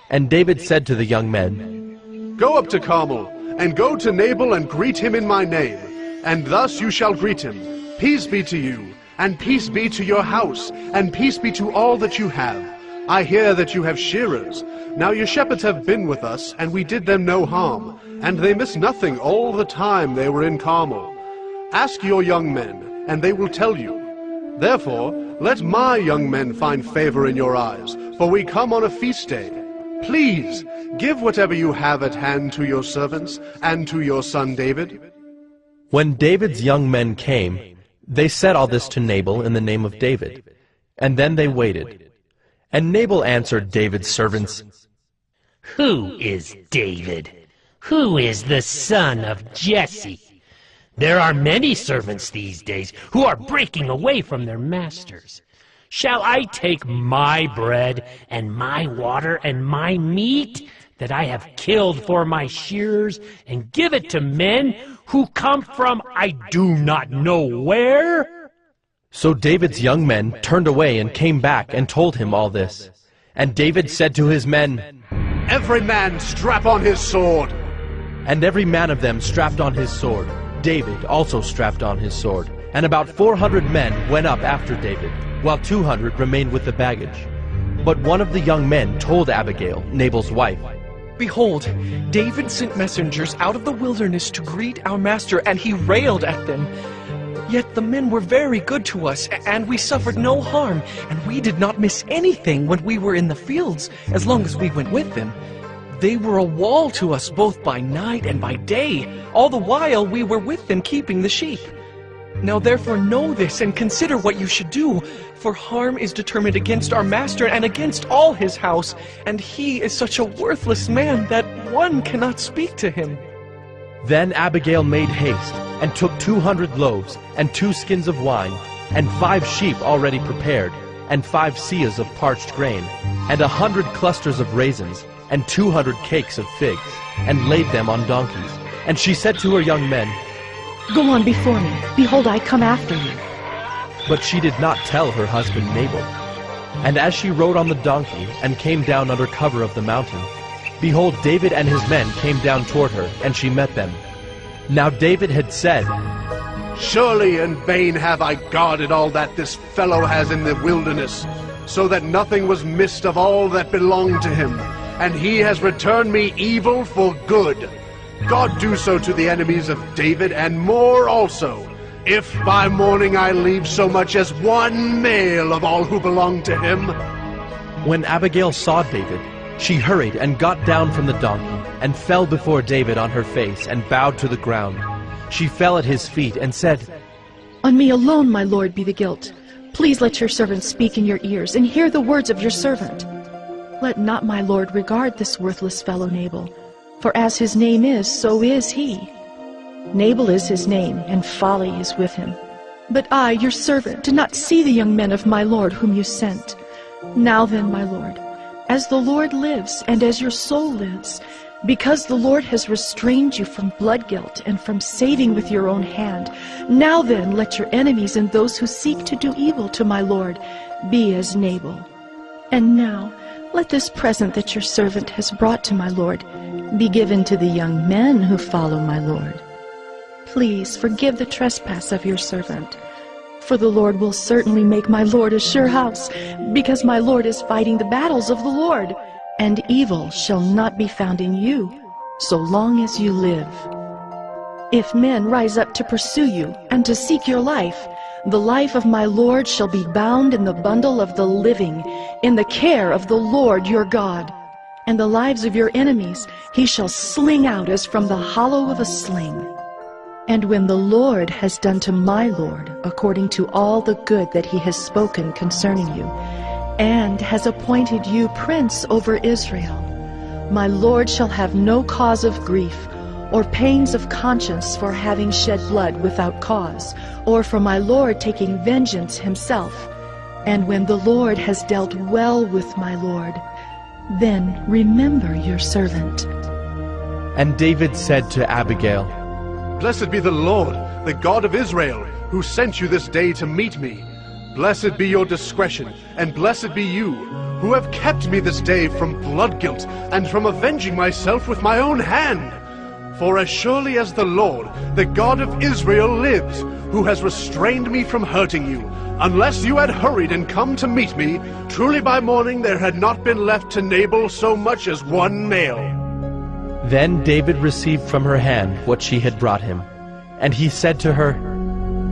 and David said to the young men, Go up to Carmel, and go to Nabal and greet him in my name, and thus you shall greet him. Peace be to you, and peace be to your house, and peace be to all that you have. I hear that you have shearers. Now your shepherds have been with us, and we did them no harm, and they missed nothing all the time they were in Carmel. Ask your young men, and they will tell you. Therefore, let my young men find favor in your eyes, for we come on a feast day. Please, give whatever you have at hand to your servants, and to your son David. When David's young men came, they said all this to Nabal in the name of David. And then they waited. And Nabal answered David's servants, Who is David? Who is the son of Jesse? There are many servants these days who are breaking away from their masters. Shall I take my bread and my water and my meat that I have killed for my shearers and give it to men who come from I do not know where? So David's young men turned away and came back and told him all this. And David said to his men, Every man strap on his sword. And every man of them strapped on his sword. David also strapped on his sword. And about 400 men went up after David, while 200 remained with the baggage. But one of the young men told Abigail, Nabal's wife, Behold, David sent messengers out of the wilderness to greet our master, and he railed at them. Yet the men were very good to us, and we suffered no harm, and we did not miss anything when we were in the fields, as long as we went with them. They were a wall to us both by night and by day, all the while we were with them keeping the sheep. Now therefore know this, and consider what you should do, for harm is determined against our master and against all his house, and he is such a worthless man that one cannot speak to him. Then Abigail made haste, and took 200 loaves, and 2 skins of wine, and 5 sheep already prepared, and 5 seahs of parched grain, and 100 clusters of raisins, and 200 cakes of figs, and laid them on donkeys. And she said to her young men, Go on before me. Behold, I come after you. But she did not tell her husband Nabal. And as she rode on the donkey, and came down under cover of the mountain, behold, David and his men came down toward her, and she met them. Now David had said, Surely in vain have I guarded all that this fellow has in the wilderness, so that nothing was missed of all that belonged to him, and he has returned me evil for good. God do so to the enemies of David, and more also, if by morning I leave so much as one male of all who belong to him. When Abigail saw David, she hurried and got down from the donkey, and fell before David on her face, and bowed to the ground. She fell at his feet, and said, On me alone, my lord, be the guilt. Please let your servant speak in your ears, and hear the words of your servant. Let not my lord regard this worthless fellow Nabal, for as his name is, so is he. Nabal is his name, and folly is with him. But I, your servant, did not see the young men of my lord whom you sent. Now then, my lord, as the Lord lives, and as your soul lives, because the Lord has restrained you from blood guilt and from saving with your own hand, now then let your enemies and those who seek to do evil to my lord be as Nabal. And now let this present that your servant has brought to my lord be given to the young men who follow my lord. Please forgive the trespass of your servant, for the Lord will certainly make my lord a sure house, because my lord is fighting the battles of the Lord, and evil shall not be found in you, so long as you live. If men rise up to pursue you, and to seek your life, the life of my lord shall be bound in the bundle of the living, in the care of the Lord your God. And the lives of your enemies he shall sling out as from the hollow of a sling. And when the Lord has done to my Lord according to all the good that he has spoken concerning you, and has appointed you prince over Israel, my Lord shall have no cause of grief, or pains of conscience for having shed blood without cause, or for my Lord taking vengeance himself. And when the Lord has dealt well with my Lord, then remember your servant. And David said to Abigail, Blessed be the Lord, the God of Israel, who sent you this day to meet me. Blessed be your discretion, and blessed be you, who have kept me this day from blood guilt, and from avenging myself with my own hand. For as surely as the Lord, the God of Israel, lives, who has restrained me from hurting you, Unless you had hurried and come to meet me, truly by morning there had not been left to Nabal so much as one nail. Then David received from her hand what she had brought him. And he said to her,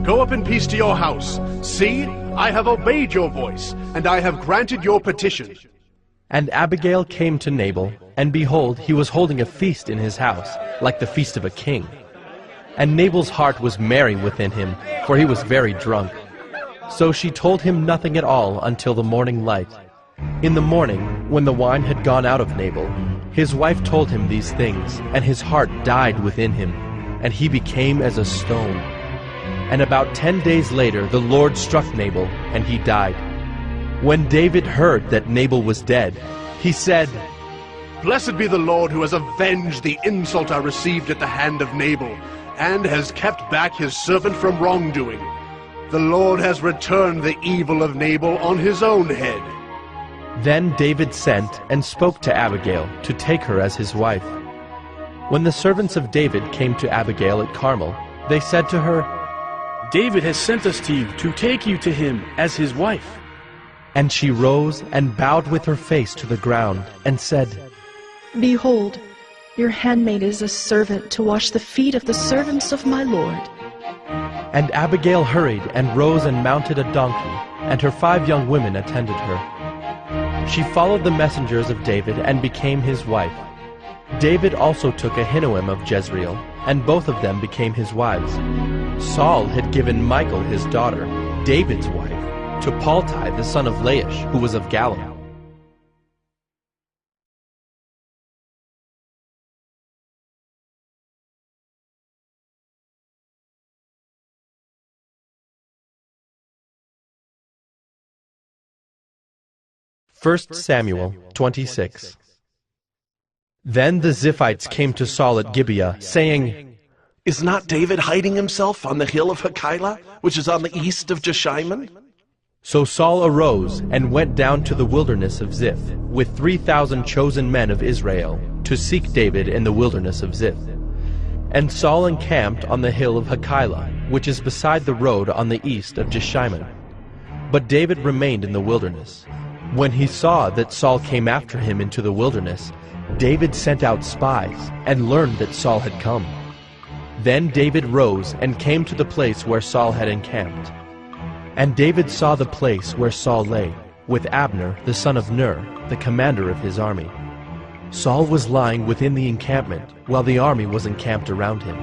Go up in peace to your house. See, I have obeyed your voice, and I have granted your petition. And Abigail came to Nabal, and behold, he was holding a feast in his house, like the feast of a king. And Nabal's heart was merry within him, for he was very drunk. So she told him nothing at all until the morning light. In the morning, when the wine had gone out of Nabal, his wife told him these things, and his heart died within him, and he became as a stone. And about 10 days later the Lord struck Nabal, and he died. When David heard that Nabal was dead, he said, Blessed be the Lord who has avenged the insult I received at the hand of Nabal, and has kept back his servant from wrongdoing. The Lord has returned the evil of Nabal on his own head. Then David sent and spoke to Abigail to take her as his wife. When the servants of David came to Abigail at Carmel, they said to her, David has sent us to you to take you to him as his wife. And she rose and bowed with her face to the ground, and said, Behold, your handmaid is a servant to wash the feet of the servants of my Lord. And Abigail hurried and rose and mounted a donkey, and her 5 young women attended her. She followed the messengers of David and became his wife. David also took Ahinoam of Jezreel, and both of them became his wives. Saul had given Michal his daughter, David's wife, to Paltai the son of Laish, who was of Galilee. First Samuel 26. Then the Ziphites came to Saul at Gibeah, saying, Is not David hiding himself on the hill of Hachilah, which is on the east of Jeshimon? So Saul arose and went down to the wilderness of Ziph, with 3,000 chosen men of Israel, to seek David in the wilderness of Ziph. And Saul encamped on the hill of Hachilah, which is beside the road on the east of Jeshimon. But David remained in the wilderness. When he saw that Saul came after him into the wilderness, David sent out spies, and learned that Saul had come. Then David rose and came to the place where Saul had encamped. And David saw the place where Saul lay, with Abner the son of Ner, the commander of his army. Saul was lying within the encampment, while the army was encamped around him.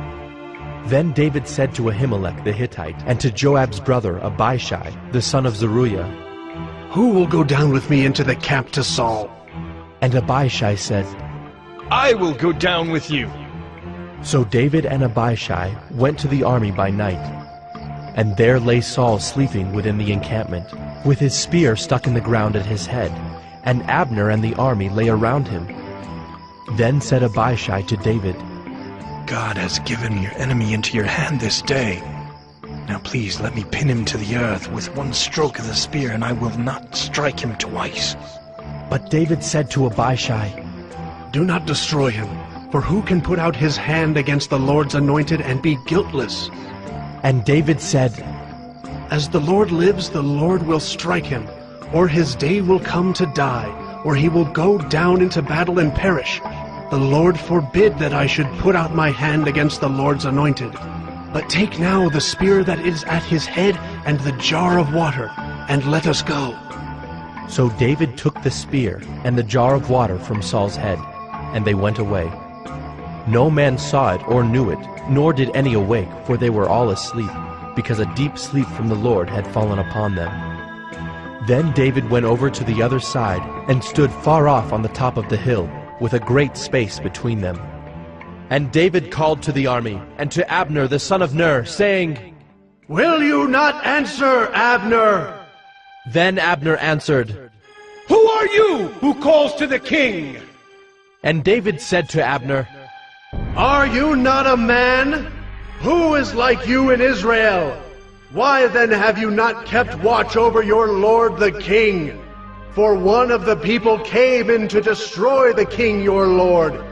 Then David said to Ahimelech the Hittite, and to Joab's brother Abishai, the son of Zeruiah, Who will go down with me into the camp to Saul? And Abishai said, I will go down with you. So David and Abishai went to the army by night. And there lay Saul sleeping within the encampment, with his spear stuck in the ground at his head, and Abner and the army lay around him. Then said Abishai to David, God has given your enemy into your hand this day. Now please let me pin him to the earth with one stroke of the spear, and I will not strike him twice. But David said to Abishai, Do not destroy him, for who can put out his hand against the Lord's anointed and be guiltless? And David said, As the Lord lives, the Lord will strike him, or his day will come to die, or he will go down into battle and perish. The Lord forbid that I should put out my hand against the Lord's anointed. But take now the spear that is at his head and the jar of water, and let us go. So David took the spear and the jar of water from Saul's head, and they went away. No man saw it or knew it, nor did any awake, for they were all asleep, because a deep sleep from the Lord had fallen upon them. Then David went over to the other side, and stood far off on the top of the hill, with a great space between them. And David called to the army, and to Abner the son of Ner, saying, Will you not answer, Abner? Then Abner answered, Who are you who calls to the king? And David said to Abner, Are you not a man? Who is like you in Israel? Why then have you not kept watch over your lord the king? For one of the people came in to destroy the king your lord.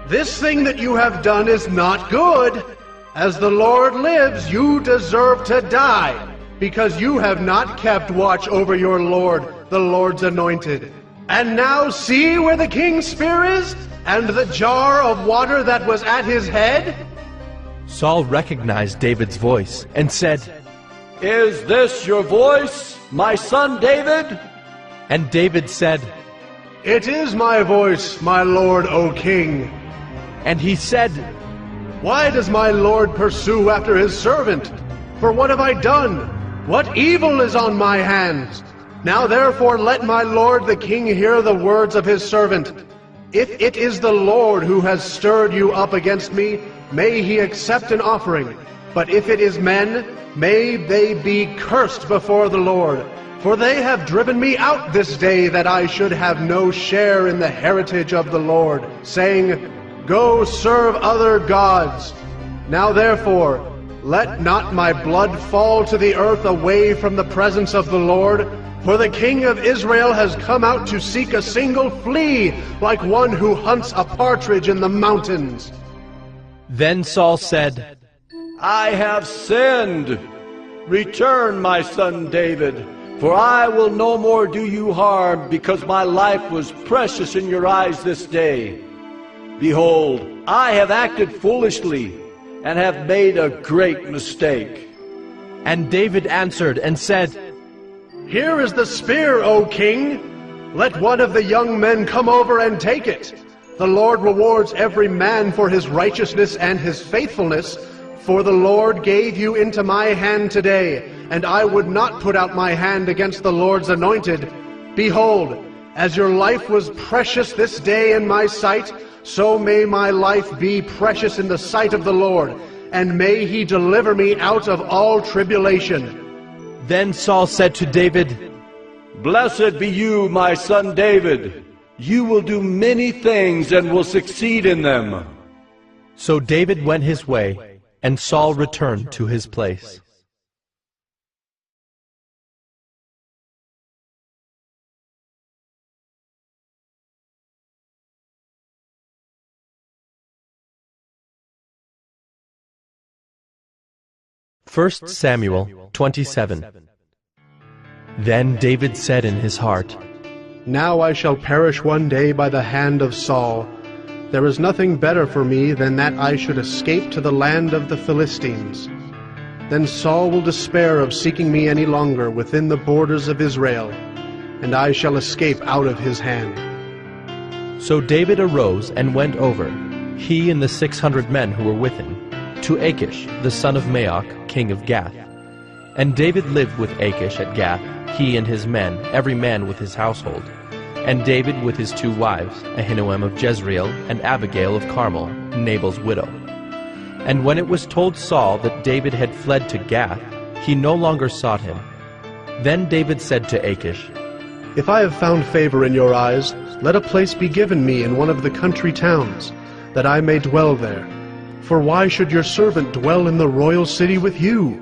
This thing that you have done is not good. As the Lord lives, you deserve to die. because you have not kept watch over your Lord, the Lord's anointed. And now see where the king's spear is, and the jar of water that was at his head? Saul recognized David's voice and said, "Is this your voice, my son David?" And David said, "It is my voice, my lord, O king." And he said, "Why does my lord pursue after his servant? For what have I done? What evil is on my hands? Now therefore let my lord the king hear the words of his servant. If it is the Lord who has stirred you up against me, may he accept an offering. But if it is men, may they be cursed before the Lord. For they have driven me out this day, that I should have no share in the heritage of the Lord, saying, 'Go serve other gods.' Now therefore, let not my blood fall to the earth away from the presence of the Lord, for the king of Israel has come out to seek a single flea, like one who hunts a partridge in the mountains." Then Saul said, "I have sinned. Return, my son David, for I will no more do you harm, because my life was precious in your eyes this day. Behold, I have acted foolishly, and have made a great mistake." And David answered and said, "Here is the spear, O king. Let one of the young men come over and take it. The Lord rewards every man for his righteousness and his faithfulness, for the Lord gave you into my hand today, and I would not put out my hand against the Lord's anointed. Behold, as your life was precious this day in my sight, so may my life be precious in the sight of the Lord, and may he deliver me out of all tribulation." Then Saul said to David, "Blessed be you, my son David. You will do many things and will succeed in them." So David went his way, and Saul returned to his place. First Samuel 27. Then David said in his heart, "Now I shall perish one day by the hand of Saul. There is nothing better for me than that I should escape to the land of the Philistines. Then Saul will despair of seeking me any longer within the borders of Israel, and I shall escape out of his hand." So David arose and went over, he and the 600 men who were with him, to Achish, the son of Maoch, king of Gath. And David lived with Achish at Gath, he and his men, every man with his household. And David with his 2 wives, Ahinoam of Jezreel and Abigail of Carmel, Nabal's widow. And when it was told Saul that David had fled to Gath, he no longer sought him. Then David said to Achish, "If I have found favor in your eyes, let a place be given me in one of the country towns, that I may dwell there. For why should your servant dwell in the royal city with you?"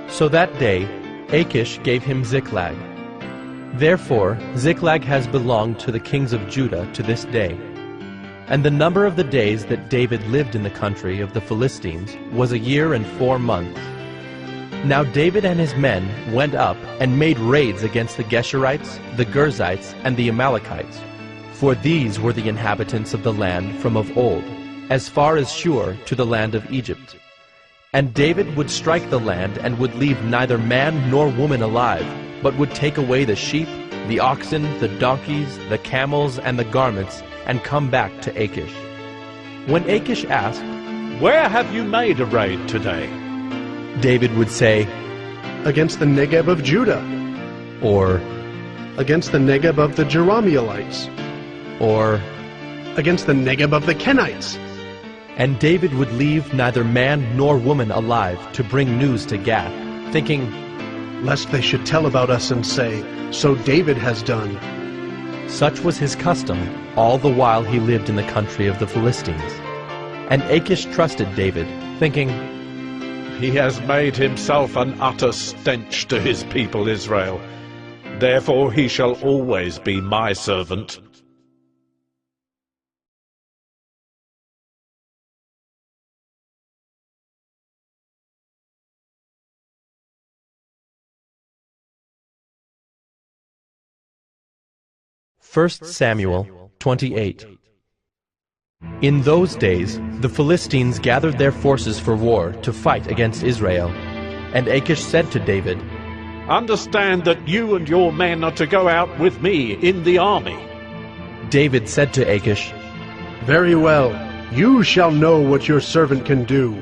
So that day Achish gave him Ziklag. Therefore Ziklag has belonged to the kings of Judah to this day. And the number of the days that David lived in the country of the Philistines was 1 year and 4 months. Now David and his men went up and made raids against the Geshurites, the Girzites, and the Amalekites, for these were the inhabitants of the land from of old, as far as Shur to the land of Egypt. And David would strike the land and would leave neither man nor woman alive, but would take away the sheep, the oxen, the donkeys, the camels, and the garments, and come back to Achish. When Achish asked, "Where have you made a raid today?" David would say, "Against the Negeb of Judah," or "Against the Negeb of the Jerahmeelites," or "Against the Negeb of the Kenites." And David would leave neither man nor woman alive to bring news to Gath, thinking, "Lest they should tell about us and say, 'So David has done.'" Such was his custom all the while he lived in the country of the Philistines. And Achish trusted David, thinking, "He has made himself an utter stench to his people Israel. Therefore he shall always be my servant." 1 Samuel 28. In those days the Philistines gathered their forces for war to fight against Israel. And Achish said to David, "Understand that you and your men are to go out with me in the army." David said to Achish, "Very well, you shall know what your servant can do."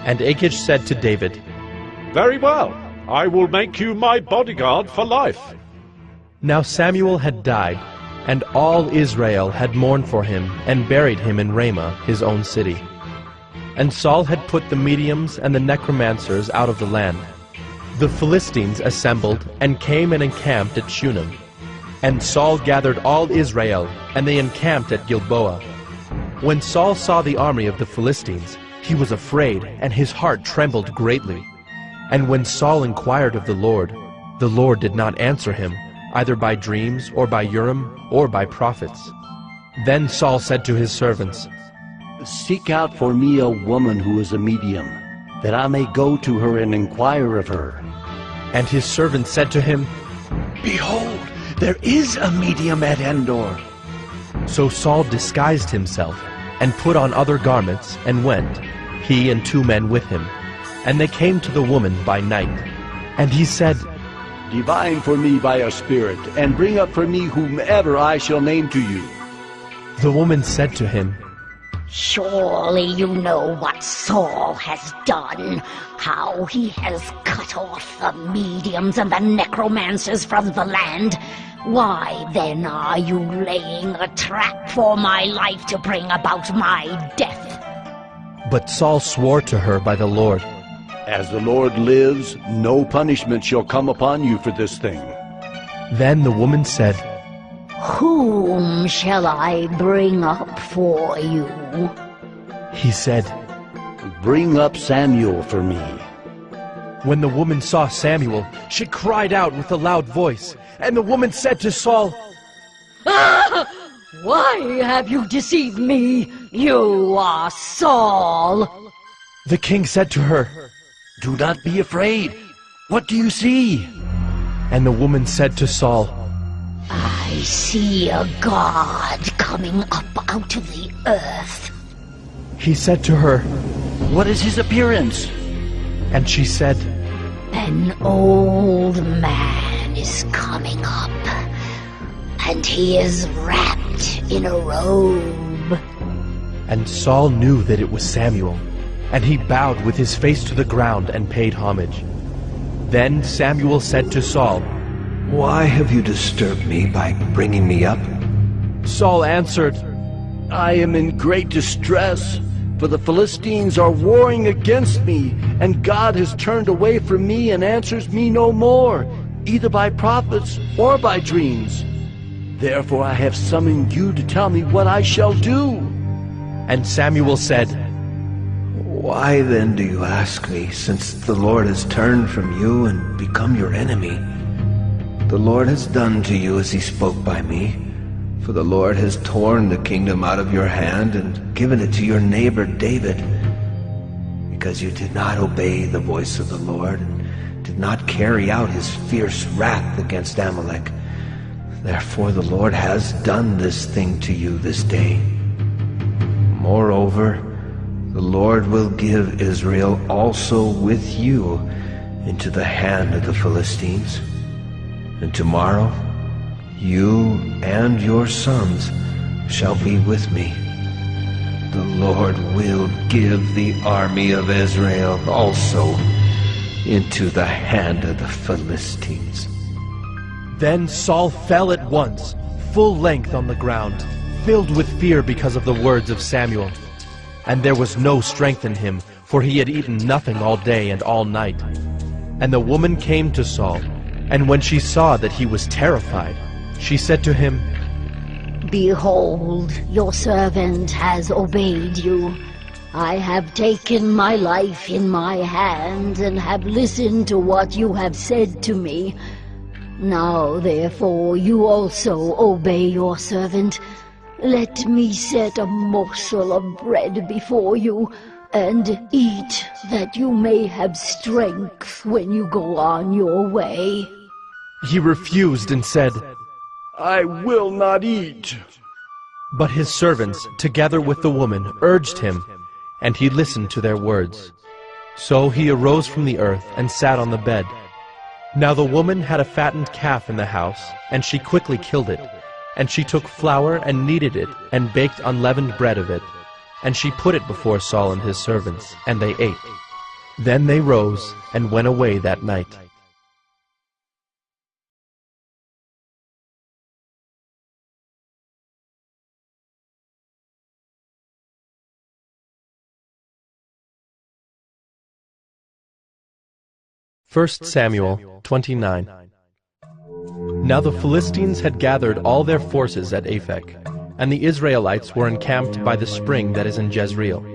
And Achish said to David, "Very well, I will make you my bodyguard for life." Now Samuel had died, and all Israel had mourned for him and buried him in Ramah, his own city. And Saul had put the mediums and the necromancers out of the land. The Philistines assembled and came and encamped at Shunem. And Saul gathered all Israel, and they encamped at Gilboa. When Saul saw the army of the Philistines, he was afraid, and his heart trembled greatly. And when Saul inquired of the Lord did not answer him, either by dreams, or by Urim, or by prophets. Then Saul said to his servants, "Seek out for me a woman who is a medium, that I may go to her and inquire of her." And his servants said to him, "Behold, there is a medium at Endor." So Saul disguised himself, and put on other garments, and went, he and 2 men with him. And they came to the woman by night. And he said, "Divine for me by a spirit, and bring up for me whomever I shall name to you." The woman said to him, "Surely you know what Saul has done, how he has cut off the mediums and the necromancers from the land. Why then are you laying a trap for my life to bring about my death?" But Saul swore to her by the Lord, "As the Lord lives, no punishment shall come upon you for this thing." Then the woman said, "Whom shall I bring up for you?" He said, "Bring up Samuel for me." When the woman saw Samuel, she cried out with a loud voice. And the woman said to Saul, "Ah! Why have you deceived me? You are Saul." The king said to her, "Do not be afraid. What do you see?" And the woman said to Saul, "I see a god coming up out of the earth." He said to her, "What is his appearance?" And she said, "An old man is coming up, and he is wrapped in a robe." And Saul knew that it was Samuel, and he bowed with his face to the ground and paid homage. Then Samuel said to Saul, "Why have you disturbed me by bringing me up?" Saul answered, "I am in great distress, for the Philistines are warring against me, and God has turned away from me and answers me no more, either by prophets or by dreams. Therefore I have summoned you to tell me what I shall do." And Samuel said, "Why then do you ask me, since the Lord has turned from you and become your enemy? The Lord has done to you as he spoke by me, for the Lord has torn the kingdom out of your hand and given it to your neighbor David, because you did not obey the voice of the Lord and did not carry out his fierce wrath against Amalek. Therefore the Lord has done this thing to you this day. Moreover, the Lord will give Israel also with you into the hand of the Philistines. And tomorrow you and your sons shall be with me. The Lord will give the army of Israel also into the hand of the Philistines." Then Saul fell at once, full length on the ground, filled with fear because of the words of Samuel. And there was no strength in him, for he had eaten nothing all day and all night. And the woman came to Saul, and when she saw that he was terrified, she said to him, "Behold, your servant has obeyed you. I have taken my life in my hands and have listened to what you have said to me. Now, therefore, you also obey your servant. Let me set a morsel of bread before you, and eat, that you may have strength when you go on your way." He refused and said, I will not eat. But his servants, together with the woman, urged him, and he listened to their words. So he arose from the earth and sat on the bed. Now the woman had a fattened calf in the house, and she quickly killed it. And she took flour and kneaded it, and baked unleavened bread of it. And she put it before Saul and his servants, and they ate. Then they rose and went away that night. First Samuel 29. Now the Philistines had gathered all their forces at Aphek, and the Israelites were encamped by the spring that is in Jezreel.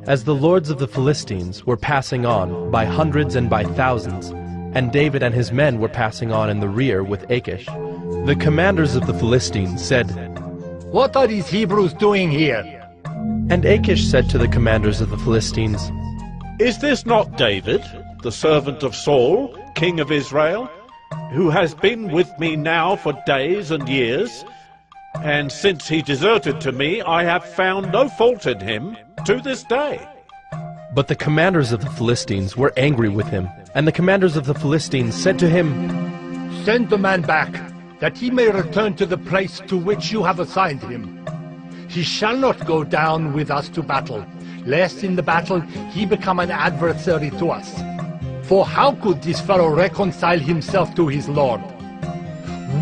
As the lords of the Philistines were passing on by hundreds and by thousands, and David and his men were passing on in the rear with Achish, the commanders of the Philistines said, "What are these Hebrews doing here?" And Achish said to the commanders of the Philistines, "Is this not David, the servant of Saul, king of Israel, who has been with me now for days and years? And since he deserted to me, I have found no fault in him to this day." But the commanders of the Philistines were angry with him, and the commanders of the Philistines said to him, "Send the man back, that he may return to the place to which you have assigned him. He shall not go down with us to battle, lest in the battle he become an adversary to us. For how could this fellow reconcile himself to his Lord?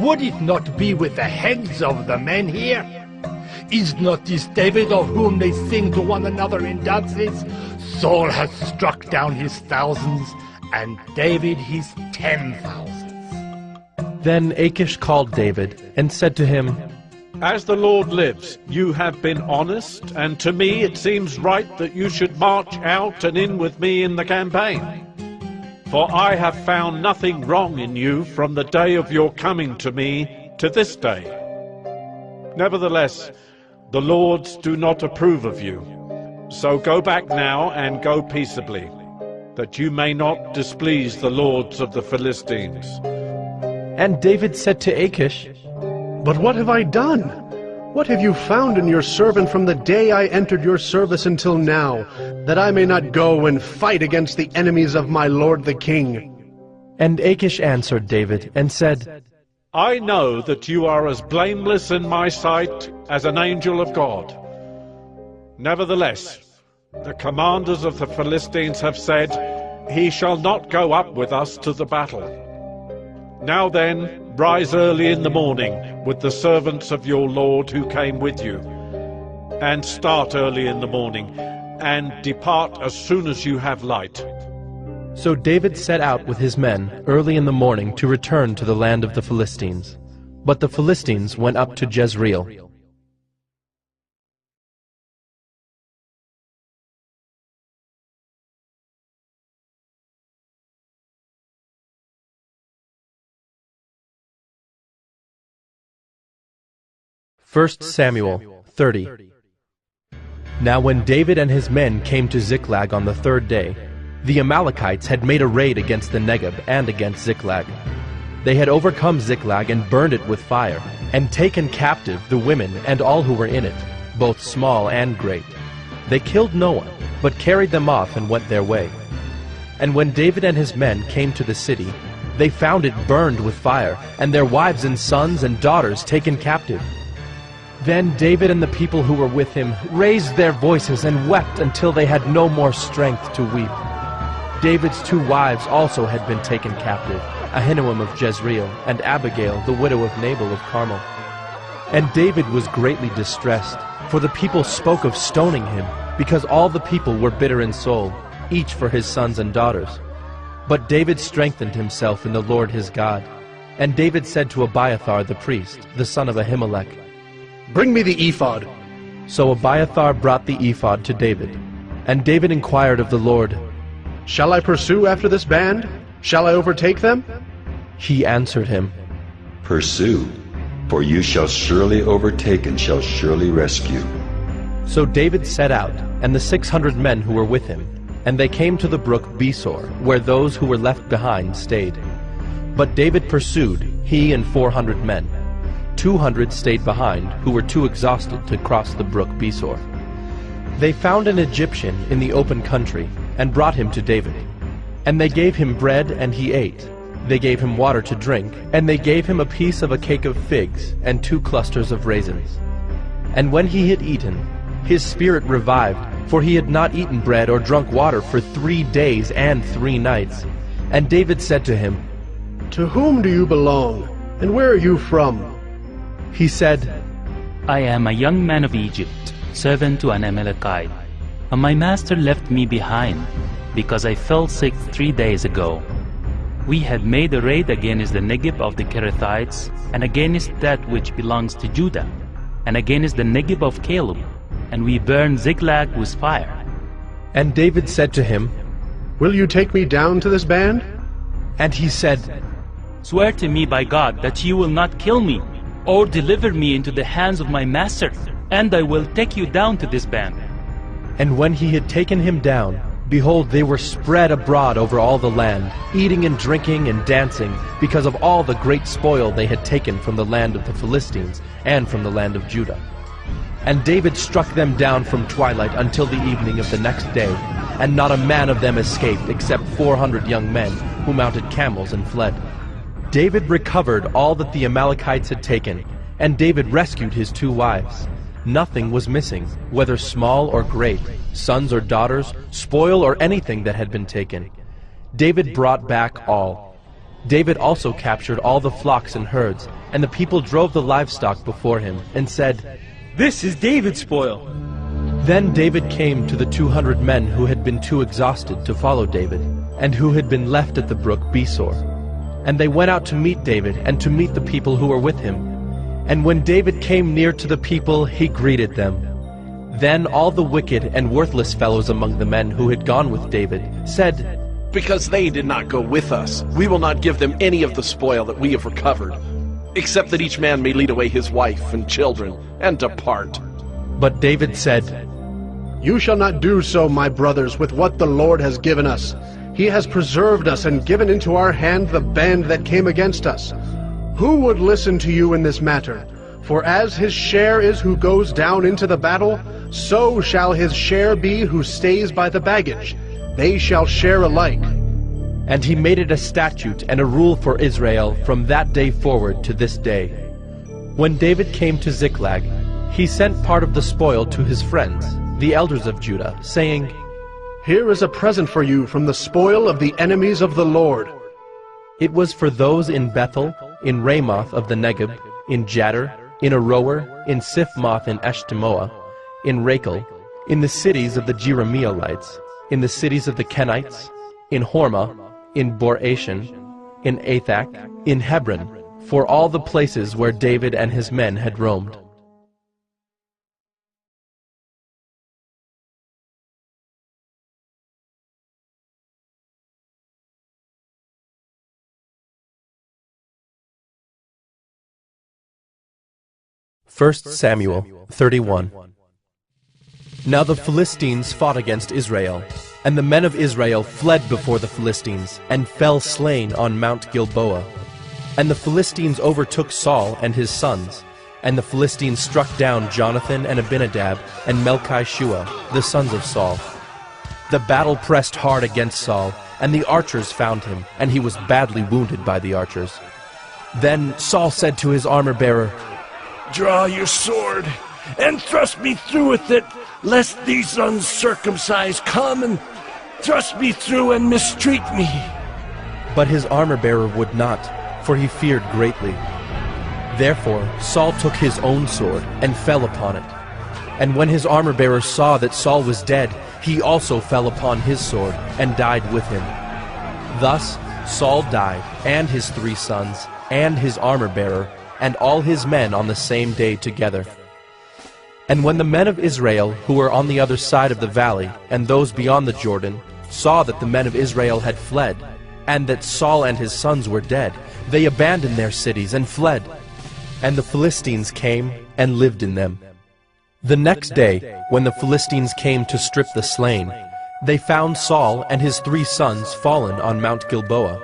Would it not be with the heads of the men here? Is not this David of whom they sing to one another in dances? Saul has struck down his thousands, and David his 10,000s. Then Achish called David and said to him, "As the Lord lives, you have been honest, and to me it seems right that you should march out and in with me in the campaign. For I have found nothing wrong in you from the day of your coming to me to this day. Nevertheless, the lords do not approve of you. So go back now and go peaceably, that you may not displease the lords of the Philistines." And David said to Achish, "But what have I done? What have you found in your servant from the day I entered your service until now, that I may not go and fight against the enemies of my lord the king?" And Achish answered David and said, "I know that you are as blameless in my sight as an angel of God. Nevertheless, the commanders of the Philistines have said, 'He shall not go up with us to the battle.' Now then, rise early in the morning with the servants of your Lord who came with you, and start early in the morning, and depart as soon as you have light." So David set out with his men early in the morning to return to the land of the Philistines. But the Philistines went up to Jezreel. First Samuel 30. Now when David and his men came to Ziklag on the third day, the Amalekites had made a raid against the Negeb and against Ziklag. They had overcome Ziklag and burned it with fire, and taken captive the women and all who were in it, both small and great. They killed no one, but carried them off and went their way. And when David and his men came to the city, they found it burned with fire, and their wives and sons and daughters taken captive. Then David and the people who were with him raised their voices and wept until they had no more strength to weep. David's 2 wives also had been taken captive, Ahinoam of Jezreel, and Abigail, the widow of Nabal of Carmel. And David was greatly distressed, for the people spoke of stoning him, because all the people were bitter in soul, each for his sons and daughters. But David strengthened himself in the Lord his God. And David said to Abiathar the priest, the son of Ahimelech, "Bring me the ephod." So Abiathar brought the ephod to David. And David inquired of the Lord, "Shall I pursue after this band? Shall I overtake them?" He answered him, "Pursue, for you shall surely overtake and shall surely rescue." So David set out, and the 600 men who were with him, and they came to the brook Besor, where those who were left behind stayed. But David pursued, he and 400 men. 200 stayed behind, who were too exhausted to cross the brook Besor. They found an Egyptian in the open country, and brought him to David. And they gave him bread, and he ate. They gave him water to drink, and they gave him a piece of a cake of figs, and 2 clusters of raisins. And when he had eaten, his spirit revived, for he had not eaten bread or drunk water for 3 days and 3 nights. And David said to him, "To whom do you belong, and where are you from?" He said, "I am a young man of Egypt, servant to an Amalekite. And my master left me behind, because I fell sick 3 days ago. We had made a raid against the Negev of the Kerethites, and against that which belongs to Judah, and against the Negev of Caleb, and we burned Ziklag with fire." And David said to him, "Will you take me down to this band?" And he said, "Swear to me by God that you will not kill me, or deliver me into the hands of my master, and I will take you down to this band." And when he had taken him down, behold, they were spread abroad over all the land, eating and drinking and dancing, because of all the great spoil they had taken from the land of the Philistines and from the land of Judah. And David struck them down from twilight until the evening of the next day, and not a man of them escaped, except 400 young men, who mounted camels and fled. David recovered all that the Amalekites had taken, and David rescued his 2 wives. Nothing was missing, whether small or great, sons or daughters, spoil or anything that had been taken. David brought back all. David also captured all the flocks and herds, and the people drove the livestock before him, and said, "This is David's spoil." Then David came to the 200 men who had been too exhausted to follow David, and who had been left at the brook Besor. And they went out to meet David, and to meet the people who were with him. And when David came near to the people, he greeted them. Then all the wicked and worthless fellows among the men who had gone with David said, "Because they did not go with us, we will not give them any of the spoil that we have recovered, except that each man may lead away his wife and children and depart." But David said, "You shall not do so, my brothers, with what the Lord has given us. He has preserved us and given into our hand the band that came against us. Who would listen to you in this matter? For as his share is who goes down into the battle, so shall his share be who stays by the baggage. They shall share alike." And he made it a statute and a rule for Israel from that day forward to this day. When David came to Ziklag, he sent part of the spoil to his friends, the elders of Judah, saying, "Here is a present for you from the spoil of the enemies of the Lord." It was for those in Bethel, in Ramoth of the Negeb, in Jadar, in Aroer, in Siphmoth in Eshtemoa, in Rachel, in the cities of the Jerahmeelites, in the cities of the Kenites, in Hormah, in Bor-Ashan, in Athak, in Hebron, for all the places where David and his men had roamed. First Samuel 31. Now the Philistines fought against Israel, and the men of Israel fled before the Philistines, and fell slain on Mount Gilboa. And the Philistines overtook Saul and his sons, and the Philistines struck down Jonathan and Abinadab and Melchi-Shua, the sons of Saul. The battle pressed hard against Saul, and the archers found him, and he was badly wounded by the archers. Then Saul said to his armor-bearer, "Draw your sword, and thrust me through with it, lest these uncircumcised come and thrust me through and mistreat me." But his armor-bearer would not, for he feared greatly. Therefore Saul took his own sword, and fell upon it. And when his armor-bearer saw that Saul was dead, he also fell upon his sword, and died with him. Thus Saul died, and his 3 sons, and his armor-bearer, and all his men on the same day together. And when the men of Israel, who were on the other side of the valley, and those beyond the Jordan, saw that the men of Israel had fled, and that Saul and his sons were dead, they abandoned their cities and fled. And the Philistines came and lived in them. The next day, when the Philistines came to strip the slain, they found Saul and his 3 sons fallen on Mount Gilboa.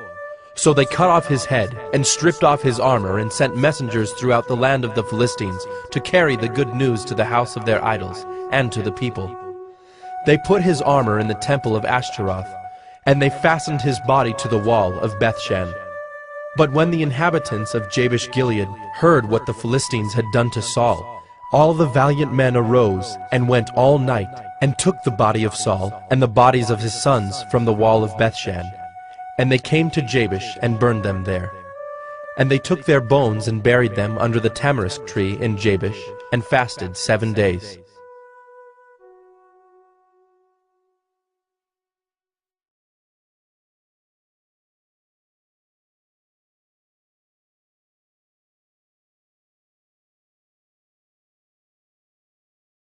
So they cut off his head, and stripped off his armor, and sent messengers throughout the land of the Philistines to carry the good news to the house of their idols, and to the people. They put his armor in the temple of Ashtaroth, and they fastened his body to the wall of Bethshan. But when the inhabitants of Jabesh-Gilead heard what the Philistines had done to Saul, all the valiant men arose and went all night, and took the body of Saul and the bodies of his sons from the wall of Bethshan. And they came to Jabesh and burned them there. And they took their bones and buried them under the tamarisk tree in Jabesh, and fasted 7 days.